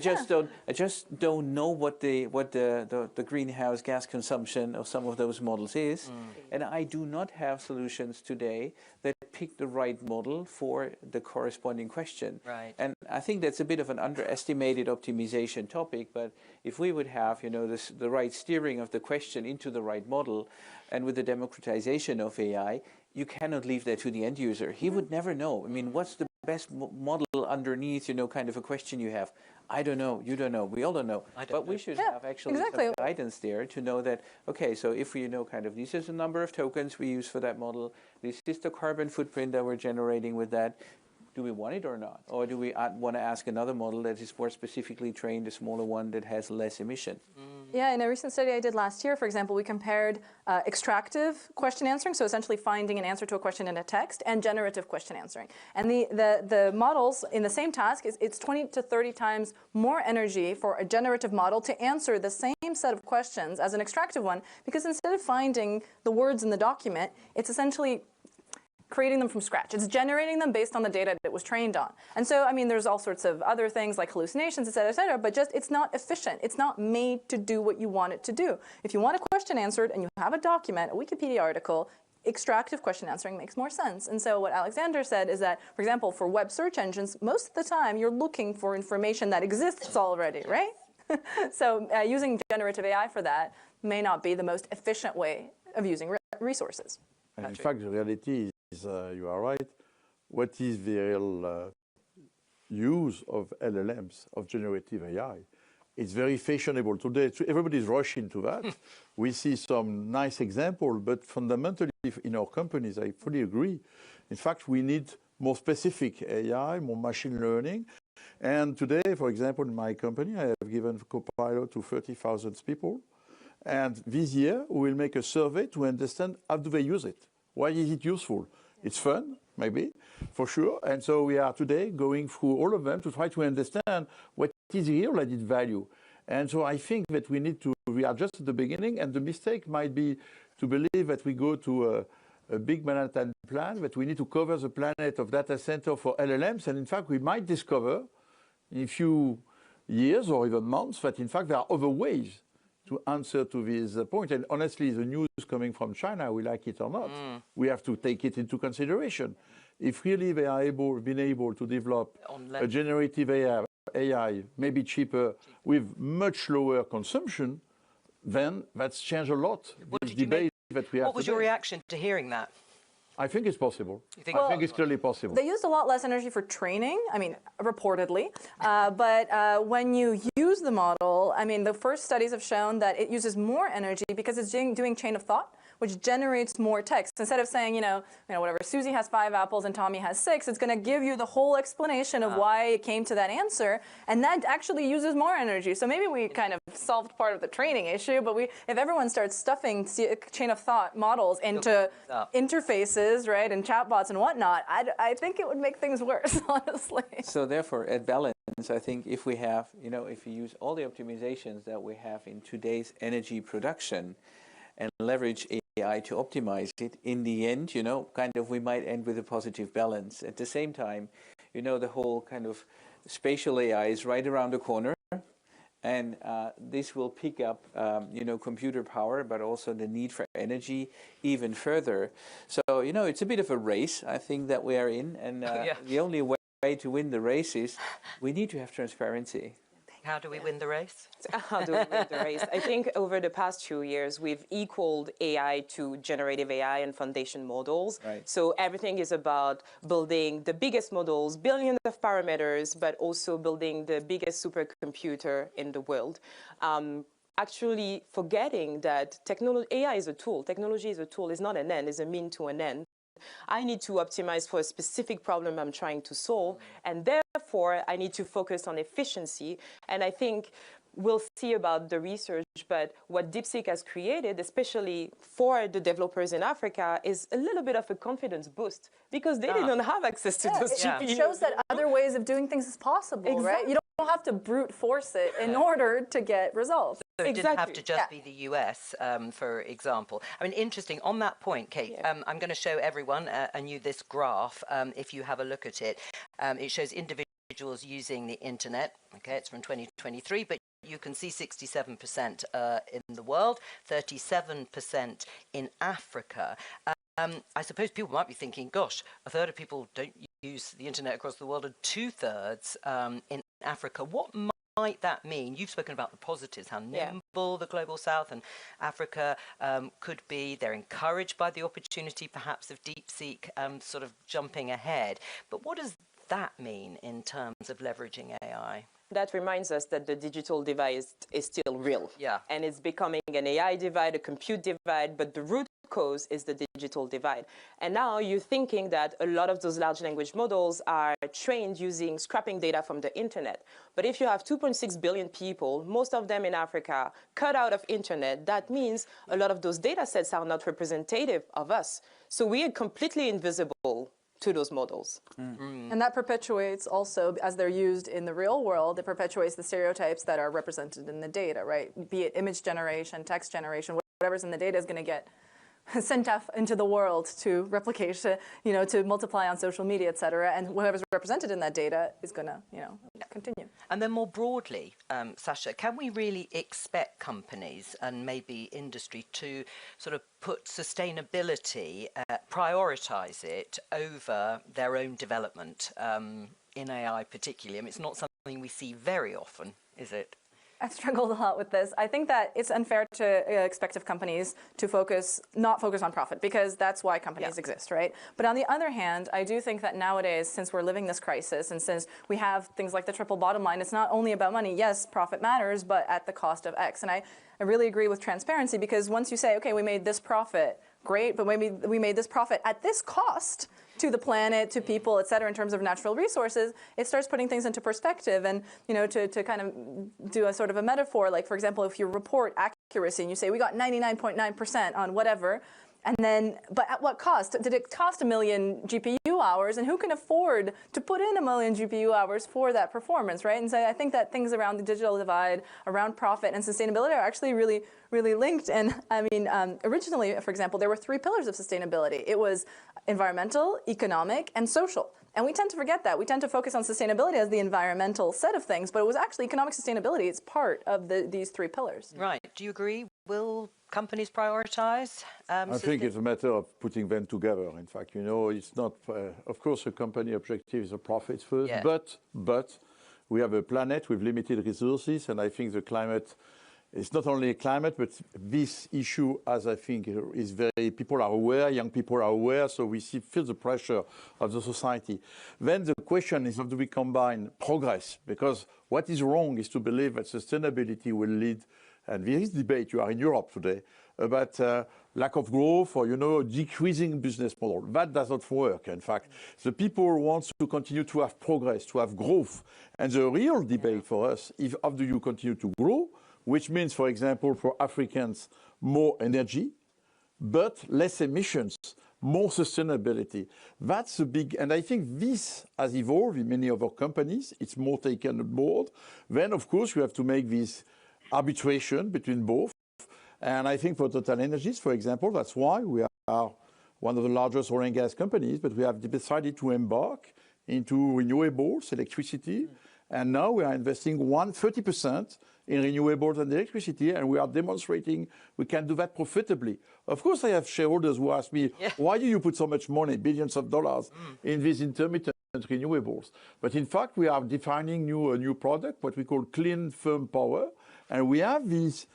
I just don't know what the greenhouse gas consumption of some of those models is, and I do not have solutions today that pick the right model for the corresponding question. Right. And I think that's a bit of an underestimated optimization topic. But if we would have, the right steering of the question into the right model, and with the democratization of AI, you cannot leave that to the end user. He would never know. I mean, what's the best model underneath, kind of a question you have? I don't know. You don't know. We all don't know. But we should have actually some guidance there to know that, okay, so if we know kind of this is the number of tokens we use for that model, this is the carbon footprint that we're generating with that, do we want it or not? Or do we want to ask another model that is more specifically trained, a smaller one that has less emission? Yeah, in a recent study I did last year, for example, we compared extractive question answering, so essentially finding an answer to a question in a text, and generative question answering. And the models in the same task, it's 20 to 30 times more energy for a generative model to answer the same set of questions as an extractive one, because instead of finding the words in the document, it's essentially creating them from scratch. It's generating them based on the data that it was trained on. And so, I mean, there's all sorts of other things like hallucinations, et cetera, but just it's not efficient. It's not made to do what you want it to do. If you want a question answered and you have a document, a Wikipedia article, extractive question answering makes more sense. And so what Alexander said is that, for example, for web search engines, most of the time you're looking for information that exists already, right? So using generative AI for that may not be the most efficient way of using resources. And in fact, the reality is, you are right, what is the real use of LLMs, of generative AI? It's very fashionable today. Everybody's rushing to that. We see some nice examples, but fundamentally in our companies, I fully agree. In fact, we need more specific AI, more machine learning. And today, for example, in my company, I have given Copilot to 30,000 people. And this year, we will make a survey to understand how do they use it. Why is it useful? It's fun, maybe, for sure. And so we are today going through all of them to try to understand what is real added value. And so I think that we are just at the beginning, and the mistake might be to believe that we go to a big Manhattan plan, that we need to cover the planet of data center for LLMs. And in fact, we might discover in a few years or even months that in fact there are other ways to answer to this point. And honestly, the news coming from China, we like it or not, we have to take it into consideration. If really they are been able to develop a generative AI, maybe cheaper, with much lower consumption, then that's changed a lot. This debate that we have What was your reaction to hearing that? I think it's possible. You think I think it's clearly possible. They used a lot less energy for training, I mean, reportedly. But when you use the model, I mean, the first studies have shown that it uses more energy because it's doing chain of thought, which generates more text. Instead of saying, whatever, Susie has 5 apples and Tommy has 6, it's going to give you the whole explanation of why it came to that answer, and that actually uses more energy. So maybe we kind of solved part of the training issue, but if everyone starts stuffing chain of thought models into interfaces, right, and chatbots and whatnot, I think it would make things worse, honestly. So therefore, at balance, I think if we have, if we use all the optimizations that we have in today's energy production and leverage AI to optimize it, in the end, we might end with a positive balance. At the same time, the whole kind of spatial AI is right around the corner, and this will pick up, computer power, but also the need for energy even further. So, it's a bit of a race, I think, that we are in, and the only way to win the race is we need to have transparency. How do we win the race? How do we win the race? I think over the past few years, we've equaled AI to generative AI and foundation models. Right. So everything is about building the biggest models, billions of parameters, but also building the biggest supercomputer in the world. Actually forgetting that AI is a tool. Technology is a tool, it's not an end, it's a mean to an end. I need to optimize for a specific problem I'm trying to solve, and therefore I need to focus on efficiency. And I think we'll see about the research, but what DeepSeek has created, especially for the developers in Africa, is a little bit of a confidence boost because they didn't have access to those GPUs. It shows that other ways of doing things is possible, right? You don't have to brute force it in order to get results. So it didn't have to just be the US, for example. I mean, interesting. On that point, Kate, I'm going to show everyone this graph. If you have a look at it, it shows individuals using the internet. Okay, it's from 2023, but you can see 67% in the world, 37% in Africa. I suppose people might be thinking, gosh, a third of people don't use the internet across the world and 2/3 in Africa. What might that mean? You've spoken about the positives, how nimble the Global South and Africa could be. They're encouraged by the opportunity, perhaps, of DeepSeek sort of jumping ahead. But what does that mean in terms of leveraging AI? That reminds us that the digital divide is still real. And it's becoming an AI divide, a compute divide, but the root cause is the digital divide. And now you're thinking that a lot of those large language models are trained using scrapping data from the internet. But if you have 2.6 billion people, most of them in Africa, cut out of internet, that means a lot of those data sets are not representative of us. So we are completely invisible to those models. And that perpetuates also, as they're used in the real world, it perpetuates the stereotypes that are represented in the data, right? Be it image generation, text generation, whatever's in the data is going to get sent off into the world to replicate, to multiply on social media, et cetera, and whatever's represented in that data is going to, continue. And then more broadly, Sasha, can we really expect companies and maybe industry to sort of put sustainability, prioritize it over their own development in AI particularly? I mean, it's not something we see very often, is it? I've struggled a lot with this. I think that it's unfair to expect of companies to not focus on profit, because that's why companies exist, right? But on the other hand, I do think that nowadays, since we're living this crisis and since we have things like the triple bottom line, it's not only about money. Yes, profit matters, but at the cost of X. And I really agree with transparency, because once you say, okay, we made this profit, great, but maybe we made this profit at this cost to the planet, to people, et cetera, in terms of natural resources, it starts putting things into perspective. And, to kind of do a sort of a metaphor, like, for example, if you report accuracy and you say we got 99.9% on whatever, and then, but at what cost? Did it cost 1 million GPU hours? And who can afford to put in 1 million GPU hours for that performance, right? And so I think that things around the digital divide, around profit and sustainability are actually really, really linked. And I mean, originally, for example, there were 3 pillars of sustainability. It was environmental, economic, and social. And we tend to forget that. We tend to focus on sustainability as the environmental set of things, but it was actually economic sustainability. It's part of these 3 pillars. Right. Do you agree? Will companies prioritize? I think it's a matter of putting them together. In fact, it's not, of course, a company objective is a profit first, but we have a planet with limited resources, and I think the climate, it's not only a climate, but this issue, as I think, is people are aware, young people are aware, so we feel the pressure of the society. Then the question is, how do we combine progress? Because what is wrong is to believe that sustainability will lead, and there is debate, you are in Europe today, about lack of growth or, decreasing business model. That does not work. In fact, the people want to continue to have progress, to have growth. And the real debate for us is, how do you continue to grow? Which means, for example, for Africans, more energy, but less emissions, more sustainability. That's a big, and I think this has evolved in many other companies. It's more taken on board. Then, of course, you have to make this arbitration between both. And I think for TotalEnergies, for example, that's why we are one of the largest oil and gas companies, but we have decided to embark into renewables, electricity. And now we are investing 30% in renewables and electricity, and we are demonstrating we can do that profitably. Of course, I have shareholders who ask me, why do you put so much money, billions of dollars, in this intermittent renewables. But in fact, we are defining a new product, what we call clean firm power. And we have these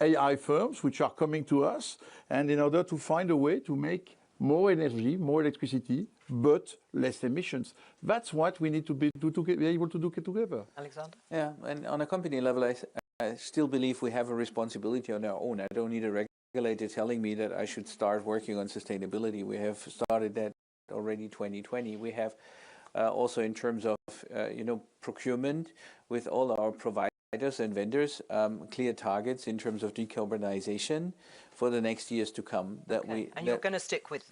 AI firms which are coming to us, and in order to find a way to make more energy, more electricity, but less emissions. That's what we need to be able to do together. Alexander? Yeah, and on a company level, I still believe we have a responsibility on our own. I don't need a regulator telling me that I should start working on sustainability. We have started that already 2020. We have also in terms of procurement with all our providers and vendors, clear targets in terms of decarbonization for the next years to come. You're going to stick with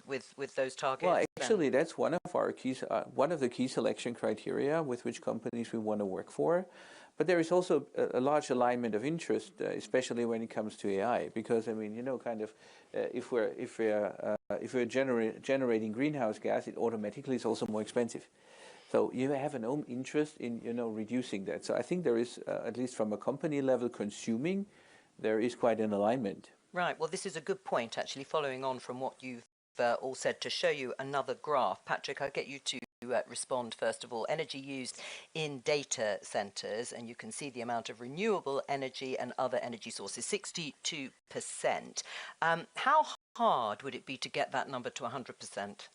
those targets? Well, actually, that's one of our keys, one of the key selection criteria with which companies we want to work for. But there is also a large alignment of interest, especially when it comes to AI, because I mean, if we're generating greenhouse gas, it automatically is also more expensive. So you have an own interest in reducing that. So I think there is, at least from a company level consuming, there is quite an alignment. Right. Well, this is a good point, actually, following on from what you've all said. To show you another graph, Patrick, I'll get you to respond first of all. Energy used in data centers, and you can see the amount of renewable energy and other energy sources, 62%. How hard would it be to get that number to 100%?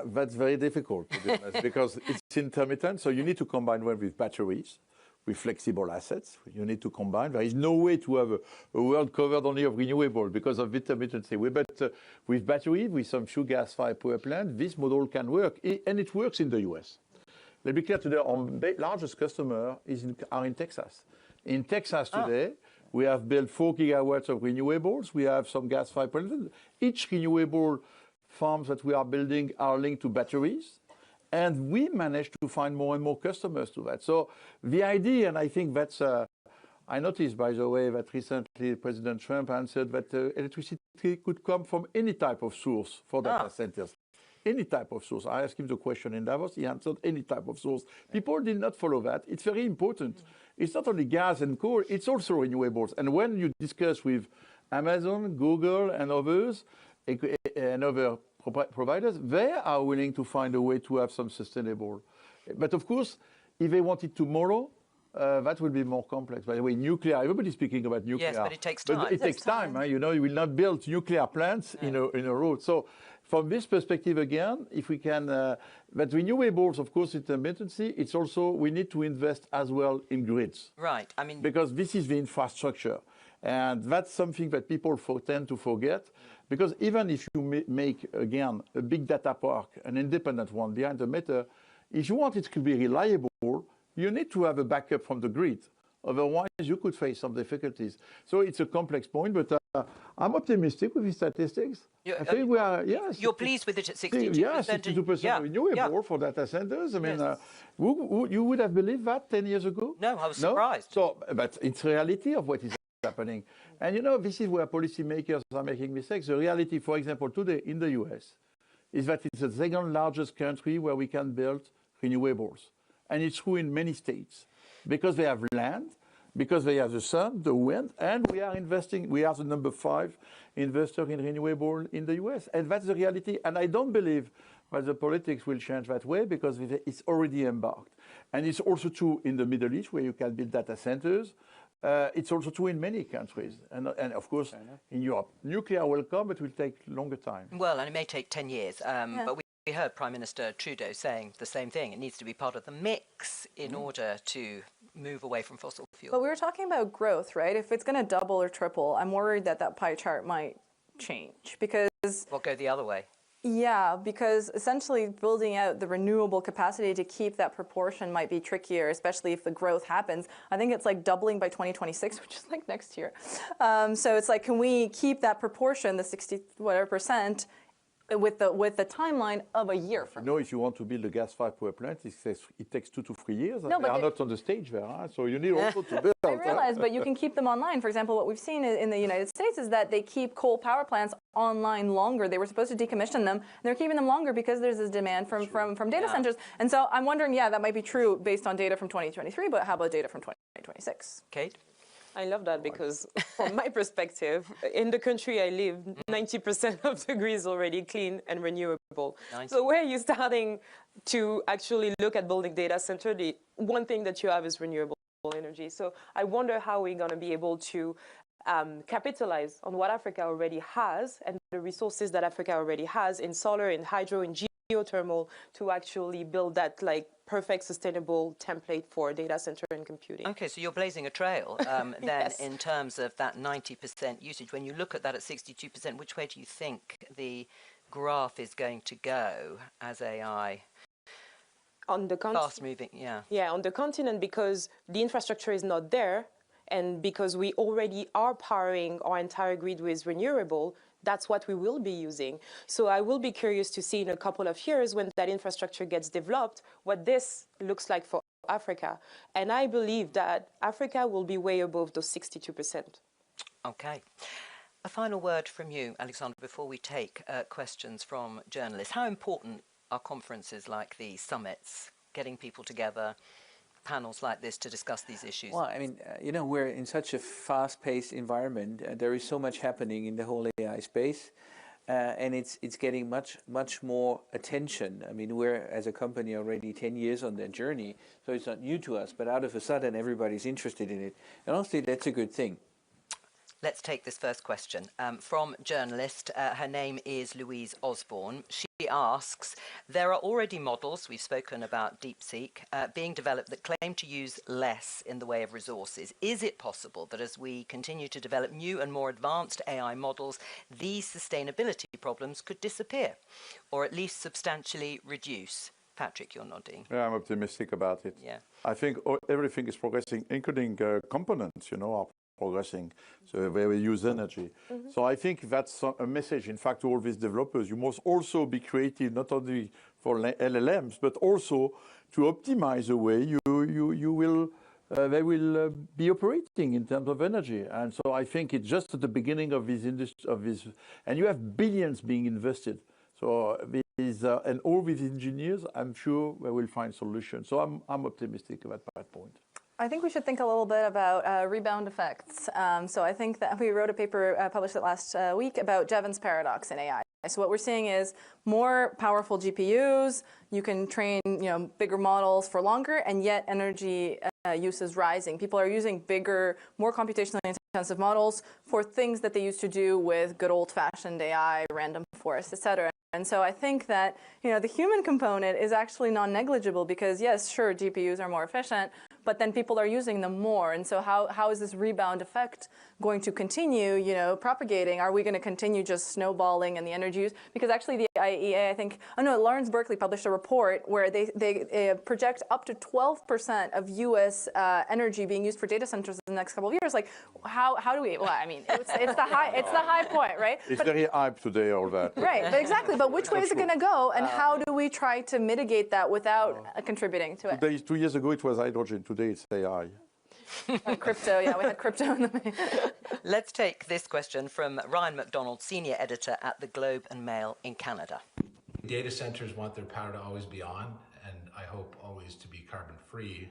That's very difficult, to be honest, because it's intermittent. So you need to combine one with batteries, with flexible assets. You need to combine. There is no way to have a world covered only of renewable because of intermittency. But with battery, with some few gas-fired power plants, this model can work, and it works in the US. Let's be clear today, our largest customer are in Texas. In Texas today, we have built 4 gigawatts of renewables. We have some gas-fired plants. Each renewable farms that we are building are linked to batteries. And we managed to find more and more customers to that. So the idea, and I think that's, I noticed, by the way, that recently President Trump answered that electricity could come from any type of source for data centers. Any type of source. I asked him the question in Davos, he answered any type of source. People did not follow that. It's very important. It's not only gas and coal, it's also renewables. And when you discuss with Amazon, Google, and others, and other providers, they are willing to find a way to have some sustainable. But of course, if they want it tomorrow, that will be more complex. By the way, nuclear, everybody's speaking about nuclear. Yes, but it takes time. But it takes time. You will not build nuclear plants in a row. So from this perspective, again, if we can, but renewables, of course, intermittency, it's also, we need to invest as well in grids. Right. I mean, because this is the infrastructure. And that's something that people tend to forget. Because even if you make, again, a big data park, an independent one behind the meter, if you want it to be reliable, you need to have a backup from the grid. Otherwise, you could face some difficulties. So it's a complex point, but I'm optimistic with the statistics. I think we are, yes. You're pleased with it at 62%? Yeah, 62% renewable for data centers. I mean, you would have believed that 10 years ago? No, I was surprised. So, but it's reality of what is happening. And this is where policymakers are making mistakes. The reality, for example, today in the US, is that it's the second largest country where we can build renewables. And it's true in many states. Because they have land, because they have the sun, the wind, and we are investing. We are the number 5 investor in renewable in the US. And that's the reality. And I don't believe that the politics will change that way because it's already embarked. And it's also true in the Middle East where you can build data centers. It's also true in many countries, and of course in Europe. Nuclear will come, but it will take longer time. Well, and it may take 10 years, but we heard Prime Minister Trudeau saying the same thing. It needs to be part of the mix in order to move away from fossil fuel. But we were talking about growth, right? If it's going to double or triple, I'm worried that pie chart might change because... Well, go the other way. Yeah, because essentially building out the renewable capacity to keep that proportion might be trickier, especially if the growth happens. I think it's like doubling by 2026, which is like next year. So it's like, can we keep that proportion, the 60% with the timeline of a year from now? If you want to build a gas-fired power plant, it takes 2 to 3 years. No, they are not on the stage there, so you need also to build. I realize, but you can keep them online. For example, what we've seen in the United States is that they keep coal power plants online longer. They were supposed to decommission them, and they're keeping them longer because there's this demand from data centers. And so I'm wondering, that might be true based on data from 2023, but how about data from 2026? Kate? I love that because from my perspective, in the country I live, 90% of the grid is already clean and renewable. 90. So where are you starting to actually look at building data center? The one thing that you have is renewable energy. So I wonder how we're going to be able to capitalize on what Africa already has and the resources that Africa already has in solar, in hydro, in geothermal to actually build that like perfect sustainable template for data center and computing. Okay, so you're blazing a trail then Yes. in terms of that 90% usage. When you look at that at 62%, which way do you think the graph is going to go as AI? On the fast moving, yeah. Yeah, on the continent, because the infrastructure is not there, and because we already are powering our entire grid with renewable, that's what we will be using. So I will be curious to see in a couple of years when that infrastructure gets developed, what this looks like for Africa. And I believe that Africa will be way above those 62%. Okay. A final word from you, Alexandra, before we take questions from journalists. How important are conferences like these, summits, getting people together, panels like this to discuss these issues? Well, I mean, you know, we're in such a fast-paced environment. There is so much happening in the whole AI space, and it's getting much more attention. I mean, we're, as a company, already 10 years on that journey, so it's not new to us, but out of a sudden, everybody's interested in it. And honestly, that's a good thing. Let's take this first question from journalist. Her name is Louise Osborne. She asks, there are already models, we've spoken about DeepSeek, being developed that claim to use less in the way of resources. Is it possible that as we continue to develop new and more advanced AI models, these sustainability problems could disappear or at least substantially reduce? Patrick, you're nodding. Yeah, I'm optimistic about it. Yeah. I think everything is progressing, including components, you know, are progressing, so where we use energy. So I think that's a message, in fact, to all these developers. You must also be creative, not only for LLMs, but also to optimize the way they will be operating in terms of energy. And so I think it's just at the beginning of this industry, and you have billions being invested. So and all these engineers, I'm sure they will find solutions. So I'm optimistic about that point. I think we should think a little bit about rebound effects. So I think that we wrote a paper, published it last week, about Jevons paradox in AI. So what we're seeing is more powerful GPUs, you can train bigger models for longer, and yet energy use is rising. People are using bigger, more computationally intensive models for things that they used to do with good old-fashioned AI, random forest, et cetera. And so I think that the human component is actually non-negligible because, yes, sure, GPUs are more efficient, but then people are using them more. And so how is this rebound effect going to continue, propagating? Are we going to continue just snowballing in the energy use? Because actually the IEA, I think, Lawrence Berkeley published a report where they project up to 12% of U.S. energy being used for data centers in the next couple of years. Like, how do we? Well, I mean, it's the high point, right? It's very hype today, all that. Right, but exactly. But which way is it going to go, and how do we try to mitigate that without contributing to it? 2 years ago, it was hydrogen. Today, it's AI. Crypto, yeah, we had crypto in the main. Let's take this question from Ryan McDonald, senior editor at the Globe and Mail in Canada. Data centers want their power to always be on, and I hope always to be carbon free.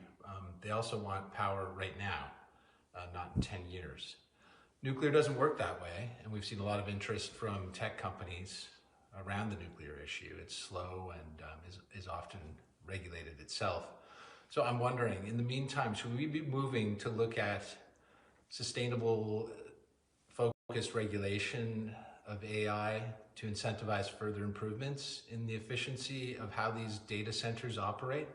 They also want power right now, not in 10 years. Nuclear doesn't work that way, and we've seen a lot of interest from tech companies around the nuclear issue. It's slow and is often regulated itself. So I'm wondering, in the meantime, should we be moving to look at sustainable, focused regulation of AI to incentivize further improvements in the efficiency of how these data centers operate,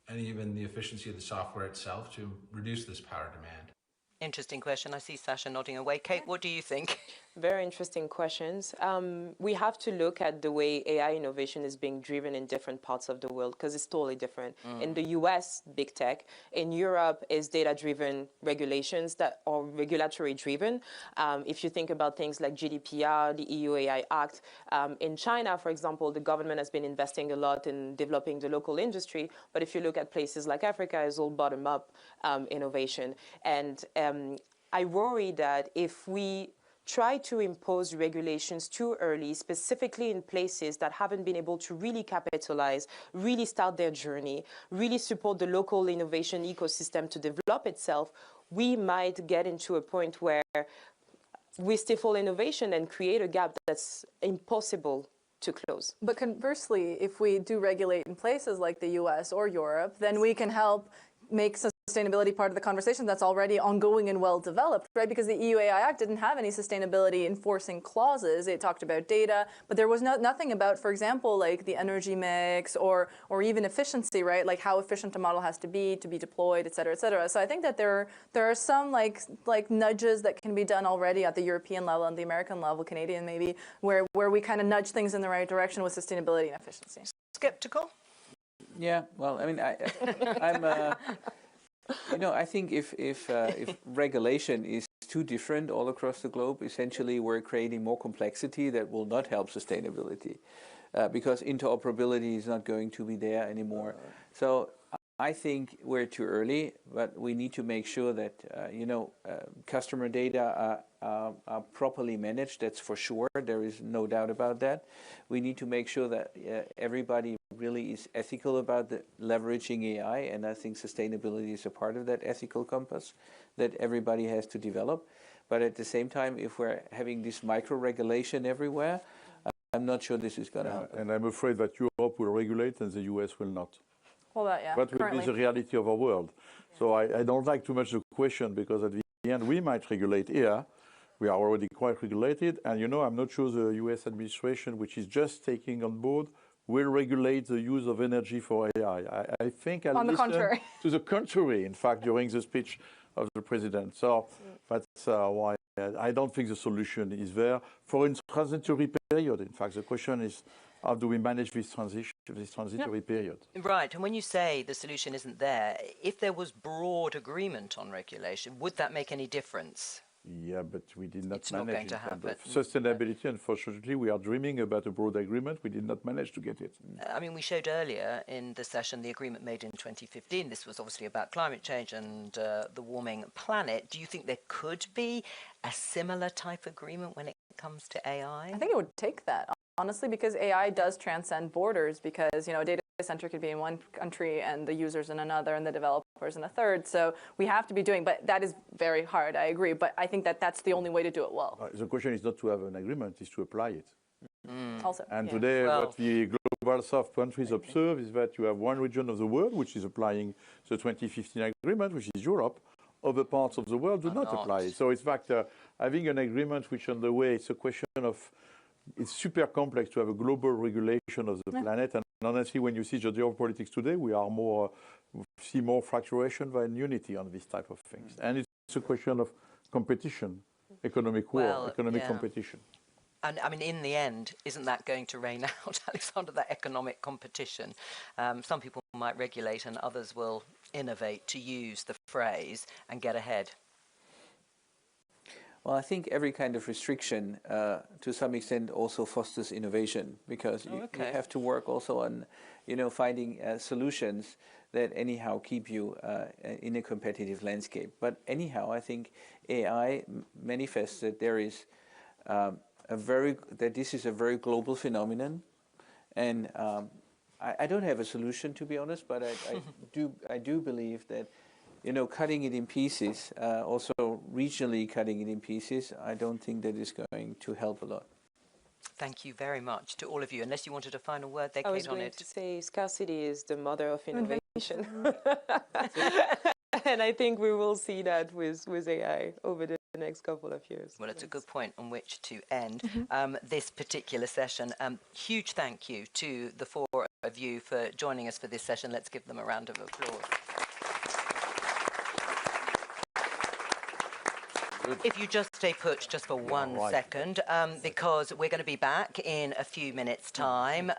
and even the efficiency of the software itself to reduce this power demand? Interesting question. I see Sasha nodding away. Kate, what do you think? Very interesting questions. We have to look at the way AI innovation is being driven in different parts of the world because it's totally different. In the US, big tech. In Europe, is data-driven regulations that are regulatory-driven. If you think about things like GDPR, the EU AI Act. In China, for example, the government has been investing a lot in developing the local industry. But if you look at places like Africa, it's all bottom-up innovation. And I worry that if we try to impose regulations too early, specifically in places that haven't been able to really capitalize, really start their journey, really support the local innovation ecosystem to develop itself, we might get into a point where we stifle innovation and create a gap that's impossible to close. But conversely, if we do regulate in places like the US or Europe, then we can help make sustainability part of the conversation that's already ongoing and well developed, right? Because the EU AI Act didn't have any sustainability enforcing clauses. It talked about data, but there was nothing about, for example, like the energy mix or even efficiency, right? Like how efficient a model has to be deployed, et cetera, et cetera. So I think that there are some like nudges that can be done already at the European level and the American level, Canadian maybe, where we kind of nudge things in the right direction with sustainability and efficiency. Skeptical? Yeah, well, I mean, I'm, you know, I think if regulation is too different all across the globe, essentially we're creating more complexity that will not help sustainability, because interoperability is not going to be there anymore. So I think we're too early, but we need to make sure that you know, customer data are properly managed. That's for sure. There is no doubt about that. We need to make sure that everybody really is ethical about leveraging AI, and I think sustainability is a part of that ethical compass that everybody has to develop. But at the same time, if we're having this micro-regulation everywhere, I'm not sure this is going to happen. And I'm afraid that Europe will regulate and the US will not. Well, that, yeah. That will be the reality of our world. Yeah. So I don't like too much the question, because at the end we might regulate here. We are already quite regulated, and you know, I'm not sure the US administration, which is just taking on board, will regulate the use of energy for AI. I think I'll listen to the contrary, in fact, during the speech of the president. So that's why I don't think the solution is there for a transitory period. In fact, the question is, how do we manage this transitory period? Right, and when you say the solution isn't there, if there was broad agreement on regulation, would that make any difference? Yeah, but we did not it's manage not going in to happen. Sustainability, unfortunately, we are dreaming about a broad agreement. We did not manage to get it. I mean, we showed earlier in the session the agreement made in 2015. This was obviously about climate change and the warming planet. Do you think there could be a similar type agreement when it comes to AI? I think it would take that, honestly, because AI does transcend borders, because, you know, a data center could be in one country and the users in another and the developers in a third. So we have to be doing, but that is very hard, I agree. But I think that that's the only way to do it well. The question is not to have an agreement, is to apply it. Also, and today what the global south countries observe is that you have one region of the world which is applying the 2015 agreement, which is Europe. Other parts of the world do not apply it. So in fact, having an agreement which on the way, it's a question of, it's super complex to have a global regulation of the planet. And honestly, when you see the geopolitics today, we are see more fracturation than unity on this type of things. And it's a question of competition, economic war, economic competition. And I mean, in the end, isn't that going to rain out, Alexander, that economic competition? Some people might regulate and others will innovate, to use the phrase, and get ahead. Well, I think every kind of restriction, to some extent, also fosters innovation, because you have to work also on, you know, finding solutions that anyhow keep you in a competitive landscape. But anyhow, I think AI manifests that there is that this is a very global phenomenon, and I don't have a solution, to be honest, but I do believe that, you know, cutting it in pieces, also regionally cutting it in pieces, I don't think that is going to help a lot. Thank you very much to all of you. Unless you wanted a final word there, Kate, on it. I was going to say scarcity is the mother of innovation. And I think we will see that with AI over the next couple of years. Well, it's a good point on which to end this particular session. Huge thank you to the four of you for joining us for this session. Let's give them a round of applause. If you just stay put just for 1 second, because we're going to be back in a few minutes' time.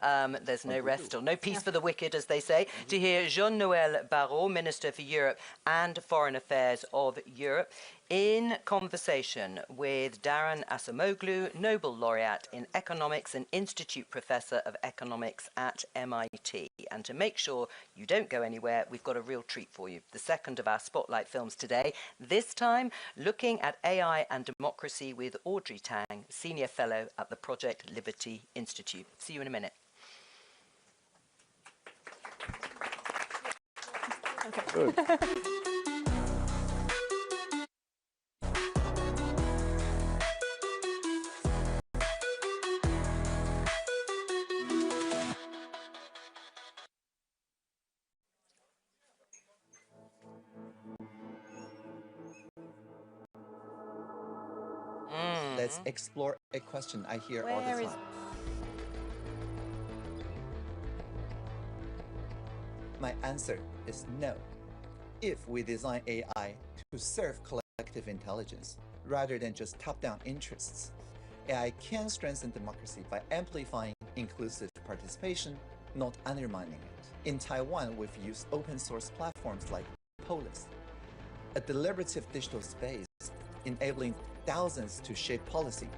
There's no rest or no peace for the wicked, as they say, to hear Jean-Noël Barrot, Minister for Europe and Foreign Affairs of Europe, in conversation with Darren Acemoglu, Nobel Laureate in Economics and Institute Professor of Economics at MIT. And to make sure you don't go anywhere, we've got a real treat for you. The second of our Spotlight films today, this time looking at AI and democracy with Audrey Tang, Senior Fellow at the Project Liberty Institute. See you in a minute. Okay. Good. Let's explore a question I hear all the time. My answer is no. If we design AI to serve collective intelligence rather than just top-down interests, AI can strengthen democracy by amplifying inclusive participation, not undermining it. In Taiwan, we've used open-source platforms like Polis, a deliberative digital space enabling thousands to shape policy.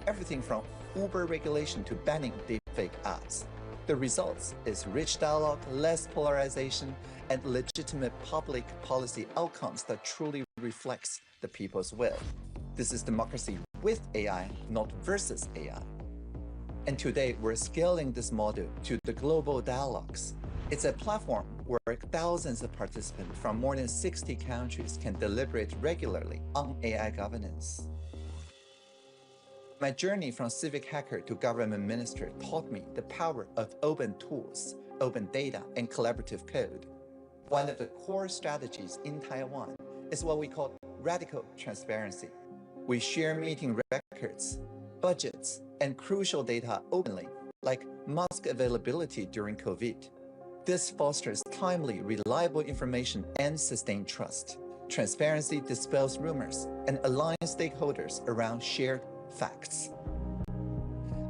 Everything from Uber regulation to banning deepfake ads. The results is rich dialogue, less polarization, and legitimate public policy outcomes that truly reflects the people's will. This is democracy with AI, not versus AI. And today, we're scaling this model to the global dialogues. It's a platform where thousands of participants from more than 60 countries can deliberate regularly on AI governance. My journey from civic hacker to government minister taught me the power of open tools, open data, and collaborative code. One of the core strategies in Taiwan is what we call radical transparency. We share meeting records, budgets, and crucial data openly, like mask availability during COVID. This fosters timely, reliable information and sustained trust. Transparency dispels rumors and aligns stakeholders around shared facts.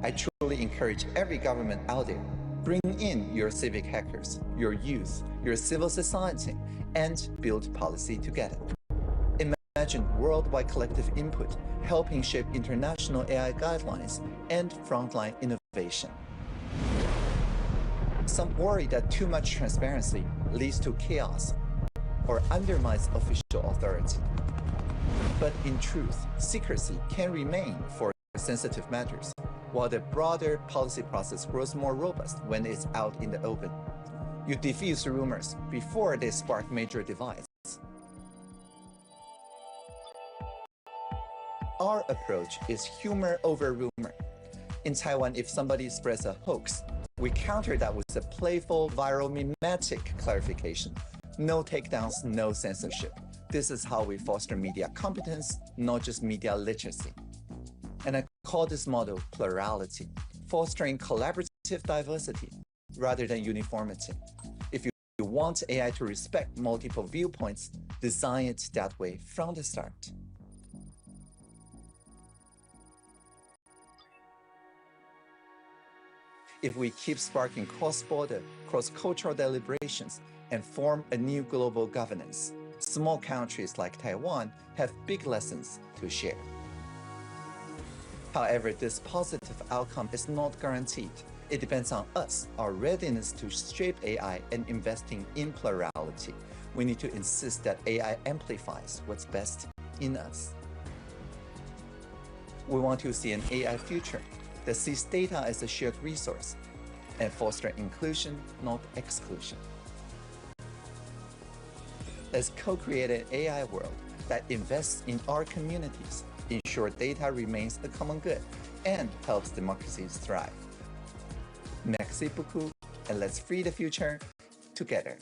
I truly encourage every government out there, bring in your civic hackers, your youth, your civil society, and build policy together. Imagine worldwide collective input helping shape international AI guidelines and frontline innovation. Some worry that too much transparency leads to chaos or undermines official authority. But in truth, secrecy can remain for sensitive matters, while the broader policy process grows more robust when it's out in the open. You diffuse rumors before they spark major divides. Our approach is humor over rumor. In Taiwan, if somebody spreads a hoax, we counter that with a playful, viral, mimetic clarification. No takedowns, no censorship. This is how we foster media competence, not just media literacy. And I call this model plurality, fostering collaborative diversity rather than uniformity. If you want AI to respect multiple viewpoints, design it that way from the start. If we keep sparking cross-border, cross-cultural deliberations and form a new global governance, small countries like Taiwan have big lessons to share. However, this positive outcome is not guaranteed. It depends on us, our readiness to shape AI and investing in plurality. We need to insist that AI amplifies what's best in us. We want to see an AI future that sees data as a shared resource and foster inclusion, not exclusion. Let's co-create an AI world that invests in our communities, ensure data remains a common good, and helps democracies thrive. Merci beaucoup, and let's free the future together.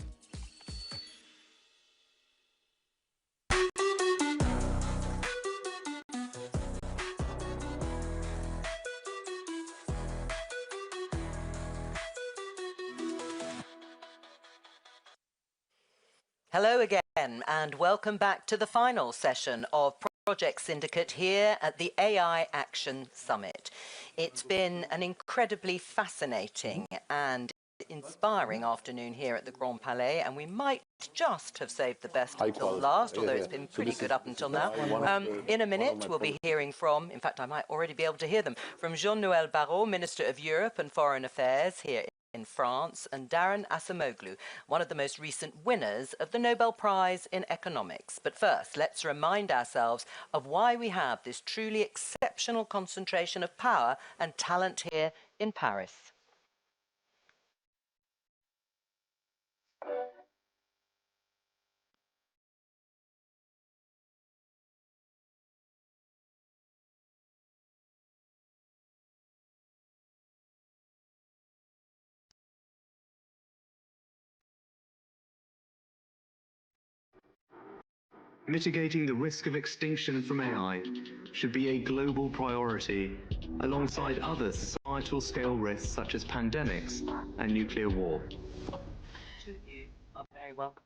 Hello again, and welcome back to the final session of Project Syndicate here at the AI Action Summit. It's been an incredibly fascinating and inspiring afternoon here at the Grand Palais, and we might just have saved the best until last, although it's been pretty good up until now. In a minute, we'll be hearing from, in fact, I might already be able to hear them, from Jean-Noël Barrot, Minister of Europe and Foreign Affairs here in France, and Daron Acemoglu, one of the most recent winners of the Nobel Prize in Economics. But first, let's remind ourselves of why we have this truly exceptional concentration of power and talent here in Paris. Mitigating the risk of extinction from AI should be a global priority, alongside other societal scale risks such as pandemics and nuclear war. You are very welcome.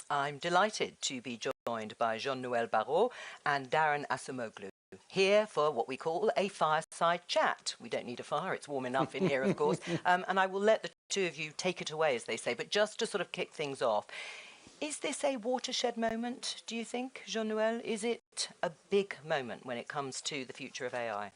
I'm delighted to be joined by Jean-Noël Barrot and Darren Acemoglu here for what we call a fireside chat. We don't need a fire, it's warm enough in here, of course. And I will let the two of you take it away, as they say. But just to sort of kick things off, is this a watershed moment, do you think, Jean-Noël? Is it a big moment when it comes to the future of AI?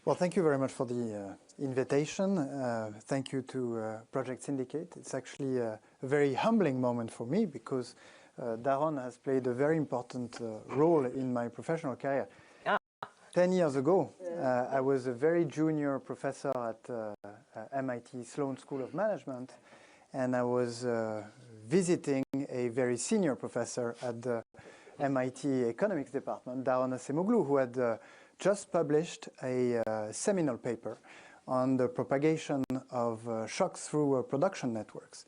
Well, thank you very much for the invitation. Thank you to Project Syndicate. It's actually a very humbling moment for me because Darren has played a very important role in my professional career. 10 years ago, I was a very junior professor at MIT Sloan School of Management, and I was visiting a very senior professor at the MIT Economics Department, Darren Acemoglu, who had just published a seminal paper on the propagation of shocks through production networks.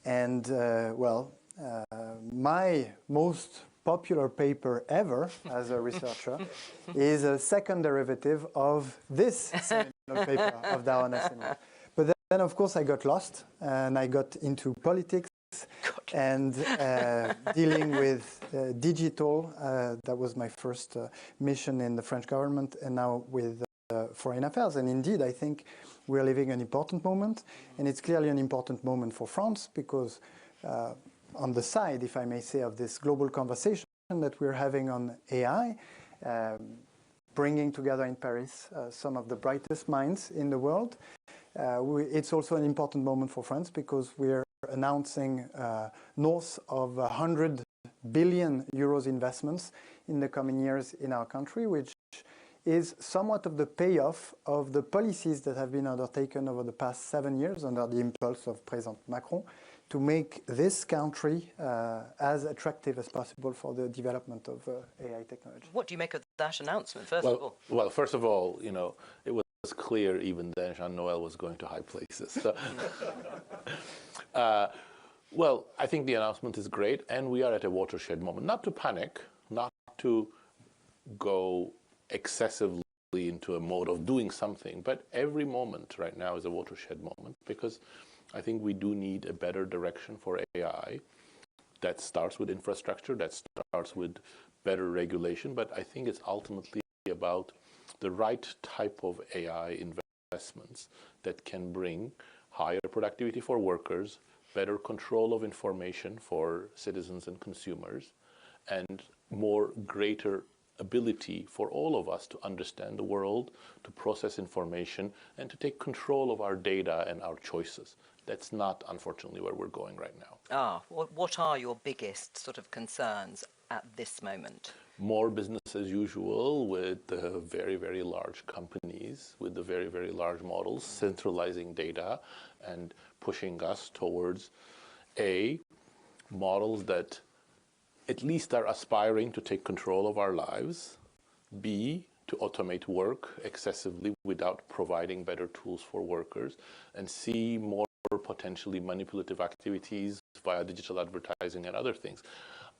And, my most popular paper ever as a researcher is a second derivative of this seminal paper of Darren Acemoglu. But then, of course, I got lost and I got into politics and dealing with digital. That was my first mission in the French government, and now with foreign affairs. And indeed, I think we're living an important moment, and it's clearly an important moment for France because on the side, if I may say, of this global conversation that we're having on AI, bringing together in Paris some of the brightest minds in the world, it's also an important moment for France because we're announcing north of 100 billion euros investments in the coming years in our country, which is somewhat of the payoff of the policies that have been undertaken over the past 7 years under the impulse of President Macron to make this country as attractive as possible for the development of AI technology. What do you make of that announcement, first of all? Well, first of all, you know, it was clear even then Jean-Noël was going to high places. So well, I think the announcement is great, and we are at a watershed moment. Not to panic, not to go excessively into a mode of doing something, but every moment right now is a watershed moment because I think we do need a better direction for AI that starts with infrastructure, that starts with better regulation, but I think it's ultimately about the right type of AI investments that can bring higher productivity for workers, better control of information for citizens and consumers, and greater ability for all of us to understand the world, to process information, and to take control of our data and our choices. That's not, unfortunately, where we're going right now. What are your biggest sort of concerns at this moment? More business as usual with the very, very large companies, with the very, very large models, centralizing data and pushing us towards models that at least are aspiring to take control of our lives, B, to automate work excessively without providing better tools for workers, and C, more potentially manipulative activities via digital advertising and other things.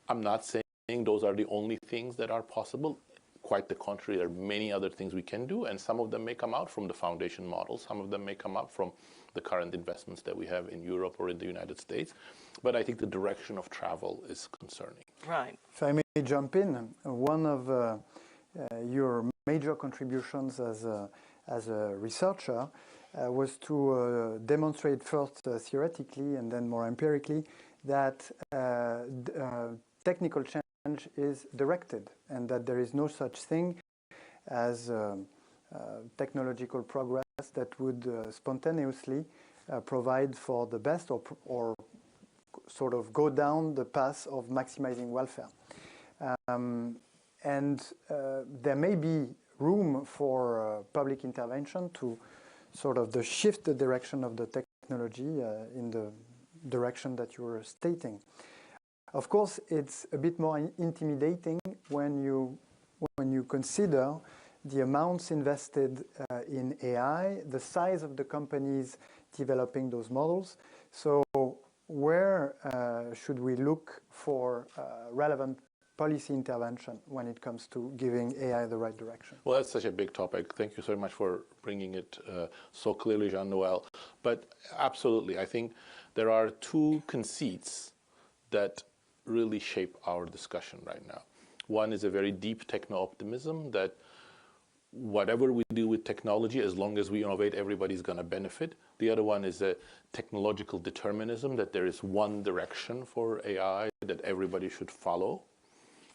I'm not saying those are the only things that are possible. Quite the contrary, there are many other things we can do, and some of them may come out from the foundation models, some of them may come up from the current investments that we have in Europe or in the United States. But I think the direction of travel is concerning. Right. If I may jump in, one of your major contributions as a researcher was to demonstrate first theoretically and then more empirically that technical change is directed, and that there is no such thing as technological progress that would spontaneously provide for the best or sort of go down the path of maximizing welfare. There may be room for public intervention to sort of shift the direction of the technology in the direction that you were stating. Of course, it's a bit more intimidating when you consider the amounts invested in AI, the size of the companies developing those models. So where should we look for relevant policy intervention when it comes to giving AI the right direction? Well, that's such a big topic. Thank you so much for bringing it so clearly, Jean-Noël. But absolutely, I think there are two conceits that really shape our discussion right now. One is a very deep techno-optimism that whatever we do with technology, as long as we innovate, everybody's going to benefit. The other one is a technological determinism, that there is one direction for AI that everybody should follow.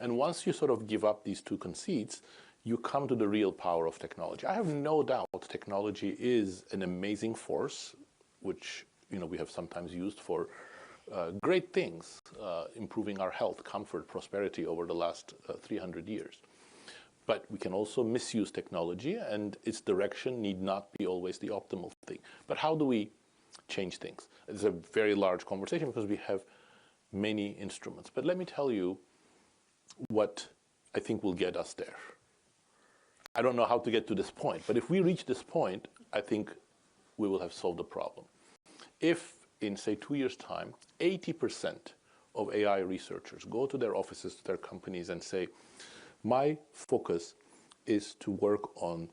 And once you sort of give up these two conceits, you come to the real power of technology. I have no doubt technology is an amazing force, which we have sometimes used for great things, improving our health, comfort, prosperity over the last 300 years. But we can also misuse technology, and its direction need not be always the optimal thing. But how do we change things? It's a very large conversation because we have many instruments. But let me tell you what I think will get us there. I don't know how to get to this point, but if we reach this point, I think we will have solved the problem. If in, say, 2 years' time, 80% of AI researchers go to their offices, to their companies and say, my focus is to work on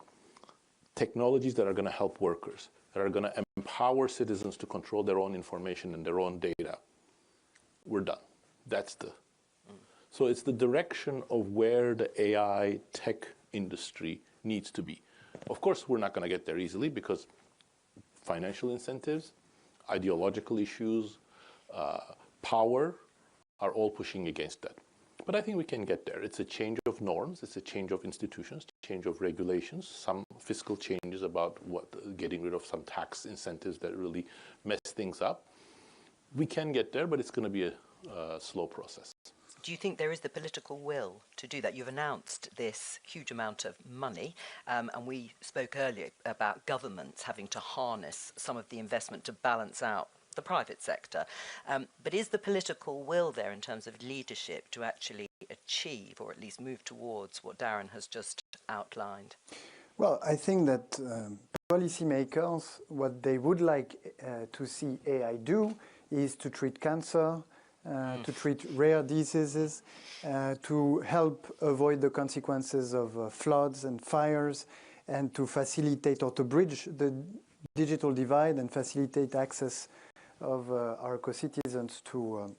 technologies that are going to help workers, that are going to empower citizens to control their own information and their own data, we're done. That's the... So it's the direction of where the AI tech industry needs to be. Of course, we're not going to get there easily because financial incentives, ideological issues, power are all pushing against that. But I think we can get there. It's a change of norms. It's a change of institutions, change of regulations, some fiscal changes about getting rid of some tax incentives that really mess things up. We can get there, but it's going to be a slow process. Do you think there is the political will to do that? You've announced this huge amount of money, and we spoke earlier about governments having to harness some of the investment to balance out the private sector. But is the political will there in terms of leadership to actually achieve, or at least move towards, what Darren has just outlined? Well, I think that policymakers, what they would like to see AI do is to treat cancer, to treat rare diseases, to help avoid the consequences of floods and fires, and to facilitate or to bridge the digital divide and facilitate access of our co-citizens to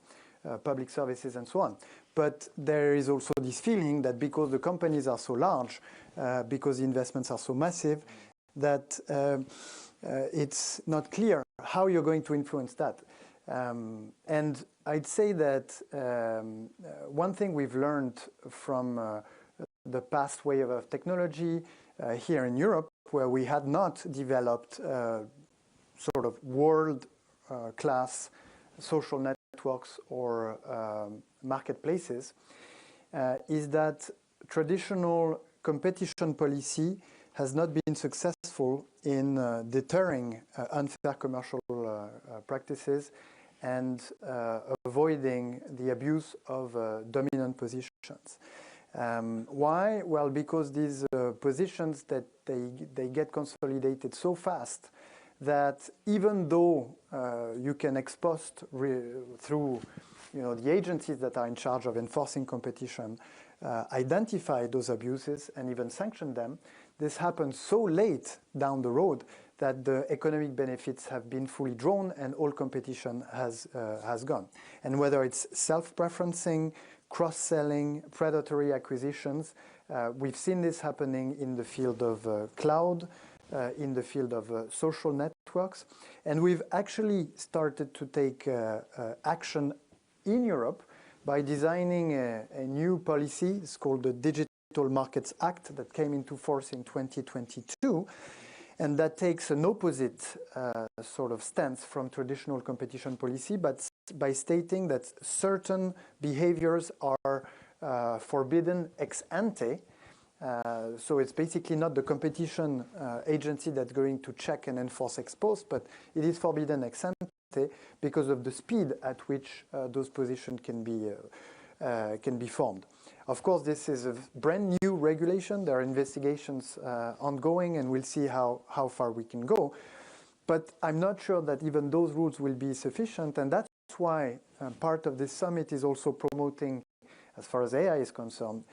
public services and so on. But there is also this feeling that because the companies are so large, because the investments are so massive, that it's not clear how you're going to influence that. And I'd say that one thing we've learned from the past wave of technology here in Europe, where we had not developed sort of world-class social networks or marketplaces, is that traditional competition policy has not been successful in deterring unfair commercial practices and avoiding the abuse of dominant positions. Why? Well, because these positions that they get consolidated so fast that even though you can expost through the agencies that are in charge of enforcing competition, identify those abuses and even sanction them, this happens so late down the road that the economic benefits have been fully drawn and all competition has gone. And whether it's self-preferencing, cross-selling, predatory acquisitions, we've seen this happening in the field of cloud, in the field of social networks. And we've actually started to take action in Europe by designing a new policy. It's called the Digital Markets Act that came into force in 2022. And that takes an opposite sort of stance from traditional competition policy, but by stating that certain behaviors are forbidden ex ante. So it's basically not the competition agency that's going to check and enforce ex post, but it is forbidden ex ante because of the speed at which those positions can be formed. Of course, this is a brand new regulation. There are investigations ongoing, and we'll see how far we can go. But I'm not sure that even those rules will be sufficient, and that's why part of this summit is also promoting, as far as AI is concerned,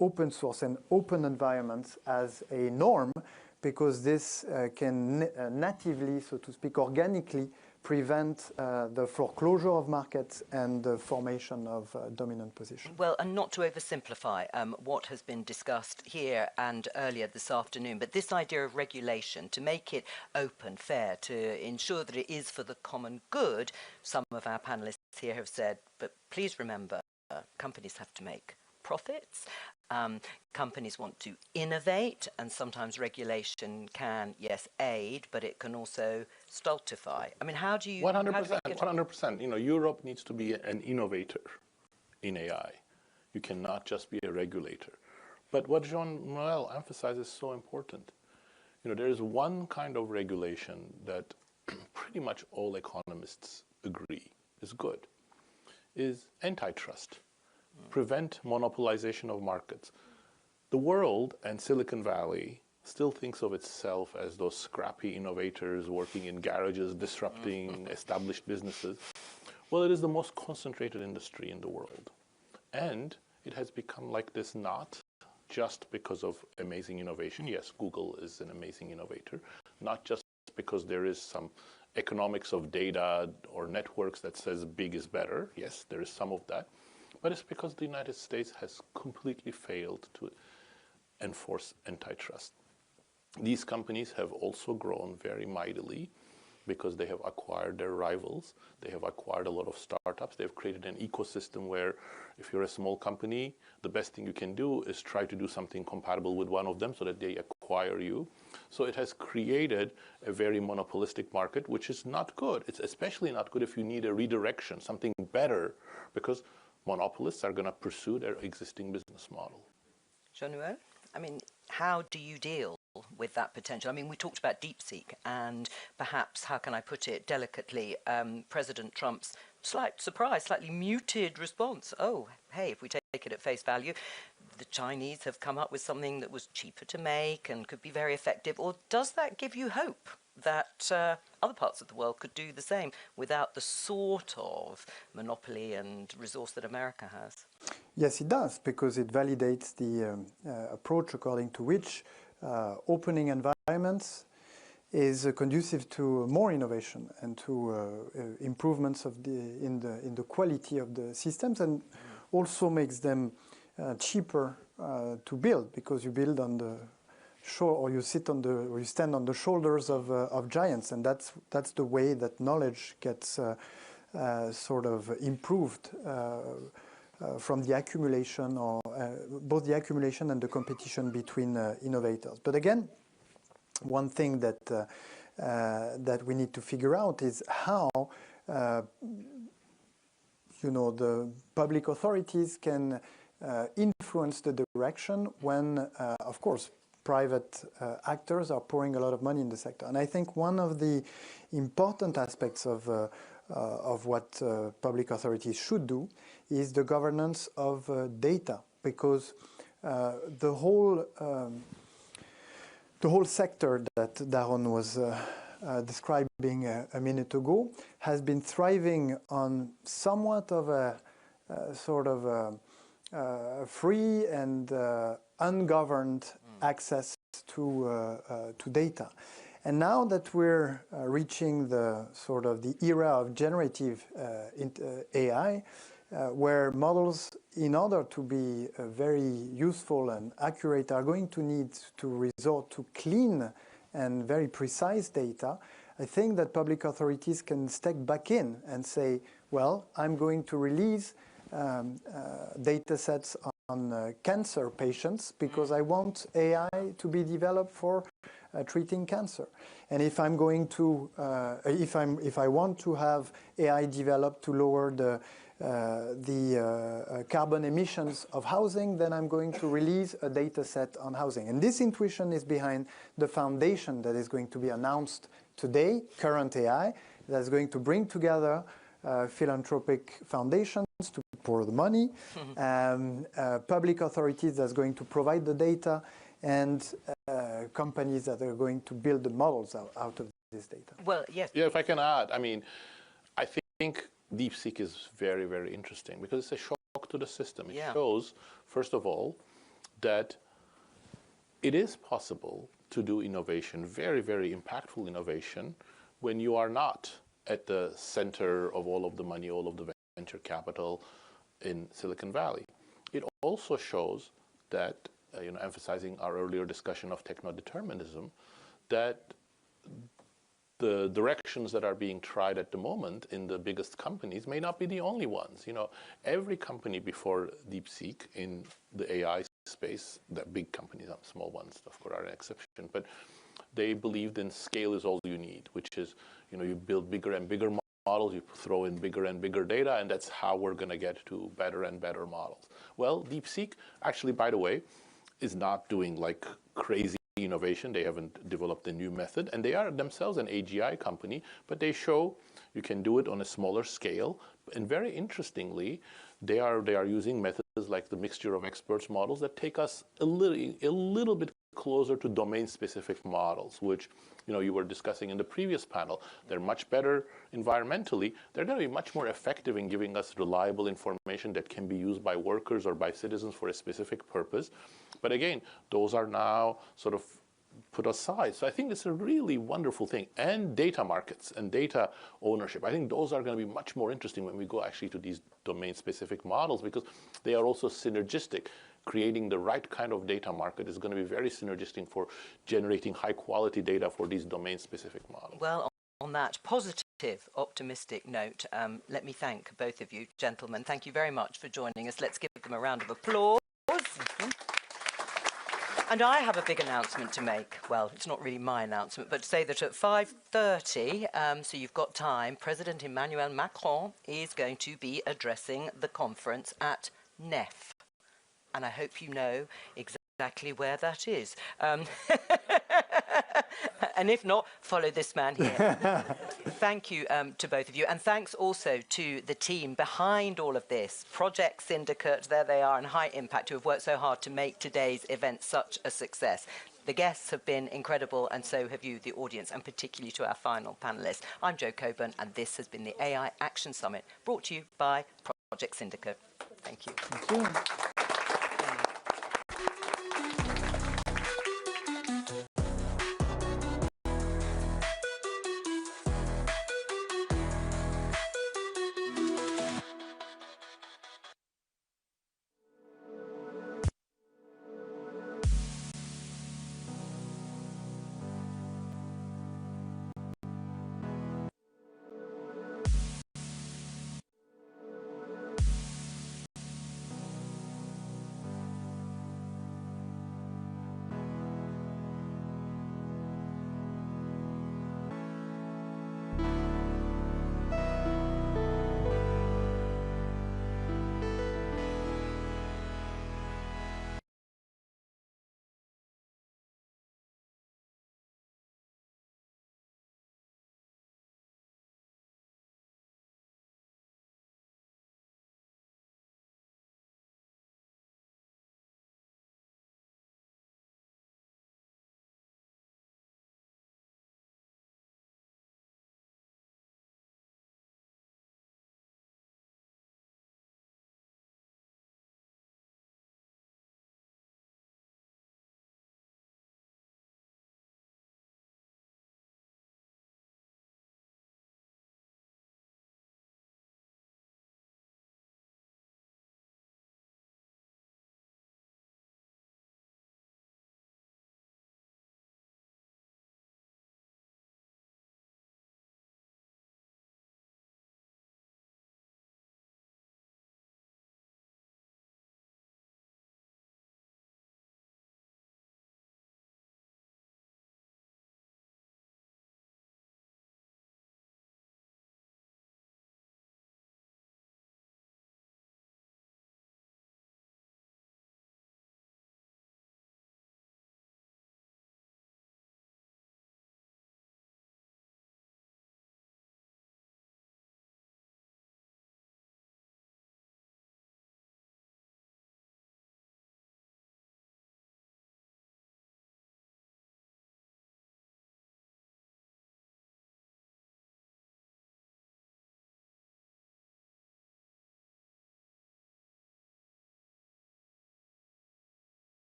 open source and open environments as a norm, because this can natively, so to speak, organically prevent the foreclosure of markets and the formation of dominant positions. Well, and not to oversimplify what has been discussed here and earlier this afternoon, but this idea of regulation, to make it open, fair, to ensure that it is for the common good, some of our panelists here have said, but please remember, companies have to make profits. Companies want to innovate, and sometimes regulation can, yes, aid, but it can also stultify. I mean, how do you... 100%, 100%. You know, Europe needs to be an innovator in AI. You cannot just be a regulator. But what Jean-Noël emphasizes is so important. You know, there is one kind of regulation that pretty much all economists agree is good, is antitrust. Prevent monopolization of markets. The world and Silicon Valley still thinks of itself as those scrappy innovators working in garages, disrupting established businesses. Well, it is the most concentrated industry in the world. And it has become like this not just because of amazing innovation. Yes, Google is an amazing innovator. Not just because there is some economics of data or networks that says big is better. Yes, there is some of that. But it's because the United States has completely failed to enforce antitrust. These companies have also grown very mightily because they have acquired their rivals. They have acquired a lot of startups. They've created an ecosystem where if you're a small company, the best thing you can do is try to do something compatible with one of them so that they acquire you. So it has created a very monopolistic market, which is not good. It's especially not good if you need a redirection, something better, because monopolists are going to pursue their existing business model. Jean-Noël, I mean, how do you deal with that potential? I mean, we talked about DeepSeek and perhaps, how can I put it delicately, President Trump's slightly muted response. Oh, hey, if we take it at face value, the Chinese have come up with something that was cheaper to make and could be very effective. Or does that give you hope that other parts of the world could do the same without the sort of monopoly and resource that America has? Yes, it does, because it validates the approach according to which opening environments is conducive to more innovation and to improvements of in the quality of the systems, and also makes them cheaper to build, because you build on the shore, or you stand on the shoulders of giants, and that's the way that knowledge gets sort of improved from the accumulation, or both the accumulation and the competition between innovators. But again, one thing that that we need to figure out is how the public authorities can influence the direction when, of course, private actors are pouring a lot of money in the sector. And I think one of the important aspects of what public authorities should do is the governance of data, because the whole sector that Daron was describing a minute ago has been thriving on somewhat of a sort of free and ungoverned access to data. And now that we're reaching the sort of the era of generative AI, where models, in order to be very useful and accurate, are going to need to resort to clean and very precise data, I think that public authorities can step back in and say, well, I'm going to release data sets on cancer patients because I want AI to be developed for treating cancer. And if I'm going to, if I want to have AI developed to lower the carbon emissions of housing, then I'm going to release a data set on housing. And this intuition is behind the foundation that is going to be announced today, Current AI, that is going to bring together philanthropic foundations to pour the money, public authorities that's going to provide the data, and companies that are going to build the models out of this data. Well, yes. Yeah, if I can add, I mean, I think DeepSeek is very, very interesting because it's a shock to the system. It shows, first of all, that it is possible to do innovation, very, very impactful innovation, when you are not at the center of all of the money, all of the venture capital in Silicon Valley. It also shows that, emphasizing our earlier discussion of techno-determinism, that the directions that are being tried at the moment in the biggest companies may not be the only ones. Every company before DeepSeek in the AI space, the big companies, not small ones, of course, are an exception, but they believed in scale is all you need, which is, you build bigger and bigger models, you throw in bigger and bigger data, and that's how we're going to get to better and better models. Well, DeepSeek, actually, by the way, is not doing like crazy innovation. They haven't developed a new method, and they are themselves an AGI company, but they show you can do it on a smaller scale. And very interestingly, they are using methods like the mixture of experts models that take us a little bit closer to domain-specific models, which you were discussing in the previous panel. They're much better environmentally. They're going to be much more effective in giving us reliable information that can be used by workers or by citizens for a specific purpose. But again, those are now sort of put aside. So I think it's a really wonderful thing. And data markets and data ownership, I think those are going to be much more interesting when we go actually to these domain-specific models, because they are also synergistic. Creating the right kind of data market is going to be very synergistic for generating high-quality data for these domain-specific models. Well, on that positive, optimistic note, let me thank both of you, gentlemen. Thank you very much for joining us. Let's give them a round of applause. And I have a big announcement to make. Well, it's not really my announcement, but to say that at 5:30, so you've got time, President Emmanuel Macron is going to be addressing the conference at NEF. And I hope you know exactly where that is. And if not, follow this man here. Thank you to both of you. And thanks also to the team behind all of this. Project Syndicate, there they are, and High Impact, who have worked so hard to make today's event such a success. The guests have been incredible, and so have you, the audience, and particularly to our final panellists. I'm Jo Coburn, and this has been the AI Action Summit, brought to you by Project Syndicate. Thank you. Thank you.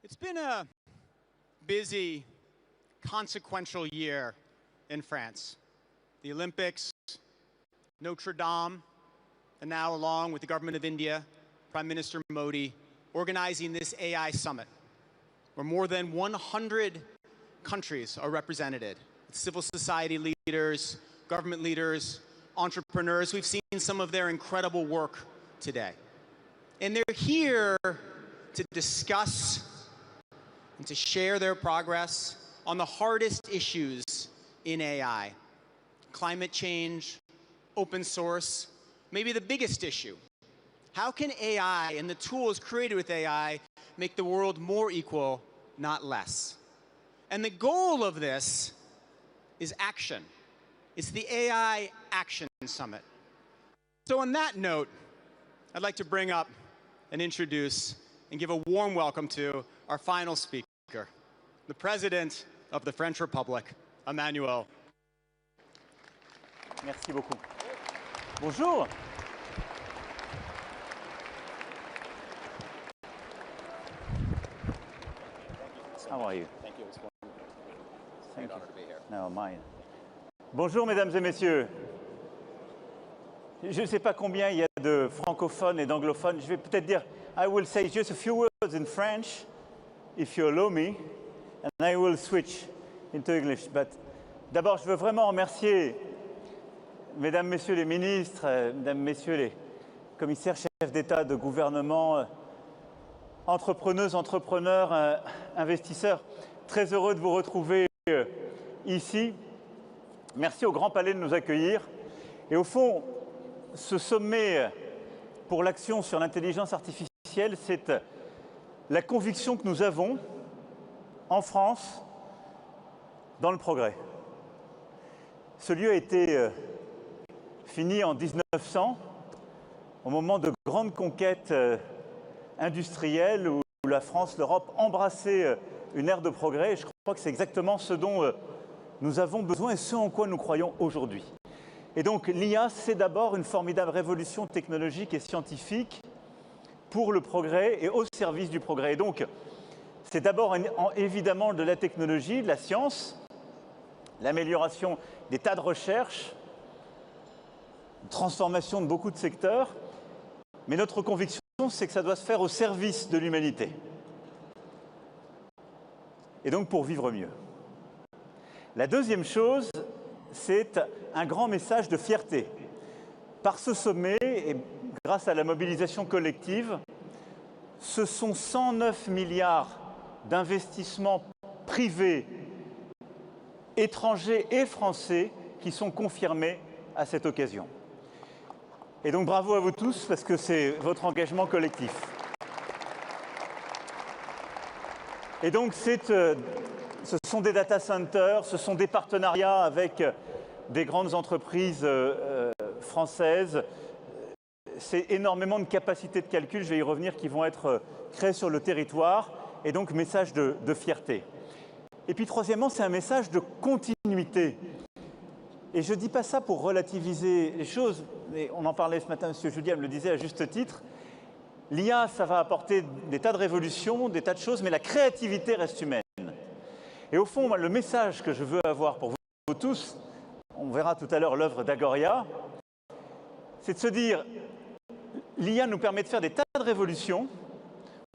It's been a busy, consequential year in France. The Olympics, Notre Dame, and now along with the government of India, Prime Minister Modi, organizing this AI summit, where more than 100 countries are represented. Civil society leaders, government leaders, entrepreneurs. We've seen some of their incredible work today. And they're here to discuss and to share their progress on the hardest issues in AI. Climate change, open source, maybe the biggest issue. How can AI and the tools created with AI make the world more equal, not less? And the goal of this is action. It's the AI Action Summit. So on that note, I'd like to bring up and introduce and give a warm welcome to our final speaker, the President of the French Republic, Emmanuel. Merci beaucoup. Bonjour. How are you? Thank you. It's a great honor to be here. No, mine. Bonjour, mesdames et messieurs. Je ne sais pas combien il y a de francophones et d'anglophones. Je vais peut-être dire, I will say just a few words in French, if you allow me, and I will switch into English. But d'abord, je veux vraiment remercier mesdames, messieurs les ministres, mesdames, messieurs les commissaires, chefs d'État, de gouvernement, entrepreneuses, entrepreneurs, investisseurs. Très heureux de vous retrouver ici. Merci au Grand Palais de nous accueillir. Et au fond, ce sommet pour l'action sur l'intelligence artificielle, c'est la conviction que nous avons en France dans le progrès. Ce lieu a été fini en 1900, au moment de grandes conquêtes industrielles où la France, l'Europe embrassaient une ère de progrès. Et je crois que c'est exactement ce dont nous avons besoin et ce en quoi nous croyons aujourd'hui. Et donc l'IA, c'est d'abord une formidable révolution technologique et scientifique pour le progrès et au service du progrès. Et donc, c'est d'abord évidemment de la technologie, de la science, l'amélioration des tas de recherches, transformation de beaucoup de secteurs. Mais notre conviction, c'est que ça doit se faire au service de l'humanité. Et donc pour vivre mieux. La deuxième chose, c'est un grand message de fierté. Par ce sommet, et grâce à la mobilisation collective, ce sont 109 milliards d'investissements privés, étrangers et français qui sont confirmés à cette occasion. Et donc bravo à vous tous, parce que c'est votre engagement collectif. Et donc ce sont des data centers, ce sont des partenariats avec des grandes entreprises françaises. C'est énormément de capacités de calcul, je vais y revenir, qui vont être créées sur le territoire. Et donc message de fierté. Et puis troisièmement, c'est un message de continuité. Et je ne dis pas ça pour relativiser les choses, mais on en parlait ce matin, M. Julien me le disait à juste titre. L'IA, ça va apporter des tas de révolutions, des tas de choses, mais la créativité reste humaine. Et au fond, moi, le message que je veux avoir pour vous tous, on verra tout à l'heure l'œuvre d'Agoria, c'est de se dire, l'IA nous permet de faire des tas de révolutions.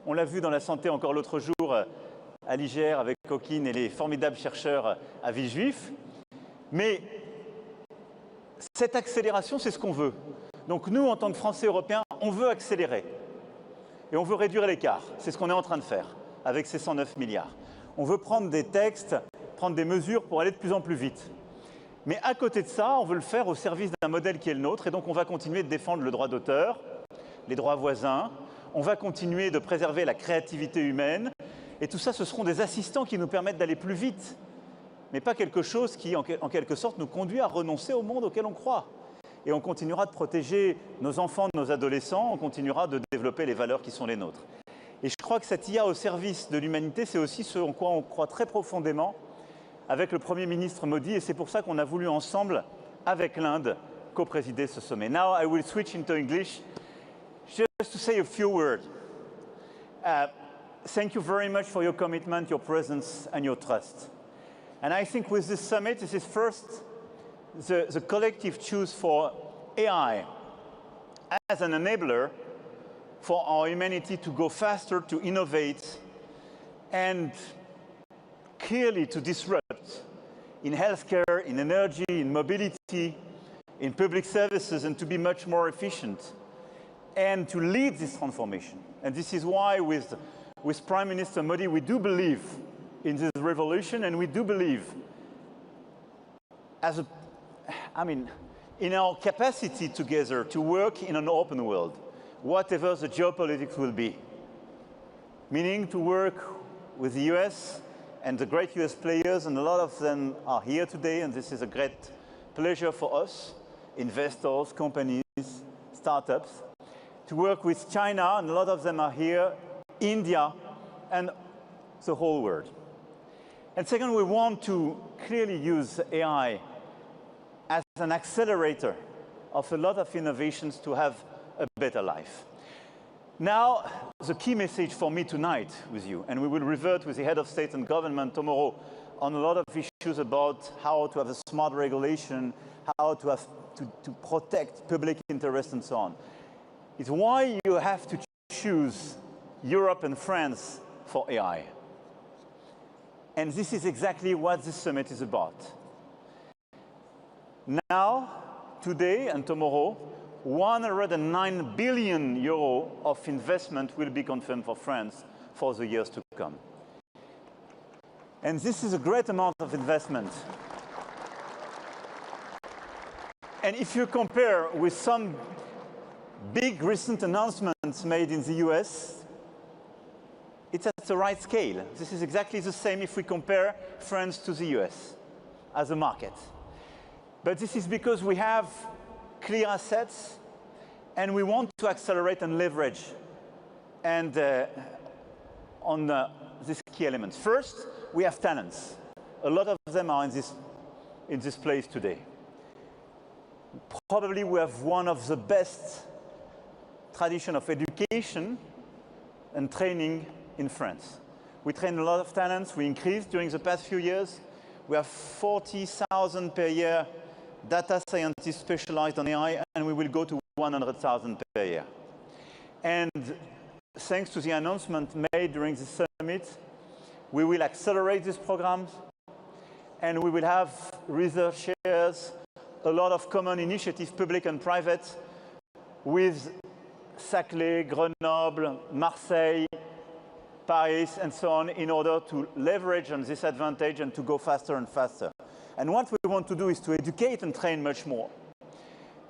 On l'a vu dans la santé encore l'autre jour à l'IGR avec Coquine et les formidables chercheurs à Villejuif. Mais cette accélération, c'est ce qu'on veut. Donc nous, en tant que Français européens, on veut accélérer. Et on veut réduire l'écart. C'est ce qu'on est en train de faire avec ces 109 milliards. On veut prendre des textes, prendre des mesures pour aller de plus en plus vite. Mais à côté de ça, on veut le faire au service d'un modèle qui est le nôtre. Et donc on va continuer de défendre le droit d'auteur, les droits voisins. On va continuer de préserver la créativité humaine. Et tout ça, ce seront des assistants qui nous permettent d'aller plus vite. Mais pas quelque chose qui, en quelque sorte, nous conduit à renoncer au monde auquel on croit. Et on continuera de protéger nos enfants, nos adolescents, on continuera de développer les valeurs qui sont les nôtres. Et je crois que cette IA au service de l'humanité, c'est aussi ce en quoi on croit très profondément avec le Premier ministre Modi, et c'est pour ça qu'on a voulu ensemble, avec l'Inde, co-présider ce sommet. Now I will switch into English, just to say a few words. thank you very much for your commitment, your presence, and your trust. And I think with this summit, this is first the collective choose for AI as an enabler for our humanity to go faster, to innovate, and clearly to disrupt in healthcare, in energy, in mobility, in public services, and to be much more efficient, and to lead this transformation. And this is why with Prime Minister Modi, we do believe in this revolution, and we do believe in our capacity together to work in an open world, whatever the geopolitics will be. Meaning to work with the US and the great US players, and a lot of them are here today, and this is a great pleasure for us, investors, companies, startups, to work with China, and a lot of them are here, India, and the whole world. And second, we want to clearly use AI as an accelerator of a lot of innovations to have a better life. Now, the key message for me tonight with you, and we will revert with the head of state and government tomorrow on a lot of issues about how to have a smart regulation, how to have to protect public interest and so on. It's why you have to choose Europe and France for AI. And this is exactly what this summit is about. Now, today and tomorrow, 109 billion euro of investment will be confirmed for France for the years to come. And this is a great amount of investment. And if you compare with some big recent announcements made in the US, it's at the right scale. This is exactly the same if we compare France to the US as a market. But this is because we have clear assets, and we want to accelerate and leverage on these key elements. First, we have talents. A lot of them are in this place today. Probably we have one of the best tradition of education and training in France. We train a lot of talents. We increased during the past few years. We have 40,000 per year data scientists specialized on AI, and we will go to 100,000 per year. And thanks to the announcement made during the summit, we will accelerate these programs, and we will have research shares, a lot of common initiatives, public and private, with Saclay, Grenoble, Marseille, Paris, and so on, in order to leverage on this advantage and to go faster and faster. And what we want to do is to educate and train much more.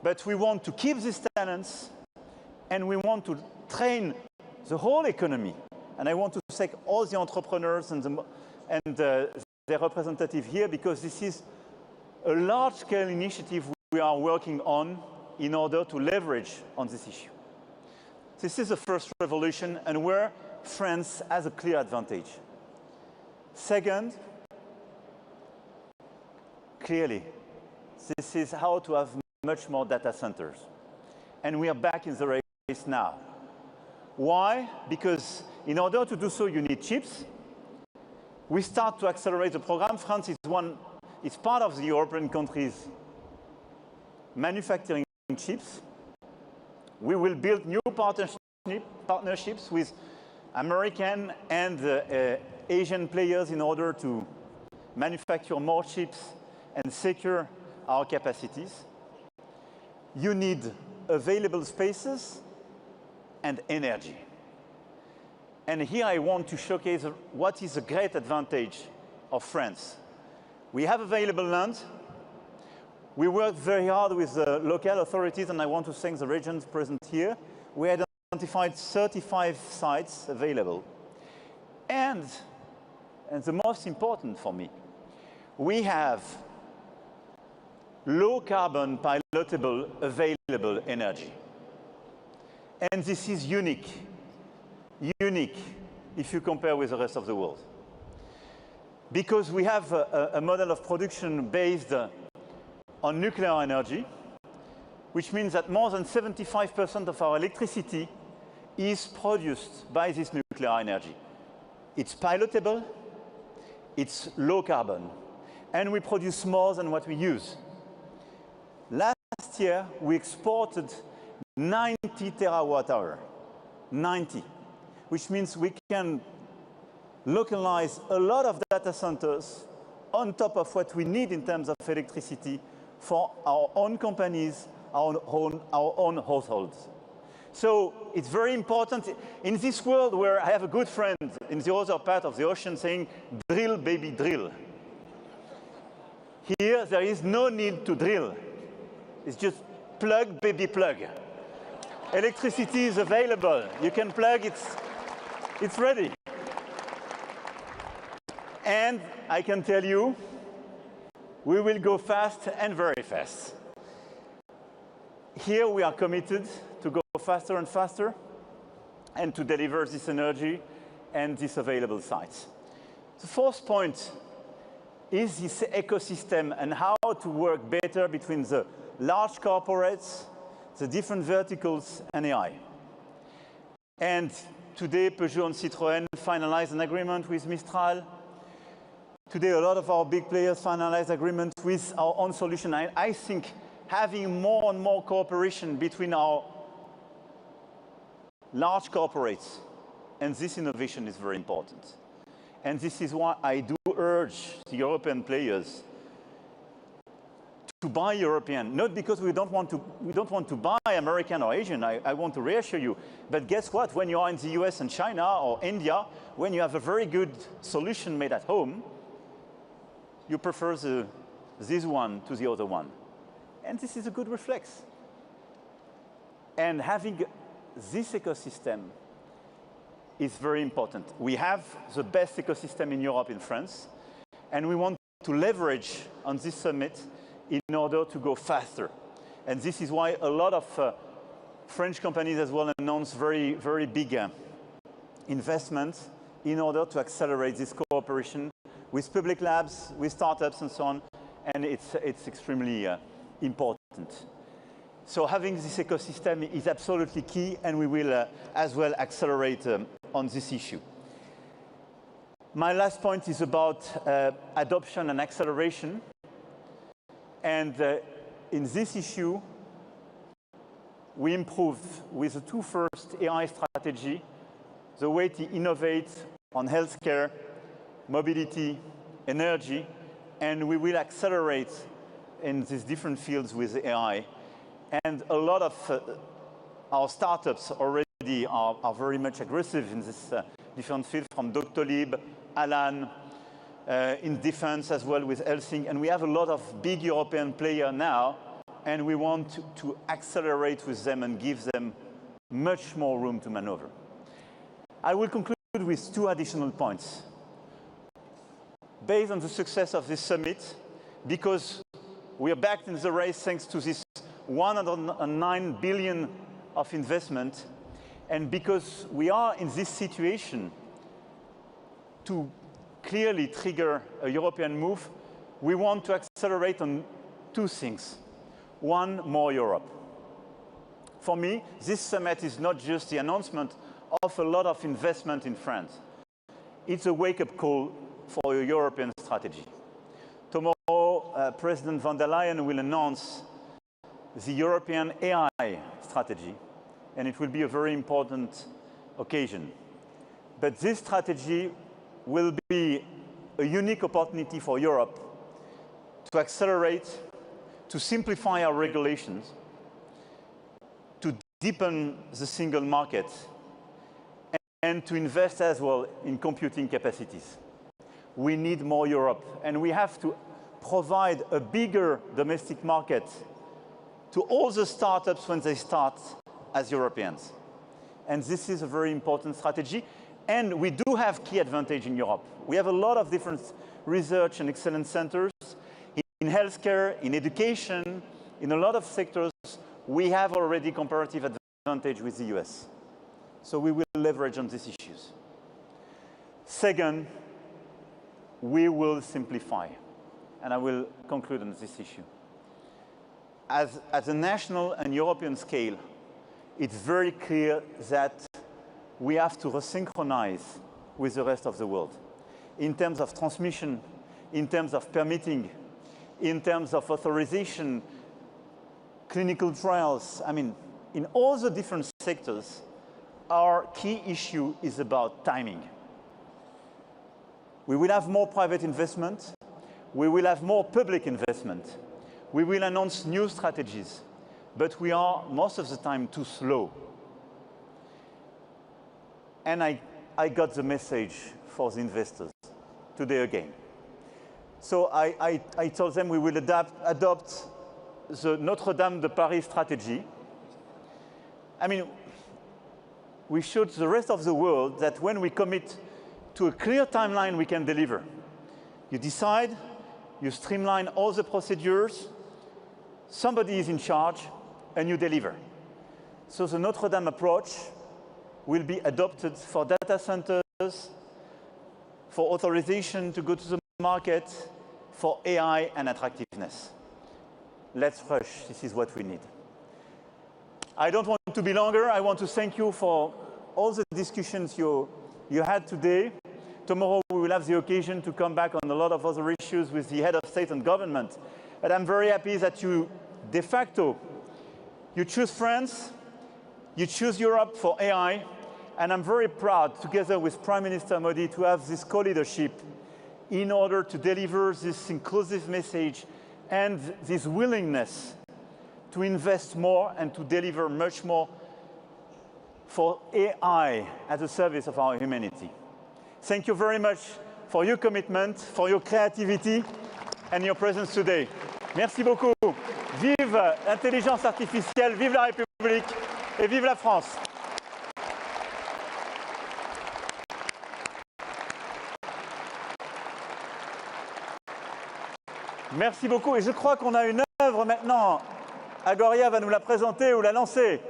But we want to keep these talents, and we want to train the whole economy. And I want to thank all the entrepreneurs and their representatives here, because this is a large-scale initiative we are working on in order to leverage on this issue. This is the first revolution, and where France has a clear advantage. Second, clearly, this is how to have much more data centers. And we are back in the race now. Why? Because in order to do so, you need chips. We start to accelerate the program. France is part of the European countries manufacturing chips. We will build new partnerships with American and Asian players in order to manufacture more chips and secure our capacities. You need available spaces and energy. And here I want to showcase what is a great advantage of France. We have available land. We work very hard with the local authorities, and I want to thank the regions present here. We identified 35 sites available. And the most important for me, we have low carbon pilotable available energy. And this is unique if you compare with the rest of the world. Because we have a model of production based on nuclear energy, which means that more than 75% of our electricity is produced by this nuclear energy. it's pilotable, it's low carbon, and we produce more than what we use. Last year, we exported 90 terawatt-hour, 90, which means we can localize a lot of data centers on top of what we need in terms of electricity for our own companies, our own households. So it's very important in this world where I have a good friend in the other part of the ocean saying, drill, baby, drill. Here, there is no need to drill. It's just plug, baby, plug. Electricity is available. You can plug, it's ready. And I can tell you, we will go fast and very fast. Here we are committed to go faster and faster and to deliver this energy and these available sites. The fourth point is this ecosystem and how to work better between the large corporates, the different verticals, and AI. And today, Peugeot and Citroën finalized an agreement with Mistral. Today, a lot of our big players finalized agreements with our own solution. I think having more and more cooperation between our large corporates and this innovation is very important. And this is why I do urge the European players to buy European, not because we don't want to buy American or Asian, I want to reassure you. But guess what? When you are in the US and China or India, when you have a very good solution made at home, you prefer this one to the other one. And this is a good reflex. And having this ecosystem is very important. We have the best ecosystem in Europe, in France, and we want to leverage on this summit in order to go faster. And this is why a lot of French companies as well announced very, very big investments in order to accelerate this cooperation with public labs, with startups and so on, and it's extremely important. So having this ecosystem is absolutely key, and we will as well accelerate on this issue. My last point is about adoption and acceleration. And in this issue, we improved with the two first AI strategy, the way to innovate on healthcare, mobility, energy, and we will accelerate in these different fields with AI. And a lot of our startups already are very much aggressive in this different field, from Doctolib, Alan, in defense as well with Helsing. And we have a lot of big European players now, and we want to accelerate with them and give them much more room to maneuver. I will conclude with two additional points. Based on the success of this summit, because we are back in the race thanks to this 109 billion of investment, and because we are in this situation to clearly trigger a European move, we want to accelerate on two things. One, more Europe. For me, this summit is not just the announcement of a lot of investment in France. It's a wake-up call for a European strategy. Tomorrow, President von der Leyen will announce the European AI strategy, and it will be a very important occasion. But this strategy will be a unique opportunity for Europe to accelerate, to simplify our regulations, to deepen the single market, and to invest as well in computing capacities. We need more Europe, and we have to provide a bigger domestic market to all the startups when they start as Europeans. And this is a very important strategy. And we do have key advantage in Europe. We have a lot of different research and excellence centers. In healthcare, in education, in a lot of sectors, we have already comparative advantage with the US. So we will leverage on these issues. Second, we will simplify. And I will conclude on this issue. At a national and European scale, it's very clear that we have to resynchronize with the rest of the world. In terms of transmission, in terms of permitting, in terms of authorization, clinical trials, I mean, in all the different sectors, our key issue is about timing. We will have more private investment. We will have more public investment. We will announce new strategies. But we are, most of the time, too slow. And I got the message for the investors today again. So I told them we will adopt the Notre Dame de Paris strategy. I mean, we showed the rest of the world that when we commit to a clear timeline, we can deliver. You decide, you streamline all the procedures, somebody is in charge, and you deliver. So the Notre Dame approach will be adopted for data centers, for authorization to go to the market, for AI and attractiveness. Let's rush. This is what we need. I don't want to be longer. I want to thank you for all the discussions you had today. Tomorrow we will have the occasion to come back on a lot of other issues with the head of state and government. But I'm very happy that you, de facto, you choose France, you choose Europe for AI, and I'm very proud, together with Prime Minister Modi, to have this co-leadership in order to deliver this inclusive message and this willingness to invest more and to deliver much more for AI at the service of our humanity. Thank you very much for your commitment, for your creativity and your presence today. Merci beaucoup. Vive l'intelligence artificielle, vive la République et vive la France. Merci beaucoup. Et je crois qu'on a une œuvre maintenant. Agoria va nous la présenter ou la lancer.